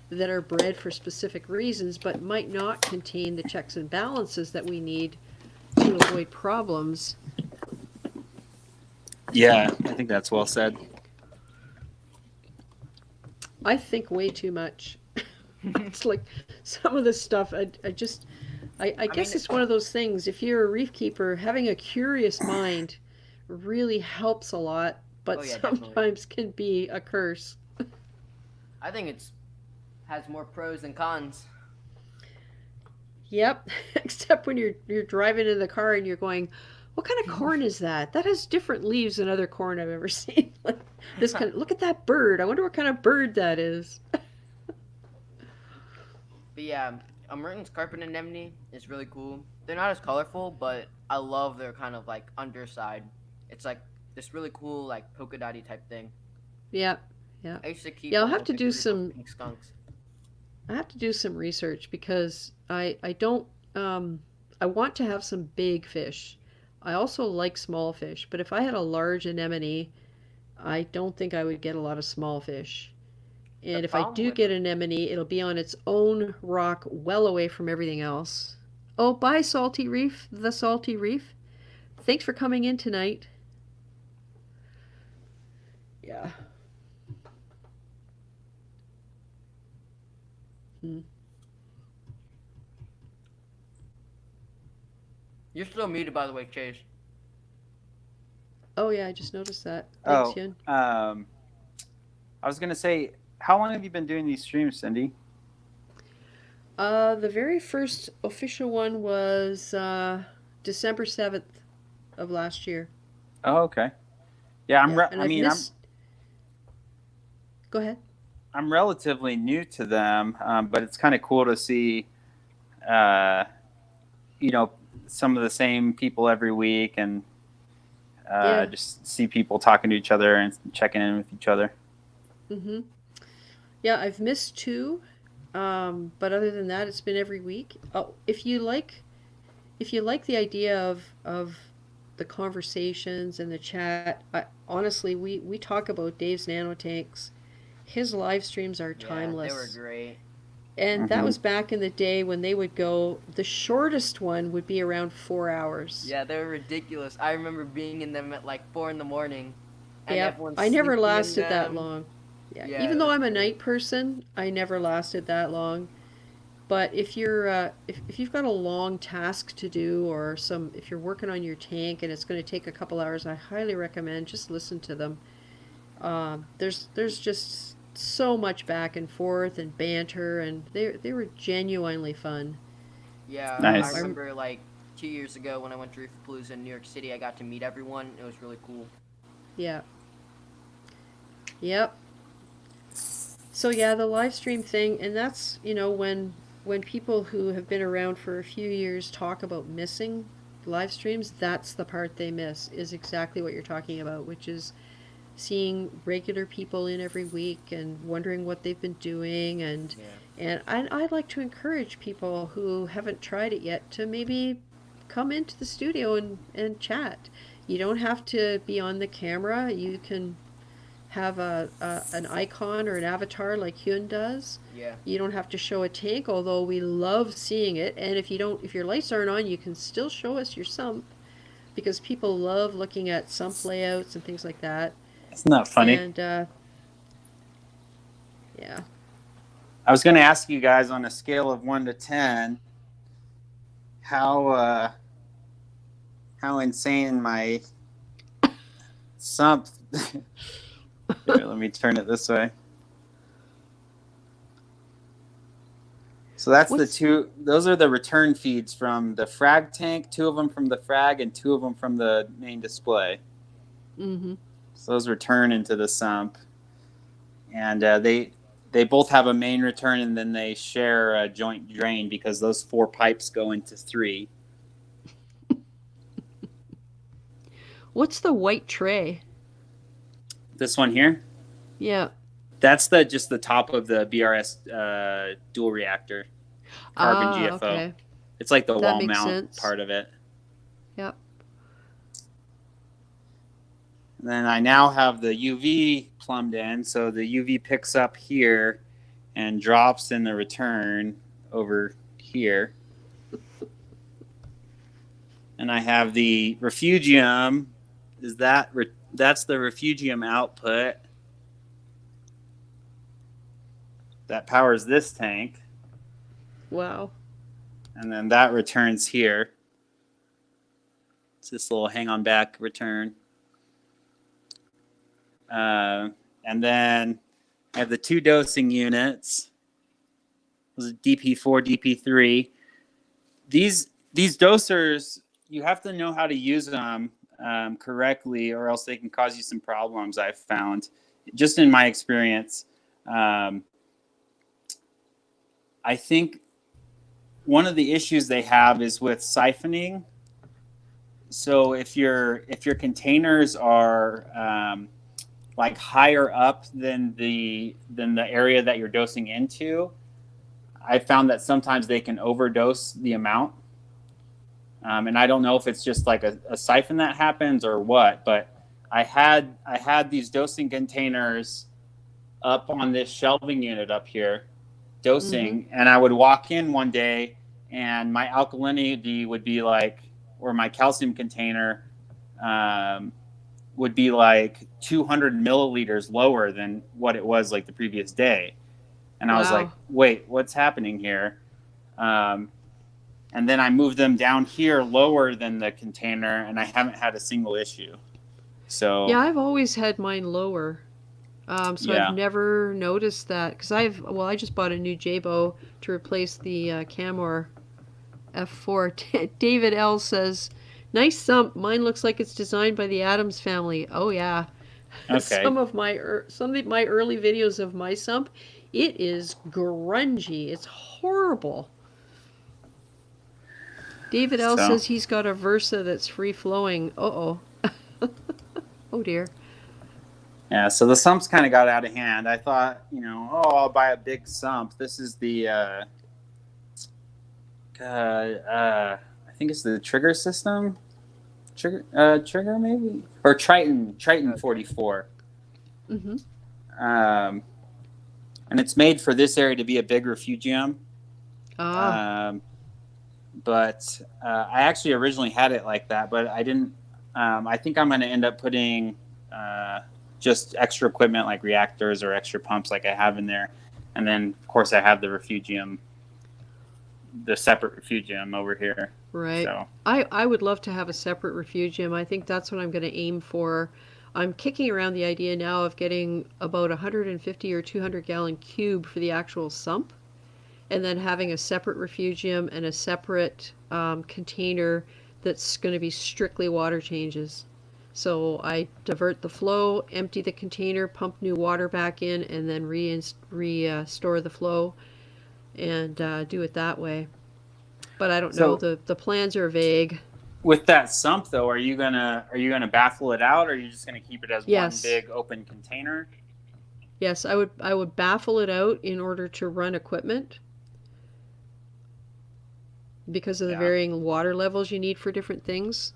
that are bred for specific reasons, but might not contain the checks and balances that we need to avoid problems. Yeah, I think that's well said. I think way too much. It's like some of this stuff, I guess it's one of those things. If you're a reef keeper, having a curious mind really helps a lot, but sometimes can be a curse. I think it's has more pros than cons. Yep, except when you're driving in the car and you're going, what kind of corn is that? That has different leaves than other corn I've ever seen. Like this kind of, look at that bird. I wonder what kind of bird that is. But yeah, a Mertens carpet anemone is really cool. They're not as colorful, but I love their kind of like underside. It's like this really cool like polka dotty type thing. Yeah, yeah. I used to keep. Yeah, I'll have to do some pink skunks. I have to do some research because I don't I want to have some big fish. I also like small fish, but if I had a large anemone, I don't think I would get a lot of small fish. And if I do get an anemone, it'll be on its own rock well away from everything else. Oh, bye, Salty Reef, the Salty Reef. Thanks for coming in tonight. Yeah. You're still muted, by the way, Chase. Oh yeah, I just noticed that. Thanks, Hyun. I was gonna say, how long have you been doing these streams, Cindy? The very first official one was December 7th of last year. Oh, okay. Yeah, Yeah, and I I've mean, missed. Go ahead. I'm relatively new to them, but it's kind of cool to see, uh, you know, some of the same people every week, and Yeah. just see people talking to each other and checking in with each other. Mm-hmm. Yeah, I've missed two, but other than that, it's been every week. Oh, if you like the idea of the conversations and the chat, honestly, we talk about Dave's nanotanks. His live streams are Yeah, they were timeless. great. And that Hmm. was back in the day when they would go, the shortest one would be around 4 hours. Yeah, they were ridiculous. I remember being in them at like 4 in the morning, and Yep. everyone's I never sleeping in lasted that them. long. Yeah. Yeah, Even it though was I'm a great. night person, I never lasted that long. But if you've got a long task to do, or some if you're working on your tank and it's going to take a couple hours, I highly recommend just listen to them. There's just so much back and forth and banter, and they were genuinely fun. Yeah, I Nice. I'm remember like 2 years ago when I went to ReefPalooza in New York City, I got to meet everyone. It was really cool. Yeah, yep. So yeah, the live stream thing, and that's when people who have been around for a few years talk about missing live streams, that's the part they miss. Is exactly what you're talking about, which is seeing regular people in every week and wondering what they've been doing, Yeah. and I'd like to encourage people who haven't tried it yet to maybe come into the studio and chat. You don't have to be on the camera. You can have an icon or an avatar like Hyun does. Yeah. You don't have to show a tank, although we love seeing it. And if your lights aren't on, you can still show us your sump because people love looking at sump layouts and things like that. Isn't that funny? And yeah, I was going to ask you guys on a scale of 1 to 10, how insane my sump. Here, let me turn it this way. So that's the what's two. Those are the return feeds from the frag tank. 2 of them from the frag, and 2 of them from the main display. mm-hmm. So those return into the sump, and they both have a main return, and then they share a joint drain because those 4 pipes go into 3. What's the white tray? This one here, Yeah. that's just the top of the BRS dual reactor carbon Ah, GFO. okay. It's like the That wall makes mount sense. part of it. Yep. And then I now have the UV plumbed in, so the UV picks up here and drops in the return over here. And I have the refugium. That's the refugium output that powers this tank, Wow. and then that returns here. It's this little hang on back return. And then I have the 2 dosing units. Those are DP4, DP3. These dosers, you have to know how to use them correctly, or else they can cause you some problems. I've found, just in my experience. I think one of the issues they have is with siphoning. So if your containers are like higher up than the area that you're dosing into, I found that sometimes they can overdose the amount. And I don't know if it's just like a siphon that happens or what, but I had these dosing containers up on this shelving unit up here dosing, Mm-hmm. and I would walk in one day and my alkalinity would be like, or my calcium container would be like 200 milliliters lower than what it was like the previous day. And I was like, Wow. wait, what's happening here? And then I moved them down here lower than the container, and I haven't had a single issue. So Yeah, I've always had mine lower. So I've yeah. never noticed that because I just bought a new J-Bow to replace the Camor F4. David L says, Nice sump. Mine looks like it's designed by the Addams family. Oh yeah. Okay. Some of my early videos of my sump, it is grungy. It's horrible. David L So says he's got a Versa that's free flowing. Uh-oh. Oh dear. yeah, so the sumps kind of got out of hand. I thought, I'll buy a big sump. This is the I think it's the trigger system. Trigger maybe, or Triton 44. Mm-hmm. And it's made for this area to be a big refugium. Ah. But I actually originally had it like that, but I didn't. I think I'm going to end up putting just extra equipment like reactors or extra pumps like I have in there. And then, of course, I have the refugium, the separate refugium over here. Right. So. I would love to have a separate refugium. I think that's what I'm going to aim for. I'm kicking around the idea now of getting about 150 or 200 gallon cube for the actual sump, and then having a separate refugium and a separate container that's going to be strictly water changes. So I divert the flow, empty the container, pump new water back in, and then restore the flow, and do it that way. But I don't know. The plans are vague. With that sump, though, are you gonna baffle it out, or are you just gonna keep it as one big open container? Yes, I would baffle it out in order to run equipment, because of the varying water levels you need for different things.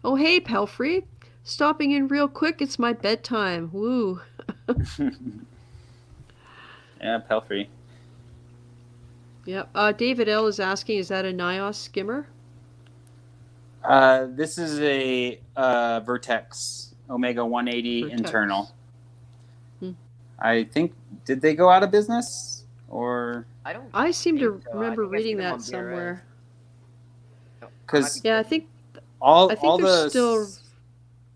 Oh, hey, Pelfrey. Stopping in real quick. It's my bedtime. Woo. Yeah, Pelfrey. Yep. David L. is asking, is that a NIOS skimmer? This is a Vertex Omega 180 Vertex. internal. I think, did they go out of business? Or I seem to so. remember I reading see them that on somewhere. Because Yeah, I think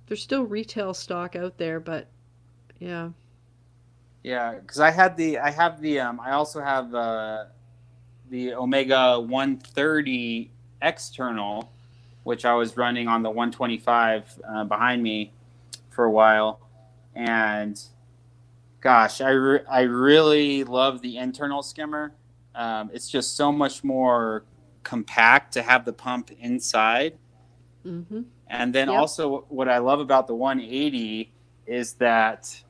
there's still retail stock out there, but yeah. Yeah, because I also have the Omega 130 external, which I was running on the 125 behind me for a while, and gosh, I really love the internal skimmer. It's just so much more compact to have the pump inside. Mm-hmm. And then also what I love about the 180 is that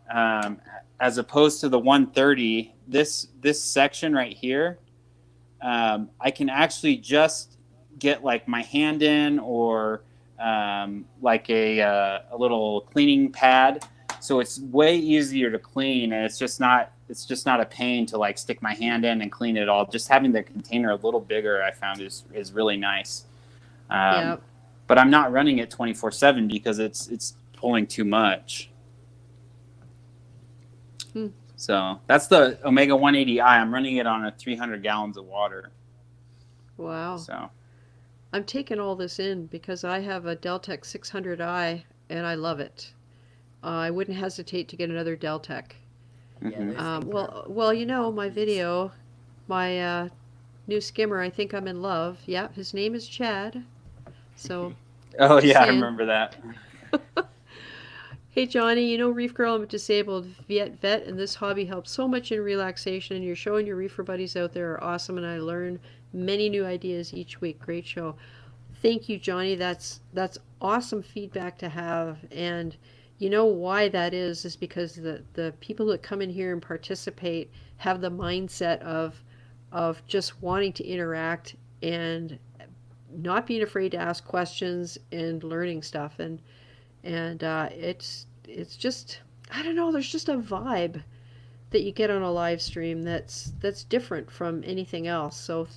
as opposed to the 130, this section right here, I can actually just get like my hand in, or like a little cleaning pad. So it's way easier to clean, and it's just not a pain to like stick my hand in and clean it all. Just having the container a little bigger, I found is really nice. But I'm not running it 24/7 because it's pulling too much. So that's the Omega 180i. I'm running it on 300 gallons of water. Wow. So I'm taking all this in because I have a Deltec 600i and I love it. I wouldn't hesitate to get another Deltec. Well, my video, my new skimmer, I think I'm in love. Yeah, his name is Chad. So. Oh yeah, I remember that. Hey Johnny, ReefGrrl, I'm a disabled vet, and this hobby helps so much in relaxation, and you're showing your reefer buddies out there are awesome, and I learn many new ideas each week. Great show. Thank you, Johnny. That's awesome feedback to have, and you know why that is because the people that come in here and participate have the mindset of just wanting to interact and not being afraid to ask questions and learning stuff, and it's just, I don't know, there's just a vibe that you get on a live stream that's different from anything else. So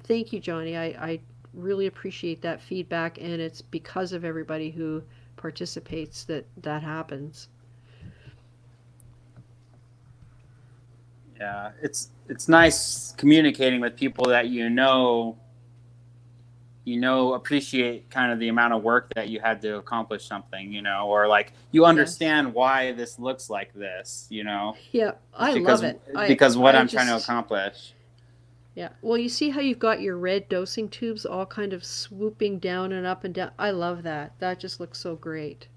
thank you, Johnny. I really appreciate that feedback, and it's because of everybody who participates that happens. Yeah, it's nice communicating with people that appreciate kind of the amount of work that you had to accomplish something, or like you understand why this looks like this, Yeah, I love it. Because I'm trying to accomplish. Yeah. Well, you see how you've got your red dosing tubes all kind of swooping down and up and down. I love that. That just looks so great.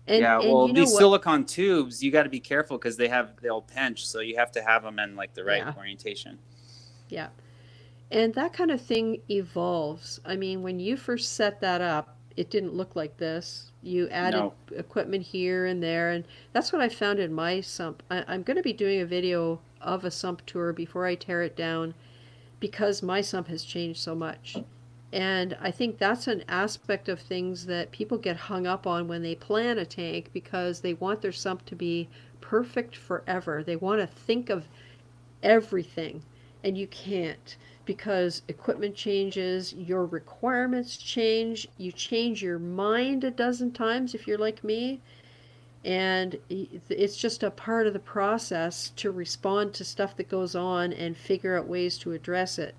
Yeah, And well, you know these what? silicone tubes, you got to be careful because they'll pinch, so you have to have them in like the right Yeah. orientation. Yeah. And that kind of thing evolves. I mean, when you first set that up, it didn't look like this. You added No. equipment here and there, and that's what I found in my sump. I'm going to be doing a video of a sump tour before I tear it down because my sump has changed so much. And I think that's an aspect of things that people get hung up on when they plan a tank because they want their sump to be perfect forever. They want to think of everything, and you can't because equipment changes, your requirements change, you change your mind a dozen times if you're like me, and it's just a part of the process to respond to stuff that goes on and figure out ways to address it.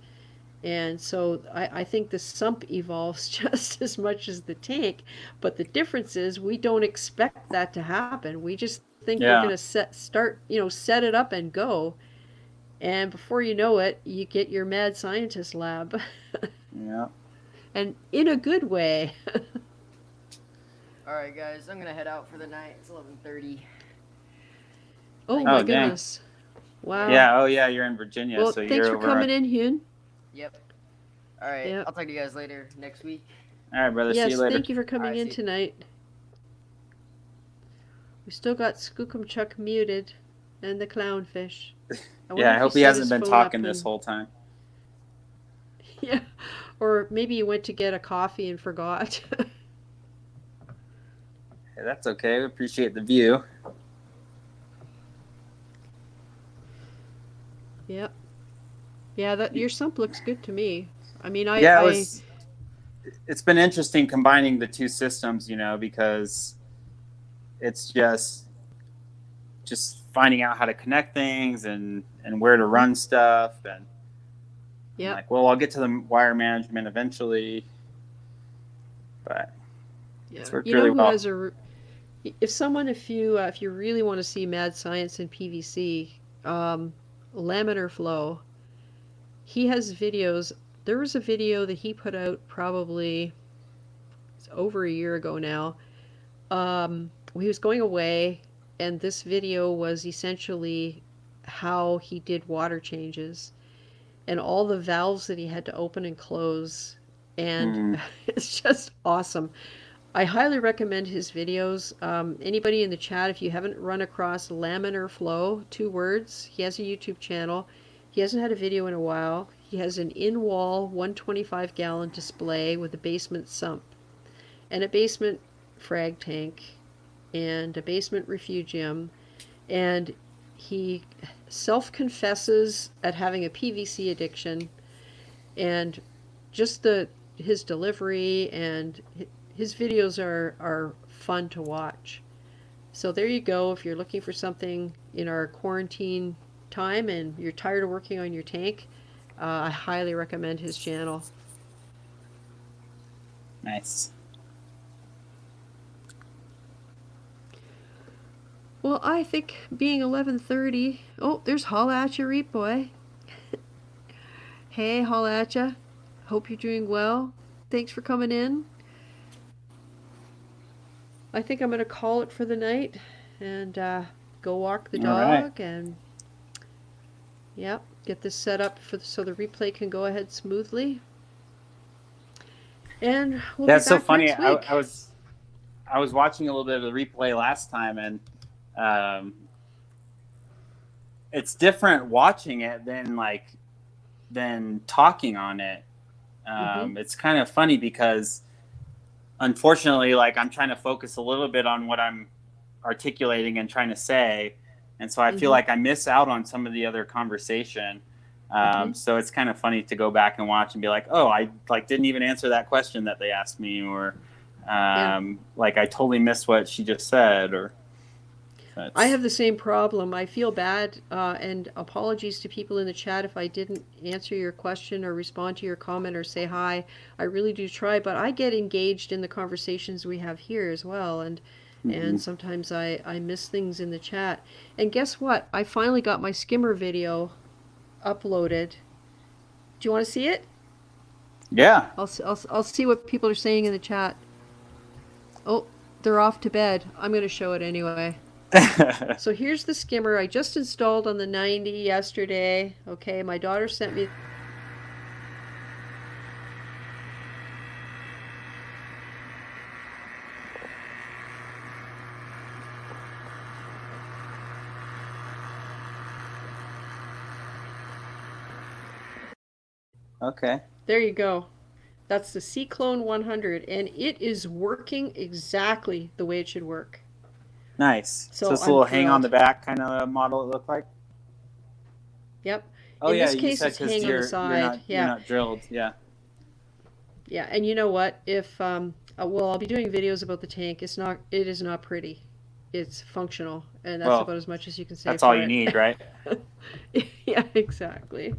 And so I think the sump evolves just as much as the tank, but the difference is we don't expect that to happen. We just think we're Yeah. going to set it up and go. And before you know it, you get your mad scientist lab. Yeah. And in a good way. All right, guys, I'm gonna head out for the night. It's 11:30. Oh Oh, my dang. goodness. Wow. Yeah. Oh, yeah. You're in Virginia, Well, so you're thanks for over. coming in, Hyun. Yep. All right. Yep. I'll talk to you guys later next week. All right, brother. See Yes, you later. thank you for coming Alright, in see you. tonight. We still got Skookum Chuck muted and the clownfish. Yeah, I if hope he set hasn't his been phone talking up this and- whole time. Yeah. Or maybe you went to get a coffee and forgot. Hey, that's okay. We appreciate the view. Yep. Yeah, that your sump looks good to me. I mean, Yeah, it's been interesting combining the two systems, because it's just finding out how to connect things and where to run stuff. And yeah. I'm like, well, I'll get to the wire management eventually. But it's worked You know really who well. has if you really want to see mad science in PVC, laminar flow, he has videos. There was a video that he put out probably it's over a year ago now. He was going away, and this video was essentially how he did water changes and all the valves that he had to open and close, and it's just awesome. I highly recommend his videos. Anybody in the chat, if you haven't run across laminar flow, 2 words, he has a YouTube channel. He hasn't had a video in a while. He has an in-wall 125-gallon display with a basement sump and a basement frag tank and a basement refugium, and he self-confesses at having a PVC addiction, and just his delivery and his videos are fun to watch. So there you go. If you're looking for something in our quarantine time and you're tired of working on your tank, I highly recommend his channel. Nice. Well, I think being 11:30. Oh, there's Holla at ya, Reap Boy. Hey, holla at ya. Hope you're doing well. Thanks for coming in. I think I'm going to call it for the night and go walk the All dog right. and get this set up so the replay can go ahead smoothly. And we'll be That's so back funny. next week. I was watching a little bit of the replay last time, and it's different watching it than talking on it. It's kind of funny because unfortunately, I'm trying to focus a little bit on what I'm articulating and trying to say, and so I feel like I miss out on some of the other conversation. So it's kind of funny to go back and watch and be like, oh, I didn't even answer that question that they asked me, or I totally missed what she just said, or. I have the same problem. I feel bad, and apologies to people in the chat if I didn't answer your question or respond to your comment or say hi. I really do try, but I get engaged in the conversations we have here as well, and sometimes I miss things in the chat. And guess what? I finally got my skimmer video uploaded. Do you want to see it? Yeah. I'll see what people are saying in the chat. Oh, they're off to bed. I'm going to show it anyway. So here's the skimmer I just installed on the 90 yesterday. Okay, my daughter sent me. Okay. There you go. That's the Cyclone 100, and it is working exactly the way it should work. Nice. So So it's a I'm little hang on the thrilled. back kind of model it looked like? Yep. Oh, In yeah, this you case, said it's because hang on the side. you're not drilled. Yeah. Yeah, and you know what? If well, I'll be doing videos about the tank. It is not pretty. It's functional, and that's Well, about as much as you can say That's for all you it. need, right? Yeah, exactly.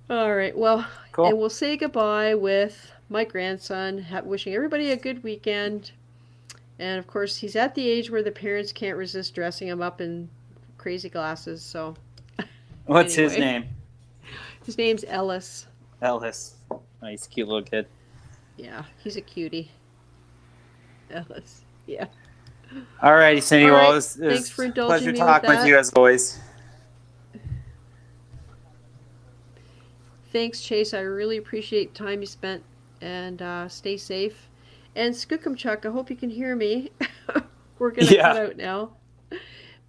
All right, well, Cool. and we'll say goodbye with my grandson, wishing everybody a good weekend. And of course, he's at the age where the parents can't resist dressing him up in crazy glasses. So, What's his anyway. name? His name's Ellis. Ellis. Nice, cute little kid. Yeah, he's a cutie. Ellis. Yeah. All righty, Cindy. All Well, right, it was thanks for a indulging pleasure me with talking with that. you as always. Thanks, Chase. I really appreciate the time you spent, and stay safe. And Skookumchuck, I hope you can hear me. We're going to cut out now.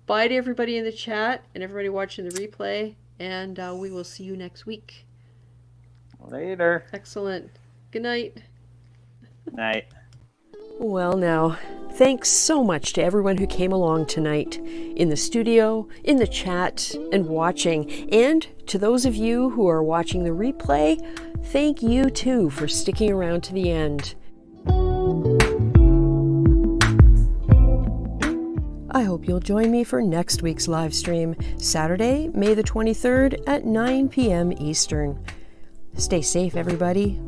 Bye to everybody in the chat and everybody watching the replay, and we will see you next week. Later. Excellent. Good night. Night. Well, now, thanks so much to everyone who came along tonight, in the studio, in the chat, and watching. And to those of you who are watching the replay, thank you too for sticking around to the end. I hope you'll join me for next week's live stream, Saturday, May the 23rd at 9 p.m. Eastern. Stay safe, everybody.